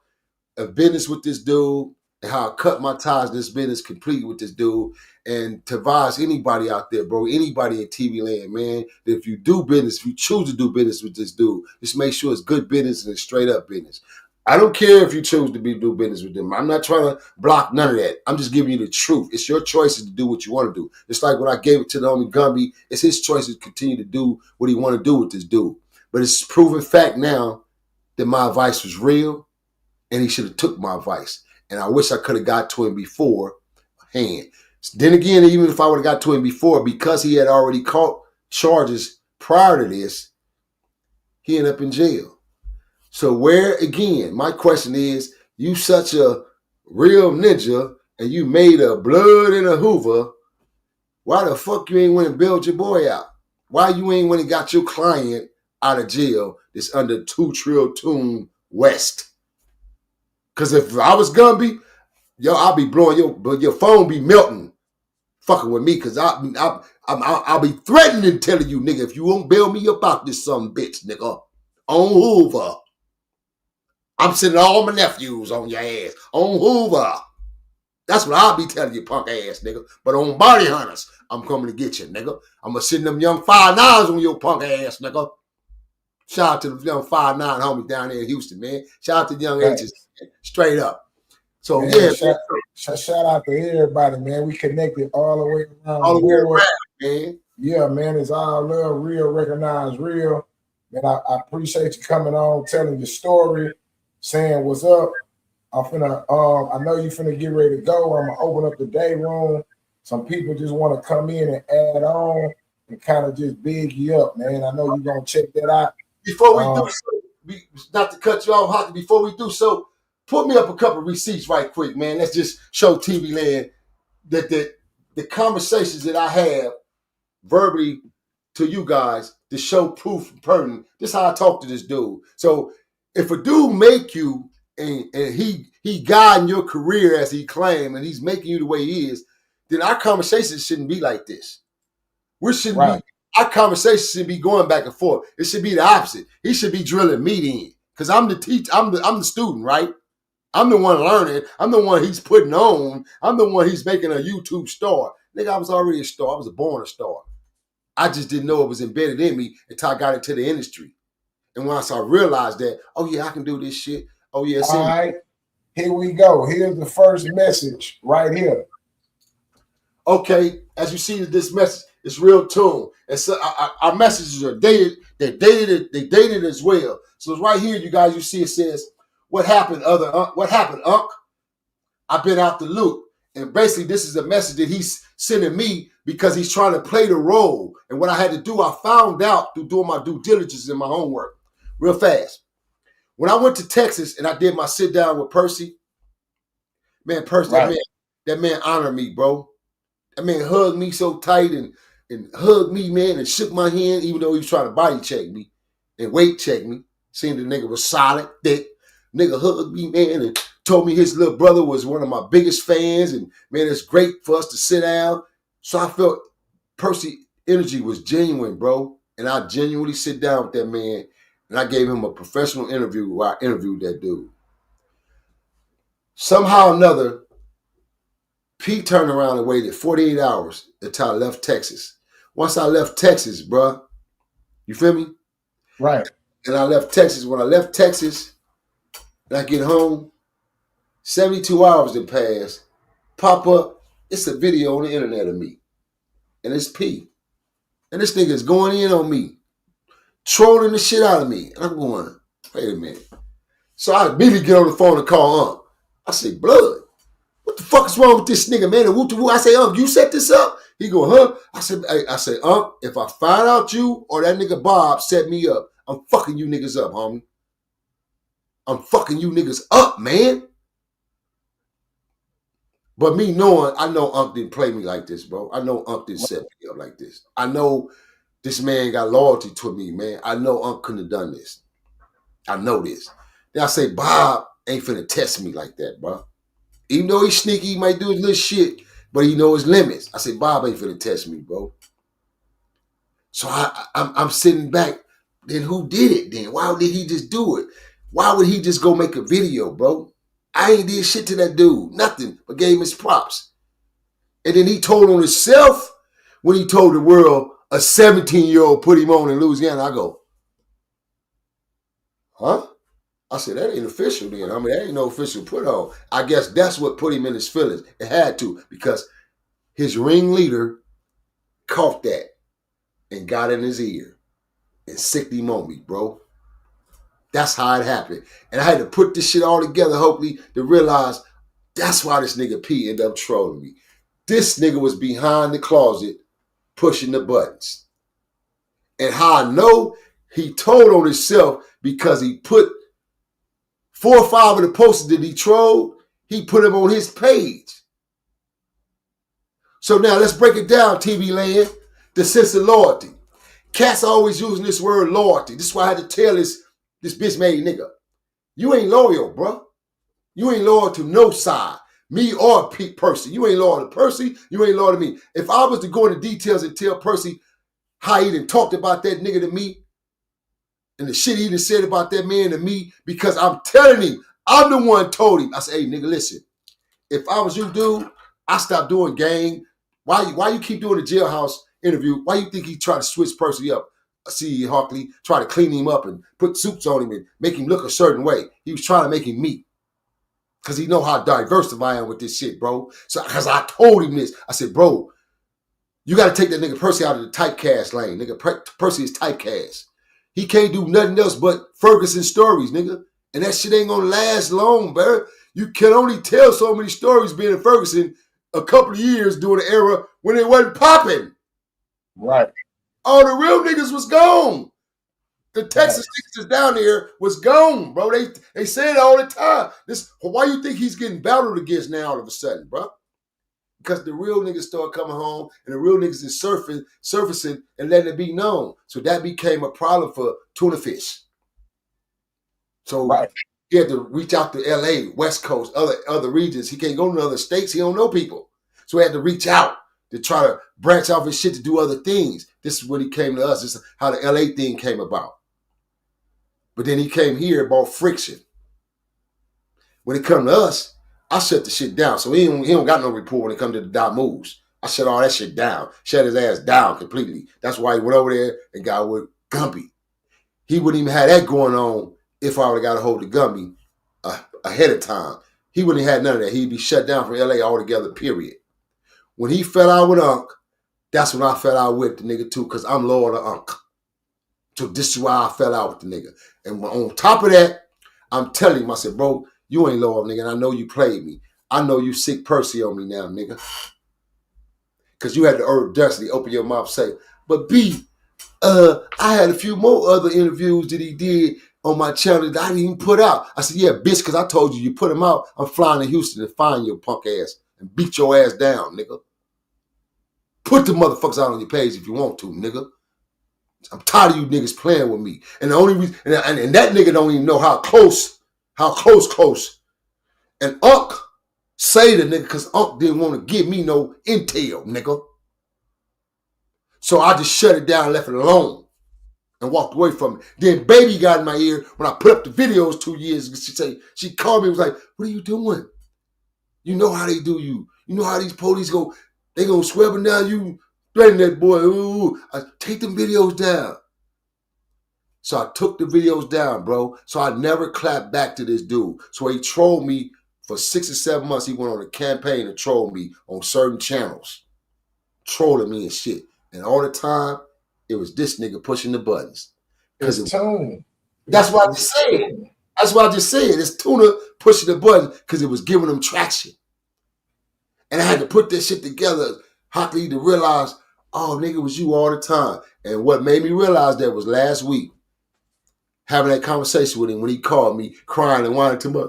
a business with this dude, and how I cut my ties to this business completely with this dude. And to advise anybody out there, bro, anybody in TV land, man, that if you do business, if you choose to do business with this dude, just make sure it's good business and it's straight up business. I don't care if you choose to do business with them. I'm not trying to block none of that. I'm just giving you the truth. It's your choices to do what you want to do. It's like when I gave it to the homie Gumby, it's his choice to continue to do what he want to do with this dude. But it's proven fact now that my advice was real, and he should have took my advice. And I wish I could have got to him beforehand. Then again, even if I would have got to him before, because he had already caught charges prior to this, he ended up in jail. So where, again, my question is, you such a real ninja and you made a blood and a Hoover, why the fuck you ain't went and bailed your boy out? Why you ain't went and got your client out of jail that's under 2 trillion West? Because if I was Gumby, yo, I'll be blowing your phone be melting, fucking with me, because I'll be threatening telling you, nigga, if you won't bail me about this some bitch, nigga, on Hoover. I'm sending all my nephews on your ass, on Hoover. That's what I'll be telling you, punk ass, nigga. But on Bounty Hunters, I'm coming to get you, nigga. I'm going to send them young 5'9s on your punk ass, nigga. Shout out to the young 5'9 homies down there in Houston, man. Shout out to the young ages, straight up. So, man, yeah, shout out to everybody, man. We connected all the way around. All the way around, man. Yeah, man, it's all love, real, recognized, real. Man, I appreciate you coming on, telling your story, saying what's up. I know you finna get ready to go. I'm gonna open up the day room. Some people just want to come in and add on and kind of just big you up, man. I know you're gonna check that out. Before we do so, not to cut you off, Hockey, before we do so, put me up a couple of receipts right quick, man. Let's just show TV land that the conversations that I have verbally to you guys to show proof and pertinent. This is how I talk to this dude. So if a dude make you and he guiding your career as he claimed and he's making you the way he is, then our conversations shouldn't be like this. Our conversation should be going back and forth. It should be the opposite. He should be drilling me in. Because I'm the teacher, I'm the student, right? I'm the one learning. I'm the one he's putting on. I'm the one he's making a YouTube star. Nigga, I was already a star. I was born a star. I just didn't know it was embedded in me until I got into the industry. And once I realized that, oh yeah, I can do this shit. Oh yeah. All right, here we go. Here's the first message right here. Okay, as you see this message, it's real tune. And so our messages are dated. They dated as well. So it's right here, you guys. You see it says, "What happened, what happened, Unc? I've been out the loop." And basically, this is a message that he's sending me because he's trying to play the role. And what I had to do, I found out through doing my due diligence and my homework. Real fast. When I went to Texas and I did my sit down with Percy, man, Percy, right. that man honored me, bro. That man hugged me so tight and hugged me, man, and shook my hand, even though he was trying to body check me and weight check me. Seeing the nigga was solid, thick. Nigga hugged me, man, and told me his little brother was one of my biggest fans. And, man, it's great for us to sit down. So I felt Percy energy was genuine, bro. And I genuinely sit down with that man, and I gave him a professional interview where I interviewed that dude. Somehow or another, Pete turned around and waited 48 hours until I left Texas. Once I left Texas, bro, you feel me? Right. And I left Texas. When I left Texas, and I get home, 72 hours had passed. Pop up, it's a video on the internet of me. And it's P. And this nigga is going in on me, trolling the shit out of me. And I'm going, wait a minute. So I immediately get on the phone and call Unc. I say, blood, what the fuck is wrong with this nigga, man? And woo-to-woo. I say, Unc, you set this up? He go, huh? I said, Unc, if I find out you or that nigga Bob set me up, I'm fucking you niggas up, homie. I'm fucking you niggas up, man. But me knowing, I know Unc didn't play me like this, bro. I know Unc didn't set me up like this. I know this man got loyalty to me, man. I know Unc couldn't have done this. I know this. Then I say, Bob ain't finna test me like that, bro. Even though he's sneaky, he might do his little shit, but he know his limits. I say, Bob ain't finna test me, bro. So I'm sitting back. Then who did it then? Why did he just do it? Why would he just go make a video, bro? I ain't did shit to that dude. Nothing, but gave him his props. And then he told on himself when he told the world a 17-year-old put him on in Louisiana. I go, huh? I said, that ain't official then. I mean, that ain't no official put on. I guess that's what put him in his feelings. It had to, because his ringleader caught that and got in his ear and sicked him on me, bro. That's how it happened. And I had to put this shit all together, hopefully, to realize that's why this nigga P ended up trolling me. This nigga was behind the closet pushing the buttons. And how I know he told on himself because he put 4 or 5 of the posters that he trolled, he put them on his page. So now let's break it down, TV land. The sense of loyalty. Cats always using this word loyalty. This is why I had to tell this bitch made nigga. You ain't loyal, bro. You ain't loyal to no side. Me or Percy. You ain't loyal to Percy. You ain't loyal to me. If I was to go into details and tell Percy how he done talked about that nigga to me, and the shit he done said about that man to me, because I'm telling him, I'm the one told him. I said, hey, nigga, listen. If I was you, dude, I stopped doing gang. Why you keep doing the jailhouse interview? Why you think he tried to switch Percy up? C.E. Hockley, try to clean him up and put suits on him and make him look a certain way. He was trying to make him me. Because he know how diverse I am with this shit, bro. So, because I told him this. I said, bro, you got to take that nigga Percy out of the typecast lane. Nigga, Percy is typecast. He can't do nothing else but Ferguson stories, nigga. And that shit ain't going to last long, bro. You can only tell so many stories being in Ferguson a couple of years during the era when it wasn't popping. Right. All the real niggas was gone. The Texas niggas down there was gone, bro. They say it all the time. Why you think he's getting battled against now all of a sudden, bro? Because the real niggas started coming home and the real niggas is surfacing and letting it be known. So that became a problem for tuna fish. So he had to reach out to LA, West Coast, other regions. He can't go to other states. He don't know people. So he had to reach out to try to branch off his shit to do other things. This is when he came to us. This is how the LA thing came about. But then he came here and bought friction. When it come to us, I shut the shit down. So he don't got no report when it come to the dot moves. I shut all that shit down. Shut his ass down completely. That's why he went over there and got with Gumpy. He wouldn't even have that going on if I would have got a hold of Gumpy ahead of time. He wouldn't have had none of that. He'd be shut down from LA altogether, period. When he fell out with Unc, that's when I fell out with the nigga too, because I'm loyal to Unc. So this is why I fell out with the nigga. And on top of that, I'm telling him, I said, bro, you ain't loyal, nigga, and I know you played me. I know you sick Percy on me now, nigga. Because you had the audacity to open your mouth and say, but B, I had a few more other interviews that he did on my channel that I didn't even put out. I said, yeah, bitch, because I told you put them out. I'm flying to Houston to find your punk ass and beat your ass down, nigga. Put the motherfuckers out on your page if you want to, nigga. I'm tired of you niggas playing with me. And the only reason, and that nigga don't even know how close. And Unc say the nigga because Unc didn't want to give me no intel, nigga. So I just shut it down, left it alone, and walked away from it. Then baby got in my ear when I put up the videos 2 years ago. She called me and was like, what are you doing? You know how they do you. You know how these police go, they gonna swear up and down you, threaten that boy. Ooh. I take them videos down. So I took the videos down, bro. So I never clapped back to this dude. So he trolled me for 6 or 7 months. He went on a campaign to troll me on certain channels, trolling me and shit. And all the time, it was this nigga pushing the buttons. It's tune. That's what I just said. That's what I just said. It's Tuna pushing the button because it was giving them traction. And I had to put this shit together, Hockley, to realize, oh, nigga, it was you all the time. And what made me realize that was last week, having that conversation with him when he called me crying and whining to me.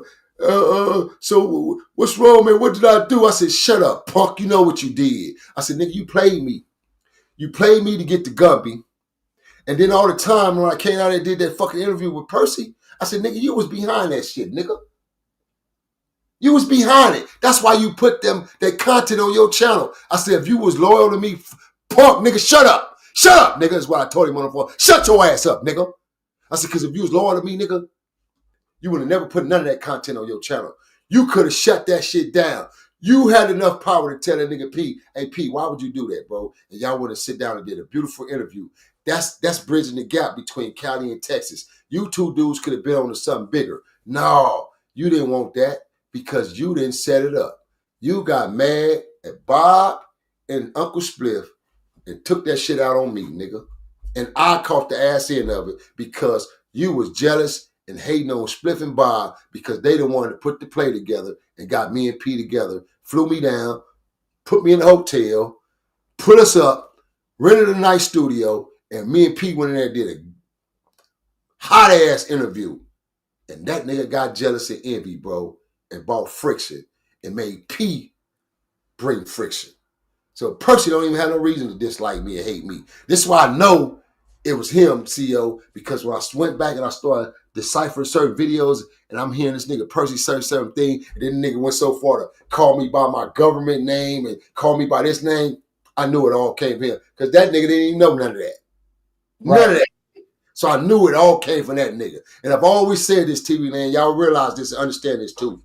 So what's wrong, man? What did I do? I said, shut up, punk. You know what you did. I said, nigga, you played me. You played me to get the Gumby. And then all the time when I came out and did that fucking interview with Percy, I said, nigga, you was behind that shit, nigga. You was behind it. That's why you put that content on your channel. I said, if you was loyal to me, punk, nigga, shut up. Shut up, nigga. That's what I told him on the phone. Shut your ass up, nigga. I said, because if you was loyal to me, nigga, you would have never put none of that content on your channel. You could have shut that shit down. You had enough power to tell that nigga P, hey P, why would you do that, bro? And y'all would have sit down and did a beautiful interview. That's bridging the gap between Cali and Texas. You two dudes could have been on to something bigger. No, you didn't want that because you didn't set it up. You got mad at Bob and Uncle Spliff and took that shit out on me, nigga. And I caught the ass end of it because you was jealous and hating on Spliff and Bob because they didn't want to put the play together and got me and P together, flew me down, put me in the hotel, put us up, rented a nice studio, and me and P went in there and did a hot-ass interview. And that nigga got jealous and envy, bro, and bought friction and made P bring friction. So Percy don't even have no reason to dislike me or hate me. This is why I know it was him, CEO, because when I went back and I started deciphering certain videos and I'm hearing this nigga Percy say certain thing, and then the nigga went so far to call me by my government name and call me by this name, I knew it all came from him. Because that nigga didn't even know none of that. Right. None of that. So I knew it all came from that nigga. And I've always said this, TV man, y'all realize this and understand this too.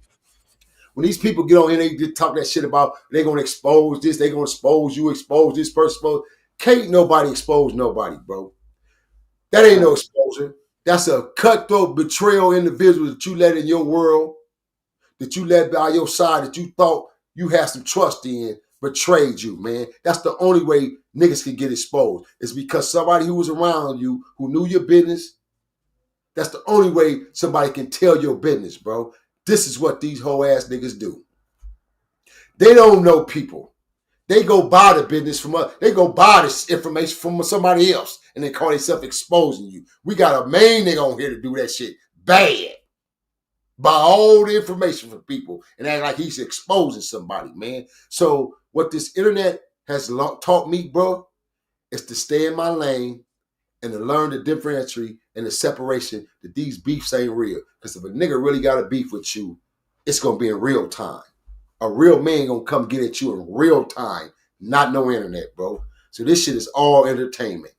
When these people get on here, they just talk that shit about they're going to expose this, they're going to expose you, expose this person, expose. Can't nobody expose nobody, bro. That ain't no exposure. That's a cutthroat betrayal individual that you let in your world, that you let by your side, that you thought you had some trust in, betrayed you, man. That's the only way niggas can get exposed. It's because somebody who was around you, who knew your business, that's the only way somebody can tell your business, bro. This is what these whole ass niggas do. They don't know people. They go buy the business from us. They go buy this information from somebody else and they call themselves exposing you. We got a main nigga on here to do that shit bad. Buy all the information from people and act like he's exposing somebody, man. So what this internet has taught me, bro, is to stay in my lane and to learn the differentiation and the separation that these beefs ain't real. Because if a nigga really got a beef with you, it's going to be in real time. A real man going to come get at you in real time, not no internet, bro. So this shit is all entertainment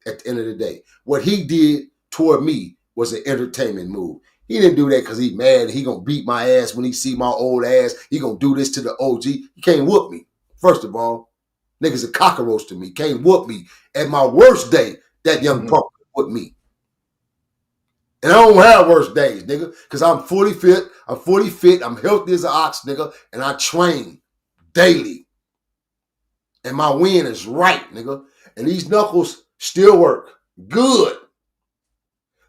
at the end of the day. What he did toward me was an entertainment move. He didn't do that because he mad and he going to beat my ass when he see my old ass. He going to do this to the OG. He can't whoop me. First of all, niggas a cockroach to me. Can't whoop me. At my worst day, that young punk with me. And I don't have worse days, nigga, because I'm fully fit. I'm healthy as an ox, nigga, and I train daily. And my win is right, nigga. And these knuckles still work good.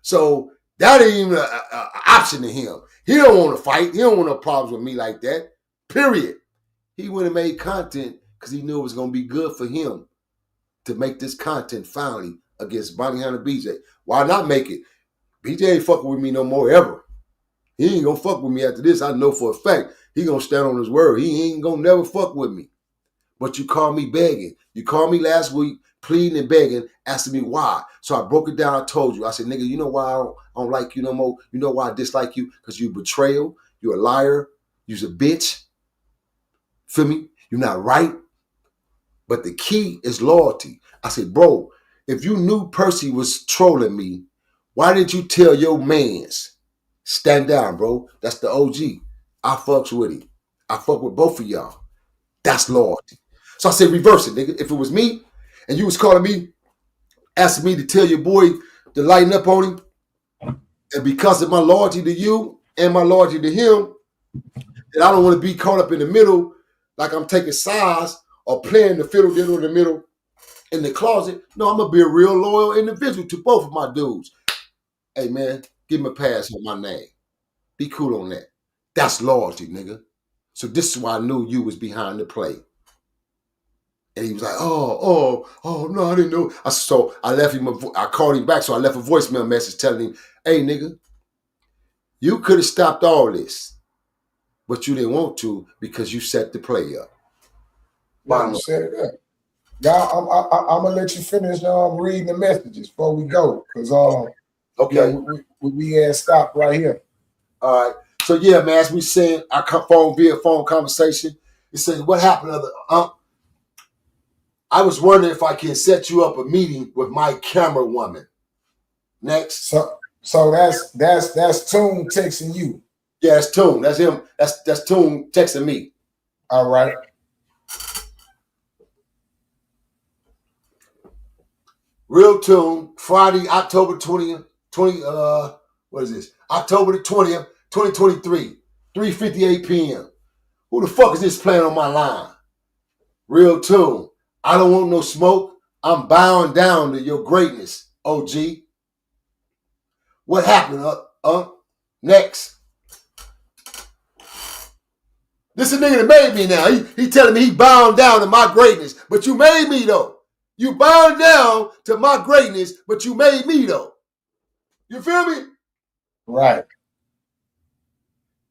So that ain't even an option to him. He don't want to fight. He don't want no problems with me like that, period. He went and made content because he knew it was going to be good for him to make this content finally against Bonnie Hunter BJ. Why not make it? BJ ain't fucking with me no more ever. He ain't gonna fuck with me after this. I know for a fact he gonna stand on his word. He ain't gonna never fuck with me. But you called me begging. You called me last week pleading and begging, asking me why. So I broke it down. I told you. I said, nigga, you know why I don't like you no more? You know why I dislike you? Because you betrayal. You're a liar. You're a bitch. Feel me? You're not right. But the key is loyalty. I said, bro, if you knew Percy was trolling me, why did you tell your mans? Stand down, bro. That's the OG. I fucks with him. I fuck with both of y'all. That's loyalty. So I said, reverse it, nigga. If it was me and you was calling me, asking me to tell your boy to lighten up on him, and because of my loyalty to you and my loyalty to him, that I don't want to be caught up in the middle like I'm taking sides or playing the fiddle diddle in the middle in the closet. No, I'm going to be a real loyal individual to both of my dudes. Hey, man, give me a pass on my name. Be cool on that. That's loyalty, nigga. So this is why I knew you was behind the play. And he was like, no, I didn't know. So I left him, I called him back, so I left a voicemail message telling him, hey, nigga, you could have stopped all this, but you didn't want to because you set the play up. Yeah, you set it up. Now, I'm going to let you finish reading the messages before we go, because okay, yeah, we had stopped right here. All right. So, yeah, man, as we said, I come phone via phone conversation. It said, what happened? I was wondering if I can set you up a meeting with my camera woman. Next. So that's Toon texting you. Yeah, that's Toon. That's him. That's Toon texting me. All right. Real Toon, Friday, October 20th, what is this? October the 20th, 2023, 3:58 p.m. Who the fuck is this playing on my line? Real Toon. I don't want no smoke. I'm bowing down to your greatness, OG. What happened, Next. This is a nigga that made me now. He telling me he bowing down to my greatness. But you made me, though. You bowed down to my greatness, but you made me, though. You feel me? Right.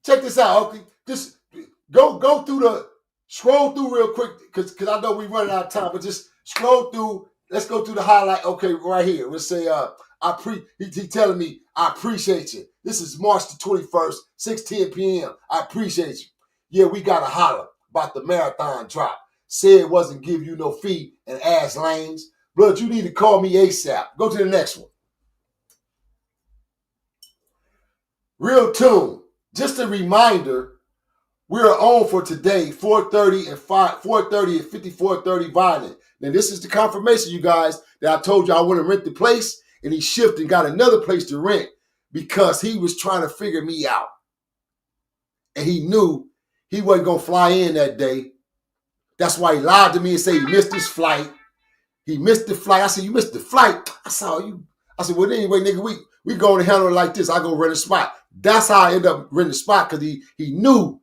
Check this out, okay? Just go through scroll through real quick, because I know we running out of time, but just scroll through. Let's go through the highlight. Okay, right here. Let's say, he telling me, I appreciate you. This is March the 21st, 6:10 p.m. I appreciate you. Yeah, we got to holler about the marathon drop. Said wasn't give you no fee and ass lanes. Blood, you need to call me ASAP. Go to the next one. Real Toon. Just a reminder, we are on for today, 4:30 and 54:30 Violent. Now, this is the confirmation, you guys, that I told you I want to rent the place, and he shifted and got another place to rent because he was trying to figure me out. And he knew he wasn't going to fly in that day. That's why he lied to me and said he missed his flight. He missed the flight. I said, you missed the flight? I saw you. I said, well, anyway, nigga, we going to handle it like this. I go rent a spot. That's how I ended up renting a spot, because he knew,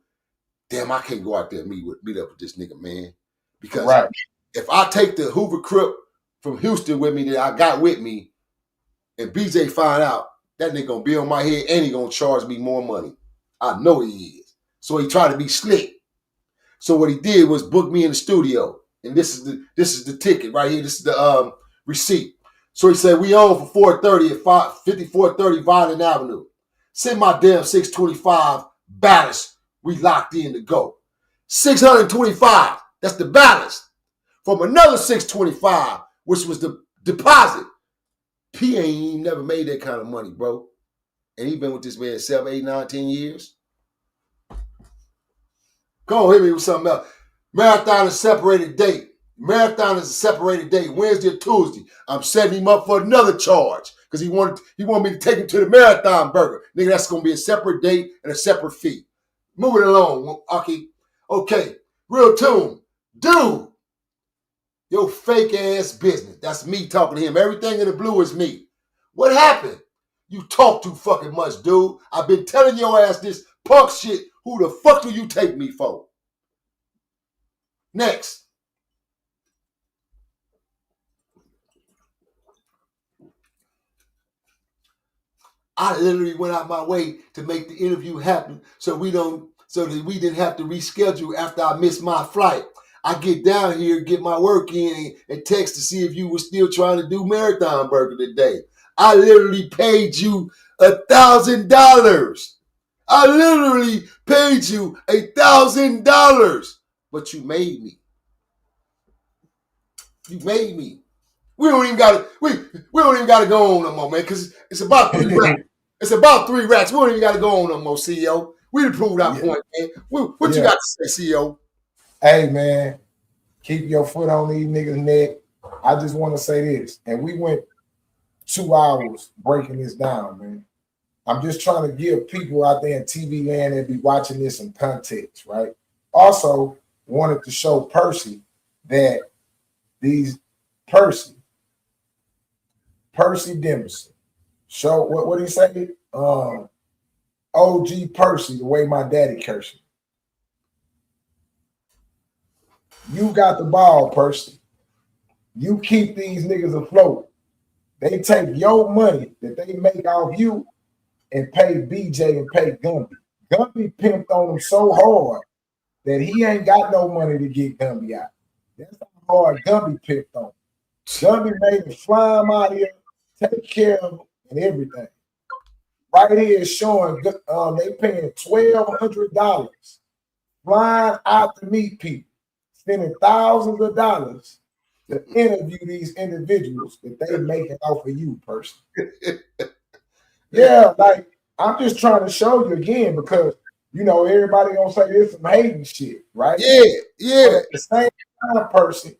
damn, I can't go out there and meet up with this nigga, man. Because if I take the Hoover Crip from Houston with me that I got with me, and BJ find out, that nigga going to be on my head and he going to charge me more money. I know he is. So he tried to be slick. So what he did was book me in the studio. And this is the ticket right here. This is the receipt. So he said, we on for 4:30 at 5430 Violent Avenue. Send my damn 625 balance. We locked in to go. 625. That's the balance. From another 625, which was the deposit. P ain't even never made that kind of money, bro. And he been with this man 7, 8, 9, 10 years. Go on, hit me with something else. Marathon is a separated date. Marathon is a separated date, Wednesday or Tuesday. I'm setting him up for another charge because he wanted me to take him to the Marathon Burger. Nigga, that's going to be a separate date and a separate fee. Moving along, Aki. Okay, Real Toon. Dude, your fake ass business. That's me talking to him. Everything in the blue is me. What happened? You talk too fucking much, dude. I've been telling your ass this punk shit. Who the fuck do you take me for? Next. I literally went out my way to make the interview happen so that we didn't have to reschedule after I missed my flight. I get down here, get my work in, and text to see if you were still trying to do Marathon Burger today. I literally paid you $1,000. I literally paid you $1,000, but you made me. You made me. We don't even gotta go on no more, man, because it's about 3 racks. It's about 3 racks. We don't even gotta go on no more, CEO. We done proved our point, man. What you got to say, CEO? Hey, man, keep your foot on these niggas' neck. I just want to say this, and we went 2 hours breaking this down, man. I'm just trying to give people out there in TV land that be watching this some context, right? Also, wanted to show Percy that these Percy Demerson, show what did he say? OG Percy, the way my daddy cursed me. You got the ball, Percy. You keep these niggas afloat. They take your money that they make off you and pay BJ and pay Gumby. Gumby pimped on him so hard that he ain't got no money to get Gumby out. That's how hard Gumby pimped on him. Gumby made him fly him out here, take care of him, and everything. Right here is showing they paying $1,200 flying out to meet people, spending thousands of dollars to interview these individuals that they making off of you, person. Yeah, like I'm just trying to show you again because everybody gonna say this some hating shit, right? Yeah. But at the same time, person,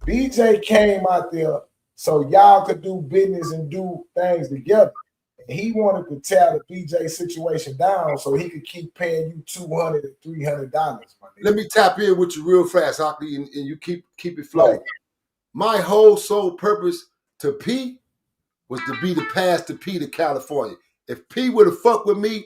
BJ came out there so y'all could do business and do things together. And he wanted to tear the BJ situation down so he could keep paying you $200 and $300. Let me tap in with you real fast, Hockley, and you keep it flowing. Right. My whole sole purpose to P was to be the pass to P to California. If P would have fucked with me,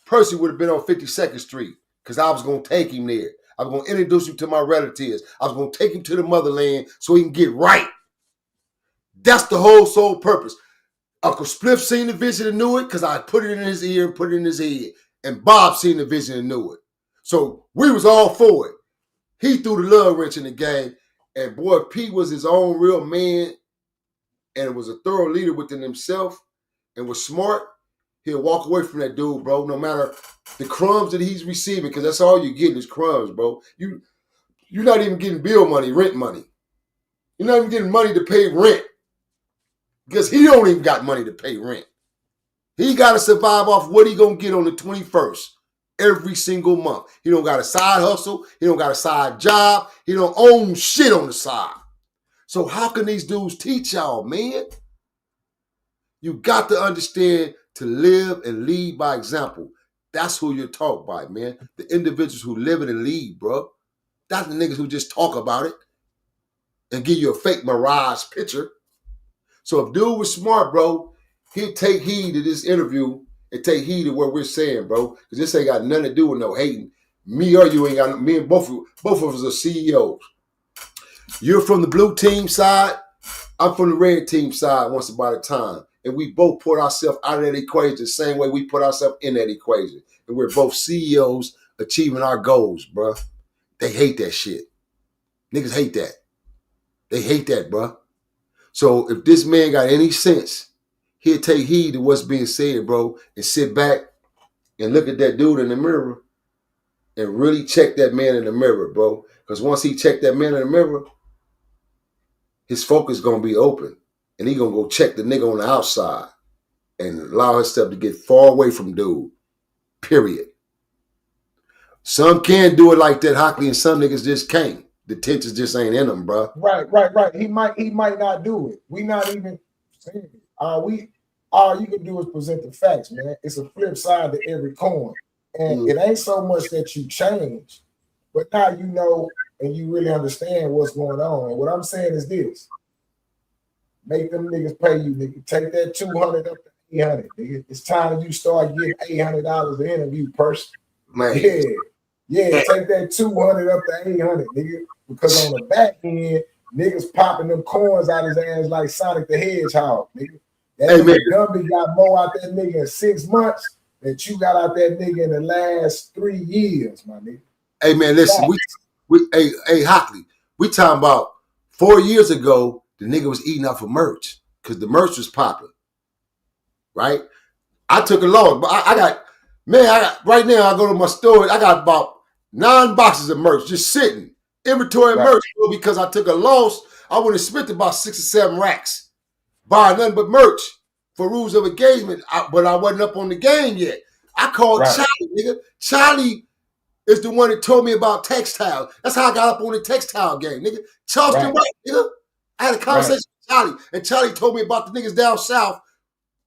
Percy would have been on 52nd Street because I was going to take him there. I was going to introduce him to my relatives. I was going to take him to the motherland so he can get right. That's the whole sole purpose. Uncle Spliff seen the vision and knew it because I put it in his ear and put it in his head. And Bob seen the vision and knew it. So we was all for it. He threw the love wrench in the game. And boy, P was his own real man and was a thorough leader within himself and was smart. He'll walk away from that dude, bro, no matter the crumbs that he's receiving, because that's all you're getting is crumbs, bro. You're not even getting bill money, rent money. You're not even getting money to pay rent because he don't even got money to pay rent. He got to survive off what he going to get on the 21st every single month. He don't got a side hustle. He don't got a side job. He don't own shit on the side. So how can these dudes teach y'all, man? You got to understand to live and lead by example. That's who you're taught by, man. The individuals who live it and lead, bro. That's the niggas who just talk about it and give you a fake mirage picture. So if dude was smart, bro, he'd take heed to this interview and take heed to what we're saying, bro. Because this ain't got nothing to do with no hating. Me or you ain't got, me and both of us are CEOs. You're from the blue team side. I'm from the red team side once upon a time. And we both put ourselves out of that equation the same way we put ourselves in that equation. And we're both CEOs achieving our goals, bro. They hate that shit. Niggas hate that. They hate that, bro. So if this man got any sense, he'll take heed to what's being said, bro, and sit back and look at that dude in the mirror and really check that man in the mirror, bro. Because once he check that man in the mirror, his focus going to be open. And he going to go check the nigga on the outside and allow himself to get far away from dude. Period. Some can do it like that, Hockley, and some niggas just can't. The tensions just ain't in them, bro. Right. He might not do it. We not even saying it. All you can do is present the facts, man. It's a flip side to every coin. And it ain't so much that you change, but now you know and you really understand what's going on. And what I'm saying is this. Make them niggas pay you, nigga. Take that $200 up to $800, nigga. It's time you start getting $800 an interview person. Man. Yeah, take that $200 up to $800, nigga. Because on the back end, niggas popping them coins out his ass like Sonic the Hedgehog, nigga. That nigga Gumby got more out that nigga in 6 months than you got out that nigga in the last 3 years, my nigga. Hey man, listen, hey Hockley, we talking about 4 years ago. The nigga was eating off of merch because the merch was popping, right? I took a loss, but I got right now. I go to my store. I got about 9 boxes of merch just sitting, inventory merch because I took a loss. I would have spent about 6 or 7 racks buying nothing but merch for rules of engagement, but I wasn't up on the game yet. I called Charlie, nigga. Charlie is the one that told me about textiles. That's how I got up on the textile game, nigga. Charleston White, nigga. I had a conversation with Charlie, and Charlie told me about the niggas down south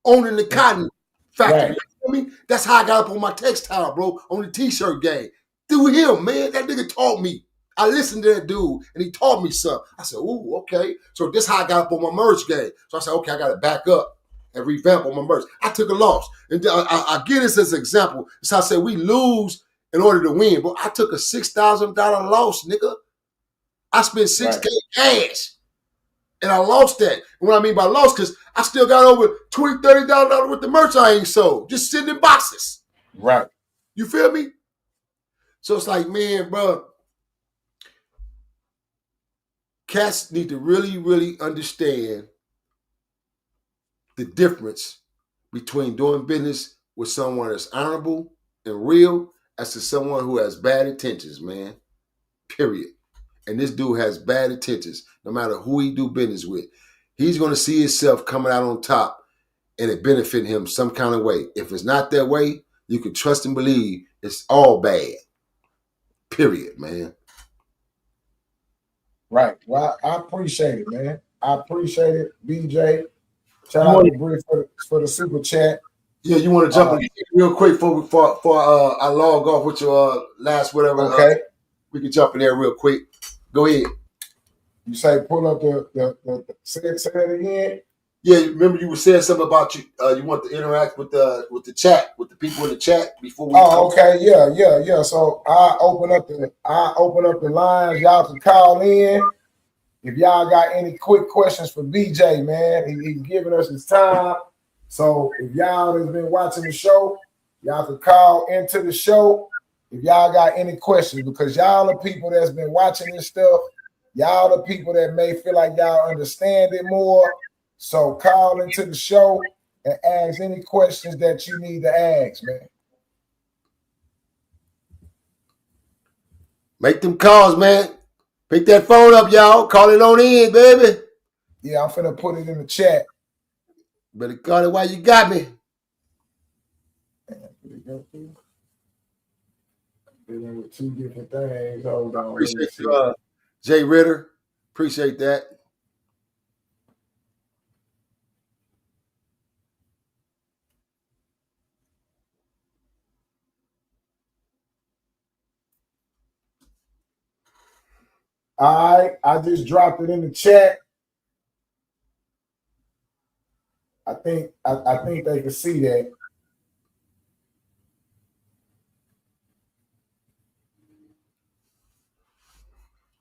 owning the cotton factory. You know what I mean? That's how I got up on my textile, bro, on the t-shirt game. Through him, man. That nigga taught me. I listened to that dude, and he taught me something. I said, ooh, okay. So this is how I got up on my merch game. So I said, okay, I got to back up and revamp on my merch. I took a loss. And I give this as an example. So I said, we lose in order to win. But I took a $6,000 loss, nigga. I spent $6K cash. And I lost that. And what I mean by lost, because I still got over $20,000, $30,000 worth of merch I ain't sold. Just sitting in boxes. Right. You feel me? So it's like, man, bro, cats need to really, really understand the difference between doing business with someone that's honorable and real as to someone who has bad intentions, man. Period. And this dude has bad intentions, no matter who he do business with. He's going to see himself coming out on top and it benefit him some kind of way. If it's not that way, you can trust and believe it's all bad. Period, man. Right. Well, I appreciate it, man. I appreciate it, BJ. Shout out to Britt for the super chat. Yeah, you want to jump in real quick for I log off with your last whatever. Okay. We can jump in there real quick. Go ahead. You say pull up the say it again. Yeah, remember you were saying something about you want to interact with the chat, with the people in the chat before we okay, yeah. So I open up the lines. Y'all can call in. If y'all got any quick questions for BJ, man, he's giving us his time. So if y'all has been watching the show, y'all can call into the show if y'all got any questions, because y'all are people that's been watching this stuff. Y'all are people that may feel like y'all understand it more. So call into the show and ask any questions that you need to ask, man. Make them calls, man. Pick that phone up, y'all. Call it on in, baby. Yeah, I'm finna put it in the chat. Better call it while you got me. Dealing with two different things. Hold on. Appreciate you, Jay Ritter. Appreciate that. All right, I just dropped it in the chat. I think they can see that.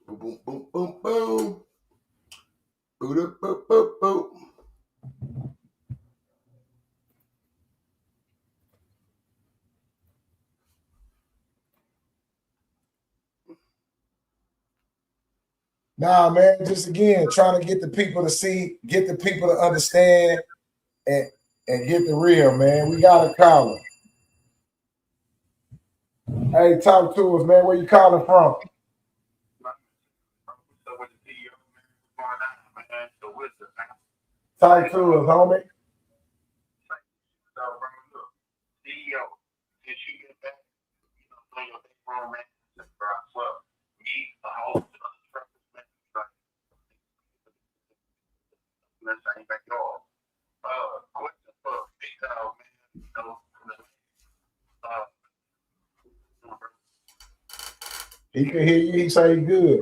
Boom, boom, boom, boom, boom. Boom, boom, boom, boom. Nah, man, just again, trying to get the people to see, get the people to understand, and get the real, man. We got a caller. Hey, talk to us, man. Where you calling from? Talk to us, homie. He can hear you. He say good.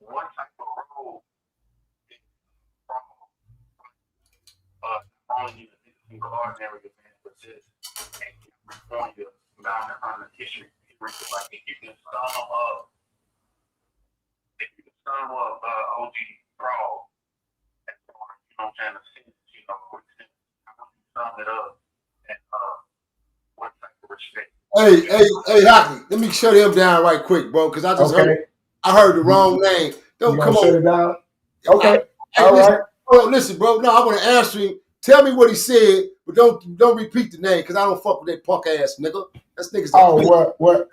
One type of role only in ordinary events, but just reform your bound on the history. Like if you can sum up OG Pro, you know what I'm saying, quick sense. I want you to sum it up and what type of respect. Hey, Hockey, let me shut him down right quick, bro, because I heard the wrong name. Don't come on. Shut it down. Okay. All right. Oh, listen, bro. No, I want to answer him. Tell me what he said, but don't repeat the name because I don't fuck with that punk ass nigga. That's niggas. Oh, what?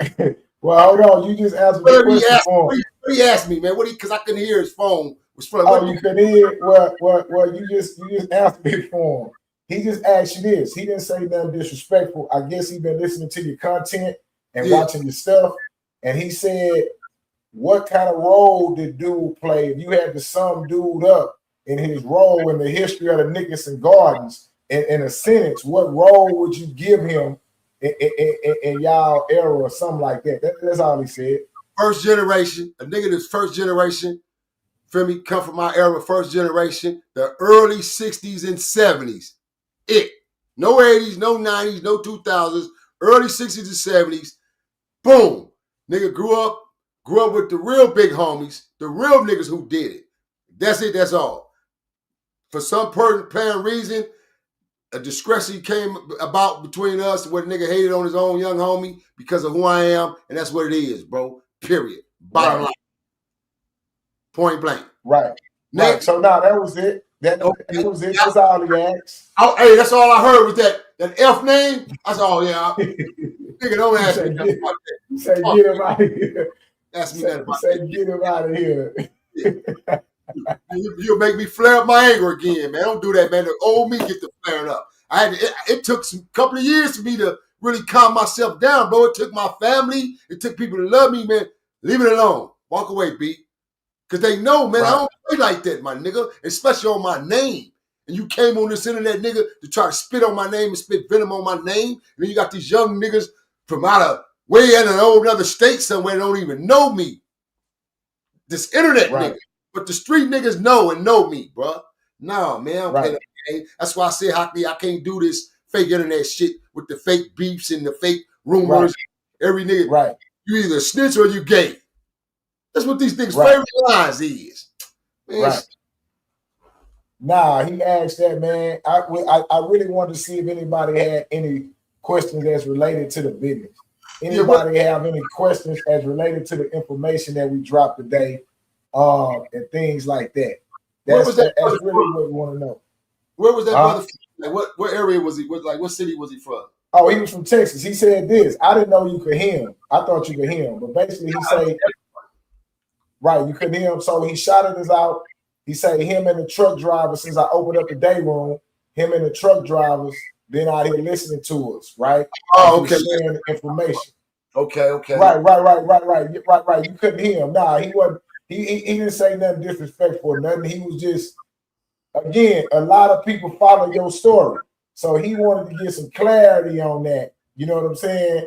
Well, hold on. You just answered the question for him. What he asked me, man? Because I couldn't hear his phone. Oh, you couldn't hear? Well, you just answered it for him. He just asked you this. He didn't say nothing disrespectful. I guess he been listening to your content and watching your stuff. And he said, what kind of role did dude play? If you had to sum dude up in his role in the history of the Nickerson Gardens in a sentence, what role would you give him in y'all era or something like that? That's all he said. First generation, a nigga that's first generation, feel me, come from my era, first generation, the early 60s and 70s. No 80s, no 90s, no 2000s, early 60s and 70s. Boom. Nigga grew up with the real big homies, the real niggas who did it. That's it, that's all. For some apparent reason, a discrepancy came about between us where the nigga hated on his own young homie because of who I am, and that's what it is, bro. Period. Bottom line. Point blank. Right. Next. So now that was it. That was it. That's all he asked. Oh, hey, that's all I heard was that F name. I said, oh yeah. Nigga, don't ask me that. You say get him out of here. Ask me that about say get him out of here. You'll make me flare up my anger again, man. Don't do that, man. The old me get to flaring up. It took some couple of years for me to really calm myself down, bro. It took my family. It took people to love me, man. Leave it alone. Walk away, B. Because they know, man, I don't play like that, my nigga, especially on my name. And you came on this internet, nigga, to try to spit on my name and spit venom on my name. And then you got these young niggas from out of way in an old other state somewhere that don't even know me. This internet nigga. But the street niggas know me, bro. Nah, man, I don't play that game. That's why I say, Hockley, I can't do this fake internet shit with the fake beefs and the fake rumors. Every nigga, you either snitch or you gay. That's what these niggas' favorite lines is. Man, Nah, he asked that, man. I really wanted to see if anybody had any questions as related to the business. Anybody have any questions as related to the information that we dropped today, and things like that. That's really what we want to know. Where was that brother from? Like what area was he? What city was he from? Oh, he was from Texas. He said this. I didn't know you could hear him. I thought you could hear him, but basically he said, you couldn't hear him. So he shouted us out. He said him and the truck driver, since I opened up the day room, him and the truck drivers been out here listening to us, right? Oh, okay. Sharing information. Okay. Right. You couldn't hear him. Nah, he wasn't. He didn't say nothing disrespectful or nothing. He was just, again, a lot of people follow your story. So he wanted to get some clarity on that. You know what I'm saying?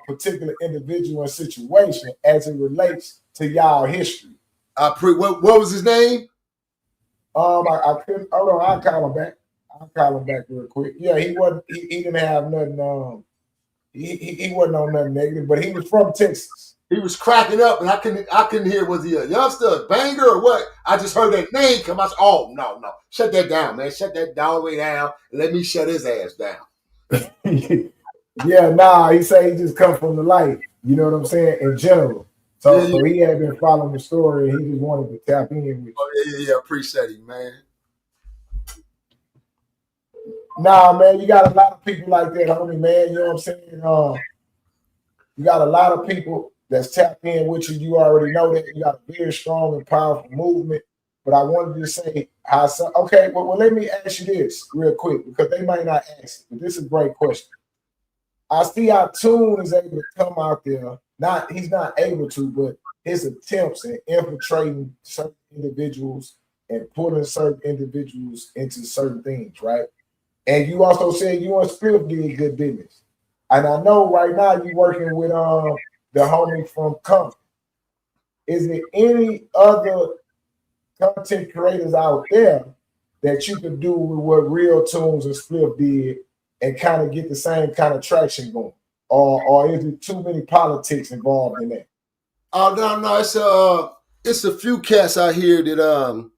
Particular individual and situation as it relates to y'all history. What was his name? I couldn't. Hold on, I'll call him back. Real quick. Yeah, he wasn't. He didn't have nothing. He wasn't on nothing negative, but he was from Texas. He was cracking up, and I couldn't hear. Was he a youngster, a banger, or what? I just heard that name come out. Oh no, shut that down, man. Shut that all the way down, and let me shut his ass down. Yeah, nah. He said he just come from the life. You know what I'm saying? In general. So he had been following the story, and he just wanted to tap in with you. Oh, yeah, appreciate it, man. Nah, man, you got a lot of people like that, homie, man. You know what I'm saying? You got a lot of people that's tapped in with you. You already know that. You got a very strong and powerful movement. But I wanted to say well, let me ask you this real quick, because they might not ask it, but this is a great question. I see how Tune is able to come out there. He's not able to, but his attempts at infiltrating certain individuals and pulling certain individuals into certain things, right? And you also said you and Spiff did good business. And I know right now you're working with the homie from Compton. Is there any other content creators out there that you could do with what Real Tunes and Spiff did and kind of get the same kind of traction going? Or is it too many politics involved in that? Oh no, it's a few cats out here that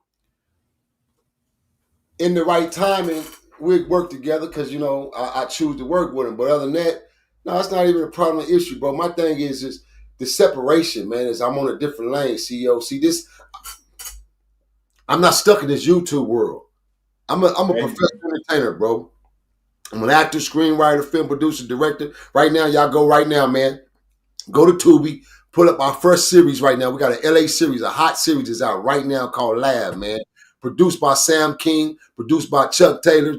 in the right timing we work together because I choose to work with them. But other than that, no, it's not even a problem issue, bro. My thing is just the separation, man. Is I'm on a different lane, CEO. See this. I'm not stuck in this YouTube world. I'm a There you professional entertainer, bro. I'm an actor, screenwriter, film producer, director. Right now, y'all go right now, man. Go to Tubi, pull up our first series right now. We got an LA series, a hot series is out right now called Lab, man. Produced by Sam King, produced by Chuck Taylor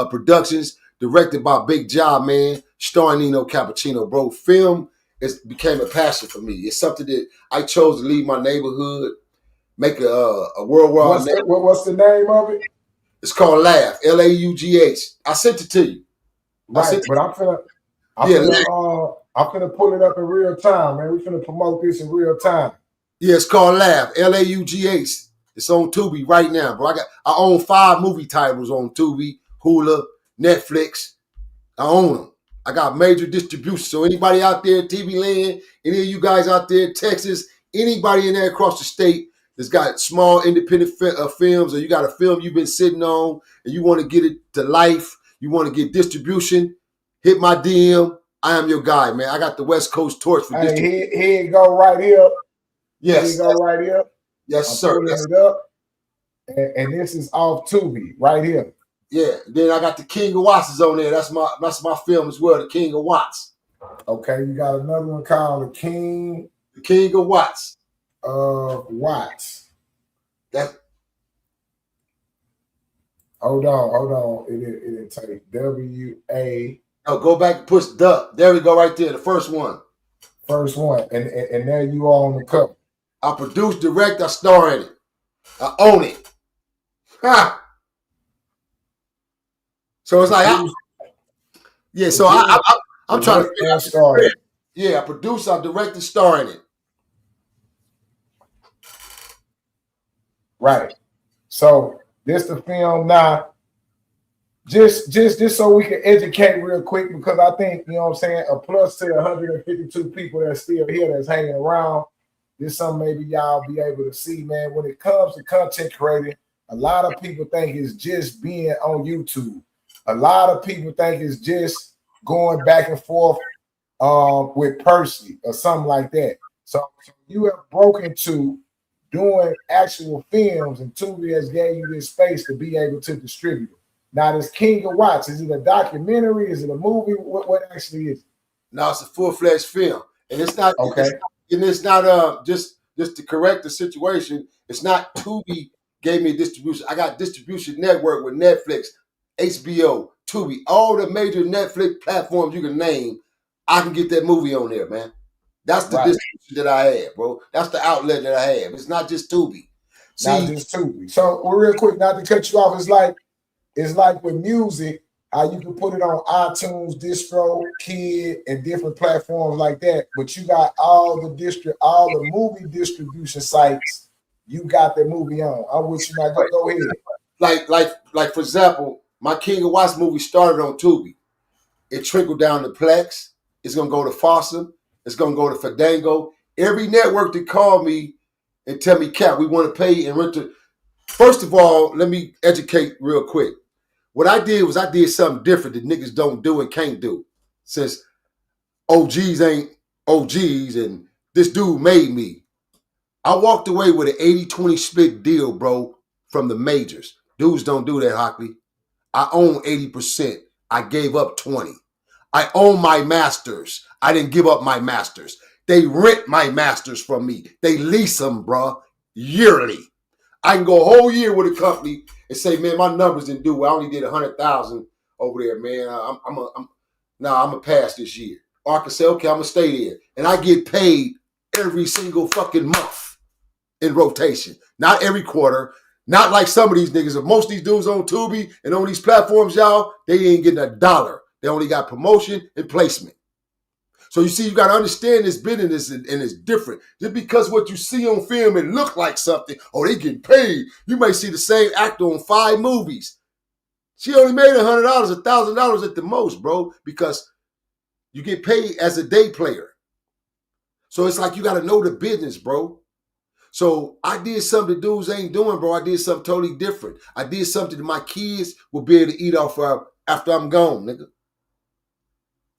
Productions, directed by Big Job, man. Starring Nino Cappuccino, bro. Film became a passion for me. It's something that I chose to leave my neighborhood, make a worldwide name. What's the name of it? It's called Laugh, Laugh. I sent it to you. Right, but I'm finna pull it up in real time, man. We finna promote this in real time. Yeah, it's called Laugh, Laugh. It's on Tubi right now, bro. I own 5 movie titles on Tubi, Hulu, Netflix. I own them. I got major distribution. So anybody out there in TV land, any of you guys out there in Texas, anybody in there across the state that's got small independent films, or you got a film you've been sitting on and you want to get it to life, you want to get distribution, hit my DM. I am your guy, man. I got the West Coast torch for distribution. Here you go right here. Yes. Here you go right here. Yes, I'm sir. pulling it up. And this is off Tubi right here. Yeah. Then I got the King of Watts is on there. That's my film as well, the King of Watts. Okay, you got another one called The King of Watts. Watts. That. Hold on. It didn't take WA. Oh, go back and push the. There we go, right there. The first one. First one, and there you are on the cover. I produce, direct, I star in it. I own it. Ha! So it's like, I'm trying to figure out story. Yeah, I produce, I direct, and star in it. Right. So this the film now. Just so we can educate real quick, because I think, you know what I'm saying, a plus to 152 people that's still here that's hanging around. This something maybe y'all be able to see, man. When it comes to content creating, a lot of people think it's just being on YouTube. A lot of people think it's just going back and forth with Percy or something like that. So you have broken to doing actual films, and Tubi has gave you this space to be able to distribute it. Now, this King of Watts, is it a documentary? Is it a movie? What actually is it? No, it's a full-fledged film. And it's not okay. It's not just to correct the situation. It's not Tubi gave me a distribution. I got distribution network with Netflix, HBO, Tubi, all the major Netflix platforms you can name. I can get that movie on there, man. That's the distribution that I have, bro. That's the outlet that I have. It's not just Tubi. Not just Tubi. So real quick, not to cut you off, it's like with music, how you can put it on iTunes, Distro, Kid, and different platforms like that. But you got all the movie distribution sites. You got the movie on. I'm with you now. Go ahead. Like for example, my King of Watts movie started on Tubi. It trickled down to Plex. It's gonna go to Folsom. It's gonna go to Fandango. Every network that call me and tell me, Cap, we want to pay and rent it. First of all, let me educate real quick. What I did was I did something different that niggas don't do and can't do. Since OGs ain't OGs and this dude made me. I walked away with an 80-20 split deal, bro, from the majors. Dudes don't do that, Hockley. I own 80%. I gave up 20. I own my masters. I didn't give up my masters. They rent my masters from me. They lease them, bro, yearly. I can go a whole year with a company and say, man, my numbers didn't do well. I only did 100,000 over there, man. I'm gonna pass this year. Or I can say, okay, I'm gonna stay there, and I get paid every single fucking month in rotation, not every quarter. Not like some of these niggas. If most of these dudes on Tubi and on these platforms, y'all, they ain't getting a dollar. They only got promotion and placement. So you see, you got to understand this business, and it's different. Just because what you see on film, it look like something. Oh, they getting paid. You may see the same actor on 5 movies. She only made $100, $1,000 at the most, bro, because you get paid as a day player. So it's like you got to know the business, bro. So I did something the dudes ain't doing, bro. I did something totally different. I did something that my kids will be able to eat off of after I'm gone, nigga.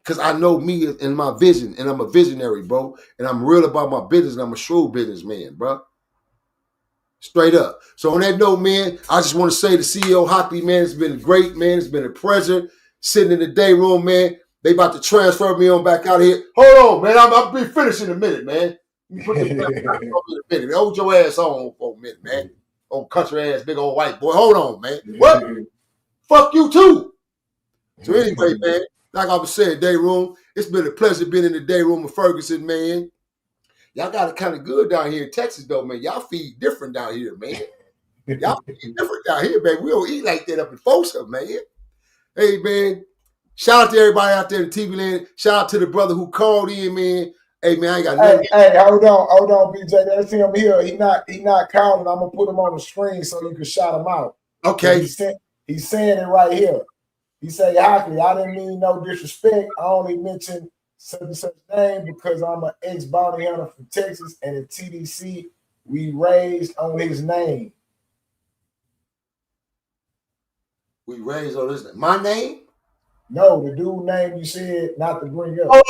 Because I know me and my vision, and I'm a visionary, bro. And I'm real about my business, and I'm a shrewd businessman, bro. Straight up. So on that note, man, I just want to say the CEO Hockey, man, it's been great, man. It's been a pleasure sitting in the day room, man. They about to transfer me on back out of here. Hold on, man. I'll be finished in a minute, man. You put the in a minute. Hold your ass on for a minute, man. Old country ass, big old white boy. Hold on, man. What? Fuck you too. So anyway, man, like I was saying, day room, it's been a pleasure being in the day room with Ferguson, man. Y'all got it kind of good down here in Texas, though, man. Y'all feed different down here, man. Y'all feed different down here, man. We don't eat like that up in Folsom, man. Hey, man, shout out to everybody out there in TV land. Shout out to the brother who called in, man. Hey, man, I ain't got nothing. Hey, hold on, BJ. That's him here. He not calling. I'm gonna put him on the screen so you can shout him out. Okay. He's saying it right here. He say, Hockley, I didn't mean no disrespect. I only mentioned such and such name because I'm an ex-bounty hunter from Texas, and at TDC, we raised on his name. We raised on his name. My name? No, the dude name you said not to bring up.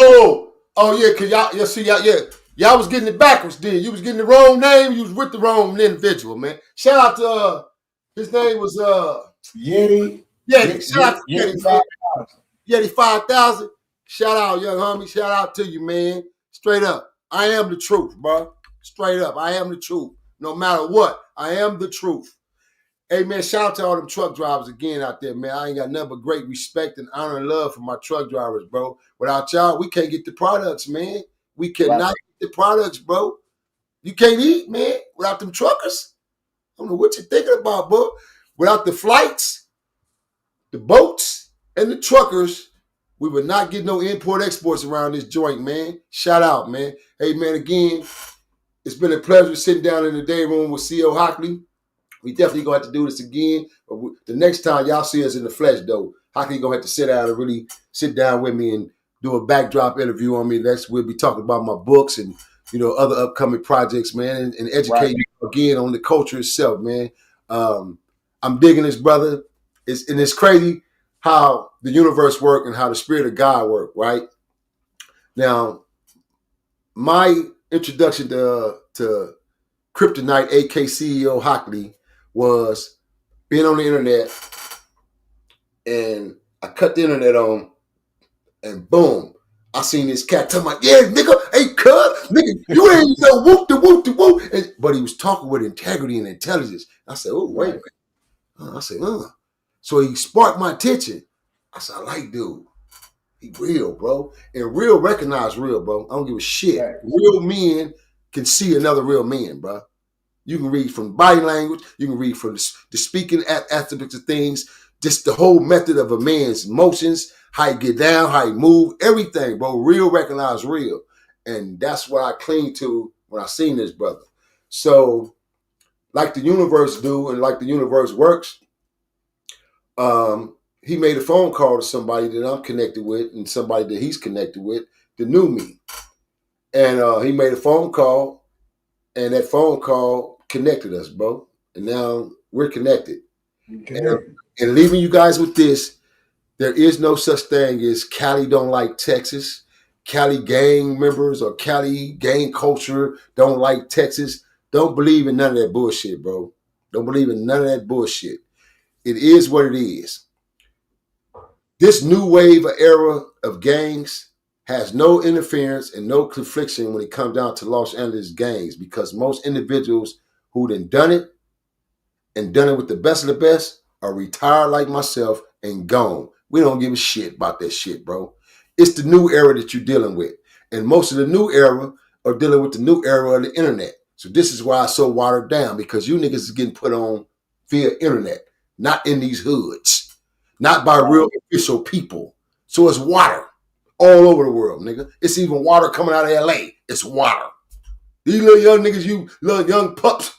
Oh yeah, cause y'all was getting it backwards then. You was getting the wrong name, you was with the wrong individual, man. Shout out to his name was Yeti. Shout out to Yeti 5000. Yeti 5000. Shout out, young homie. Shout out to you, man. Straight up. I am the truth, bro. Straight up. I am the truth. No matter what, I am the truth. Hey, man, shout out to all them truck drivers again out there, man. I ain't got nothing but great respect and honor and love for my truck drivers, bro. Without y'all, we can't get the products, man. We cannot get the products, bro. You can't eat, man, without them truckers. I don't know what you're thinking about, bro. Without the flights, the boats, and the truckers, we would not get no import-exports around this joint, man. Shout out, man. Hey, man, again, it's been a pleasure sitting down in the day room with CEO Hockley. We definitely going to have to do this again. But the next time y'all see us in the flesh, though, Hockley going to have to sit down and really sit down with me and do a backdrop interview on me. We'll be talking about my books and, other upcoming projects, man, and educate you again on the culture itself, man. I'm digging this, brother. It's crazy how the universe works and how the spirit of God works, right? Now, my introduction to Kryptonite, aka CEO Hockley, was being on the internet, and I cut the internet on, and boom, I seen this cat talking about, yeah, nigga, hey, cuz, nigga, you ain't no whoop the whoop the whoop. But he was talking with integrity and intelligence. I said, oh, wait a minute. I said, So he sparked my attention. I said, I like dude. He real, bro. And real recognize real, bro. I don't give a shit. Right. Real men can see another real man, bro. You can read from body language. You can read from the speaking aspects of things. Just the whole method of a man's motions, how he get down, how he move, everything, bro. Real recognize real. And that's what I cling to when I seen this brother. So, like the universe do and like the universe works, he made a phone call to somebody that I'm connected with and somebody that he's connected with that knew me. And he made a phone call, and that phone call connected us, bro. And now we're connected. And leaving you guys with this, there is no such thing as Cali don't like Texas. Cali gang members or Cali gang culture don't like Texas. Don't believe in none of that bullshit, bro. Don't believe in none of that bullshit. It is what it is. This new wave or era of gangs has no interference and no confliction when it comes down to Los Angeles gangs, because most individuals who done it and done it with the best of the best are retired like myself and gone. We don't give a shit about that shit, bro. It's the new era that you're dealing with. And most of the new era are dealing with the new era of the internet. So this is why it's so watered down, because you niggas is getting put on via internet, not in these hoods, not by real official people. So it's water all over the world, nigga. It's even water coming out of LA. It's water. These little young niggas, you little young pups,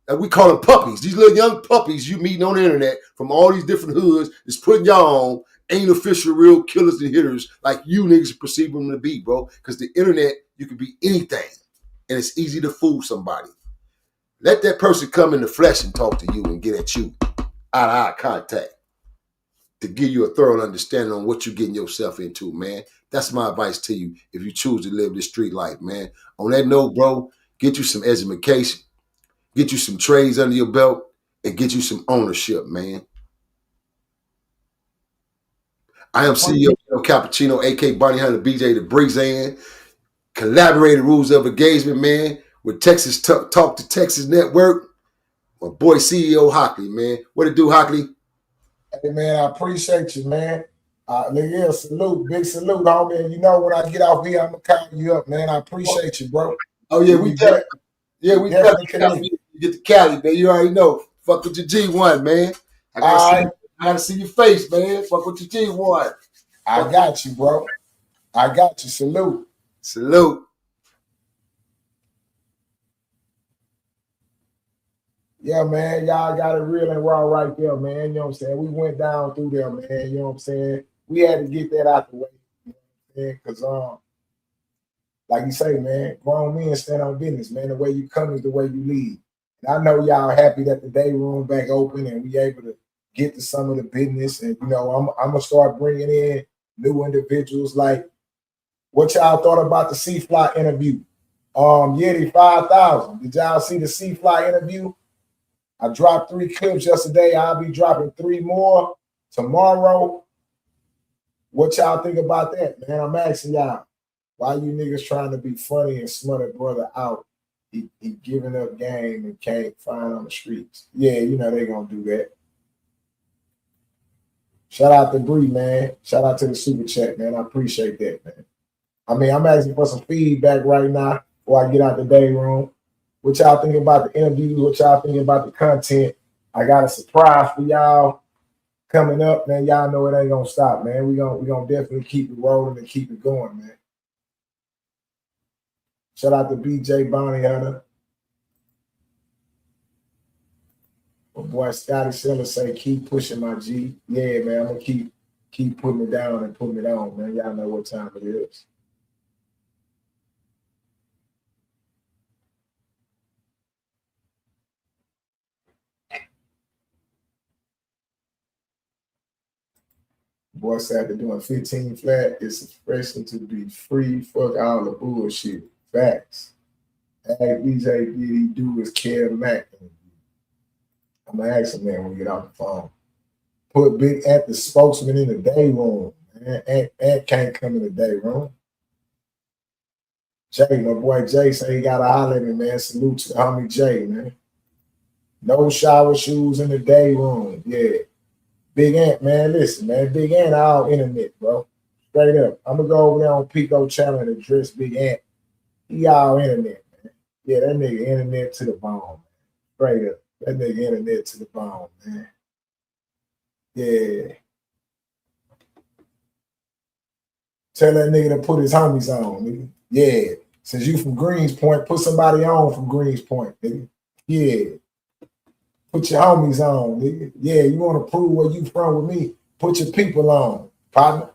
and we call them puppies. These little young puppies you meeting on the internet from all these different hoods is putting y'all on ain't official real killers and hitters like you niggas perceive them to be, bro. Because the internet, you can be anything. And it's easy to fool somebody. Let that person come in the flesh and talk to you and get at you eye-to-eye contact to give you a thorough understanding on what you're getting yourself into, man. That's my advice to you if you choose to live this street life, man. On that note, bro, get you some education. get you some trades under your belt, and get you some ownership, man. I am CEO of Cappuccino, AK Bonnie Hunter, BJ the Breezan. Collaborated rules of engagement, man, with Texas Talk to Texas Network. My boy CEO Hockley, man. What it do, Hockley? Hey, man, I appreciate you, man. Yeah, salute, big salute, homie. And you know, when I get off here, I'm gonna call you up, man. I appreciate you, bro. Oh yeah, we definitely connect. get to Cali, man. You already know. Fuck with your G1, man. I gotta see your face, man. Fuck with your G1. I got you, bro. I got you. Salute. Salute. Yeah, man. Y'all got it real and raw right there, man. You know what I'm saying? We went down through there, man. You know what I'm saying? We had to get that out the way. You know what I'm saying? Because like you say, man, grown men stand on business, man. The way you come is the way you lead. And I know y'all happy that the day room back open and we able to get to some of the business. And, you know, I'm going to start bringing in new individuals. Like, what y'all thought about the C-Fly interview? Yeti 5,000. Did y'all see the C-Fly interview? I dropped 3 clips yesterday. I'll be dropping 3 more tomorrow. What y'all think about that, man? I'm asking y'all. Why you niggas trying to be funny and smut a brother out? He giving up game and can't find on the streets. Yeah, you know they gonna do that. Shout out to Bree, man. Shout out to the super chat, man. I appreciate that, man. I mean, I'm asking for some feedback right now before I get out the day room. What y'all think about the interviews? What y'all think about the content? I got a surprise for y'all coming up, man. Y'all know it ain't gonna stop, man. We gonna definitely keep it rolling and keep it going, man. Shout out to BJ Bonnie Hunter. My boy Scotty Seller say, keep pushing my G. Yeah, man, I'm gonna keep putting it down and putting it on, man. Y'all know what time it is. Boy said after doing 15 flat, it's expression to be free. Fuck all the bullshit. Facts. Hey, DJ, did he do his Kev Mac? I'm gonna ask him that when we get off the phone. Put Big Ant the spokesman in the day room. Man, Ant can't come in the day room. Jay, my boy Jay say he got a holler at me, man. Salute to the homie Jay, man. No shower shoes in the day room. Yeah. Big Ant, man, listen, man. Big Ant all internet, bro. Straight up. I'm gonna go over there on Pico channel and address Big Ant. He all internet, man. Yeah, that nigga internet to the bone, man. Straight up. That nigga internet to the bone, man. Yeah. Tell that nigga to put his homies on, nigga. Yeah. Since you from Greens Point, put somebody on from Greens Point, nigga. Yeah. Put your homies on, nigga. Yeah, you want to prove where you from with me? Put your people on, partner.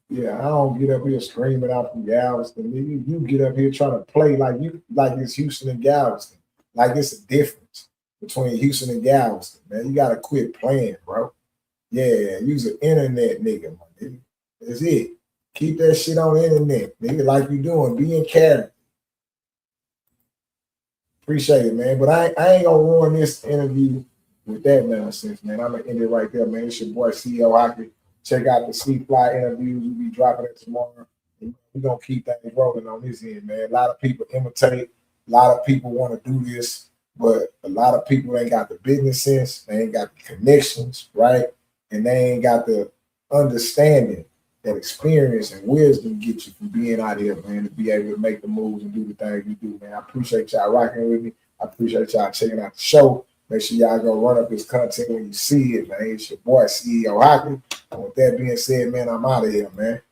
Yeah, I don't get up here screaming out from Galveston, nigga. You get up here trying to play like it's Houston and Galveston. Like it's a difference between Houston and Galveston, man. You gotta quit playing, bro. Yeah, use an internet nigga, my nigga. That's it. Keep that shit on the internet, nigga, like you doing. Be in character. Appreciate it, man. But I ain't gonna ruin this interview with that nonsense, man. I'm gonna end it right there, man. It's your boy CEO Hockey. Check out the C-Fly interviews. We'll be dropping it tomorrow. We're gonna keep things rolling on this end, man. A lot of people imitate, a lot of people want to do this, but a lot of people ain't got the business sense, they ain't got the connections, right? And they ain't got the understanding that experience and wisdom get you from being out here, man, to be able to make the moves and do the things you do, man. I appreciate y'all rocking with me. I appreciate y'all checking out the show. Make sure y'all go run up this content when you see it, man. It's your boy, CEO Hockey. And with that being said, man, I'm out of here, man.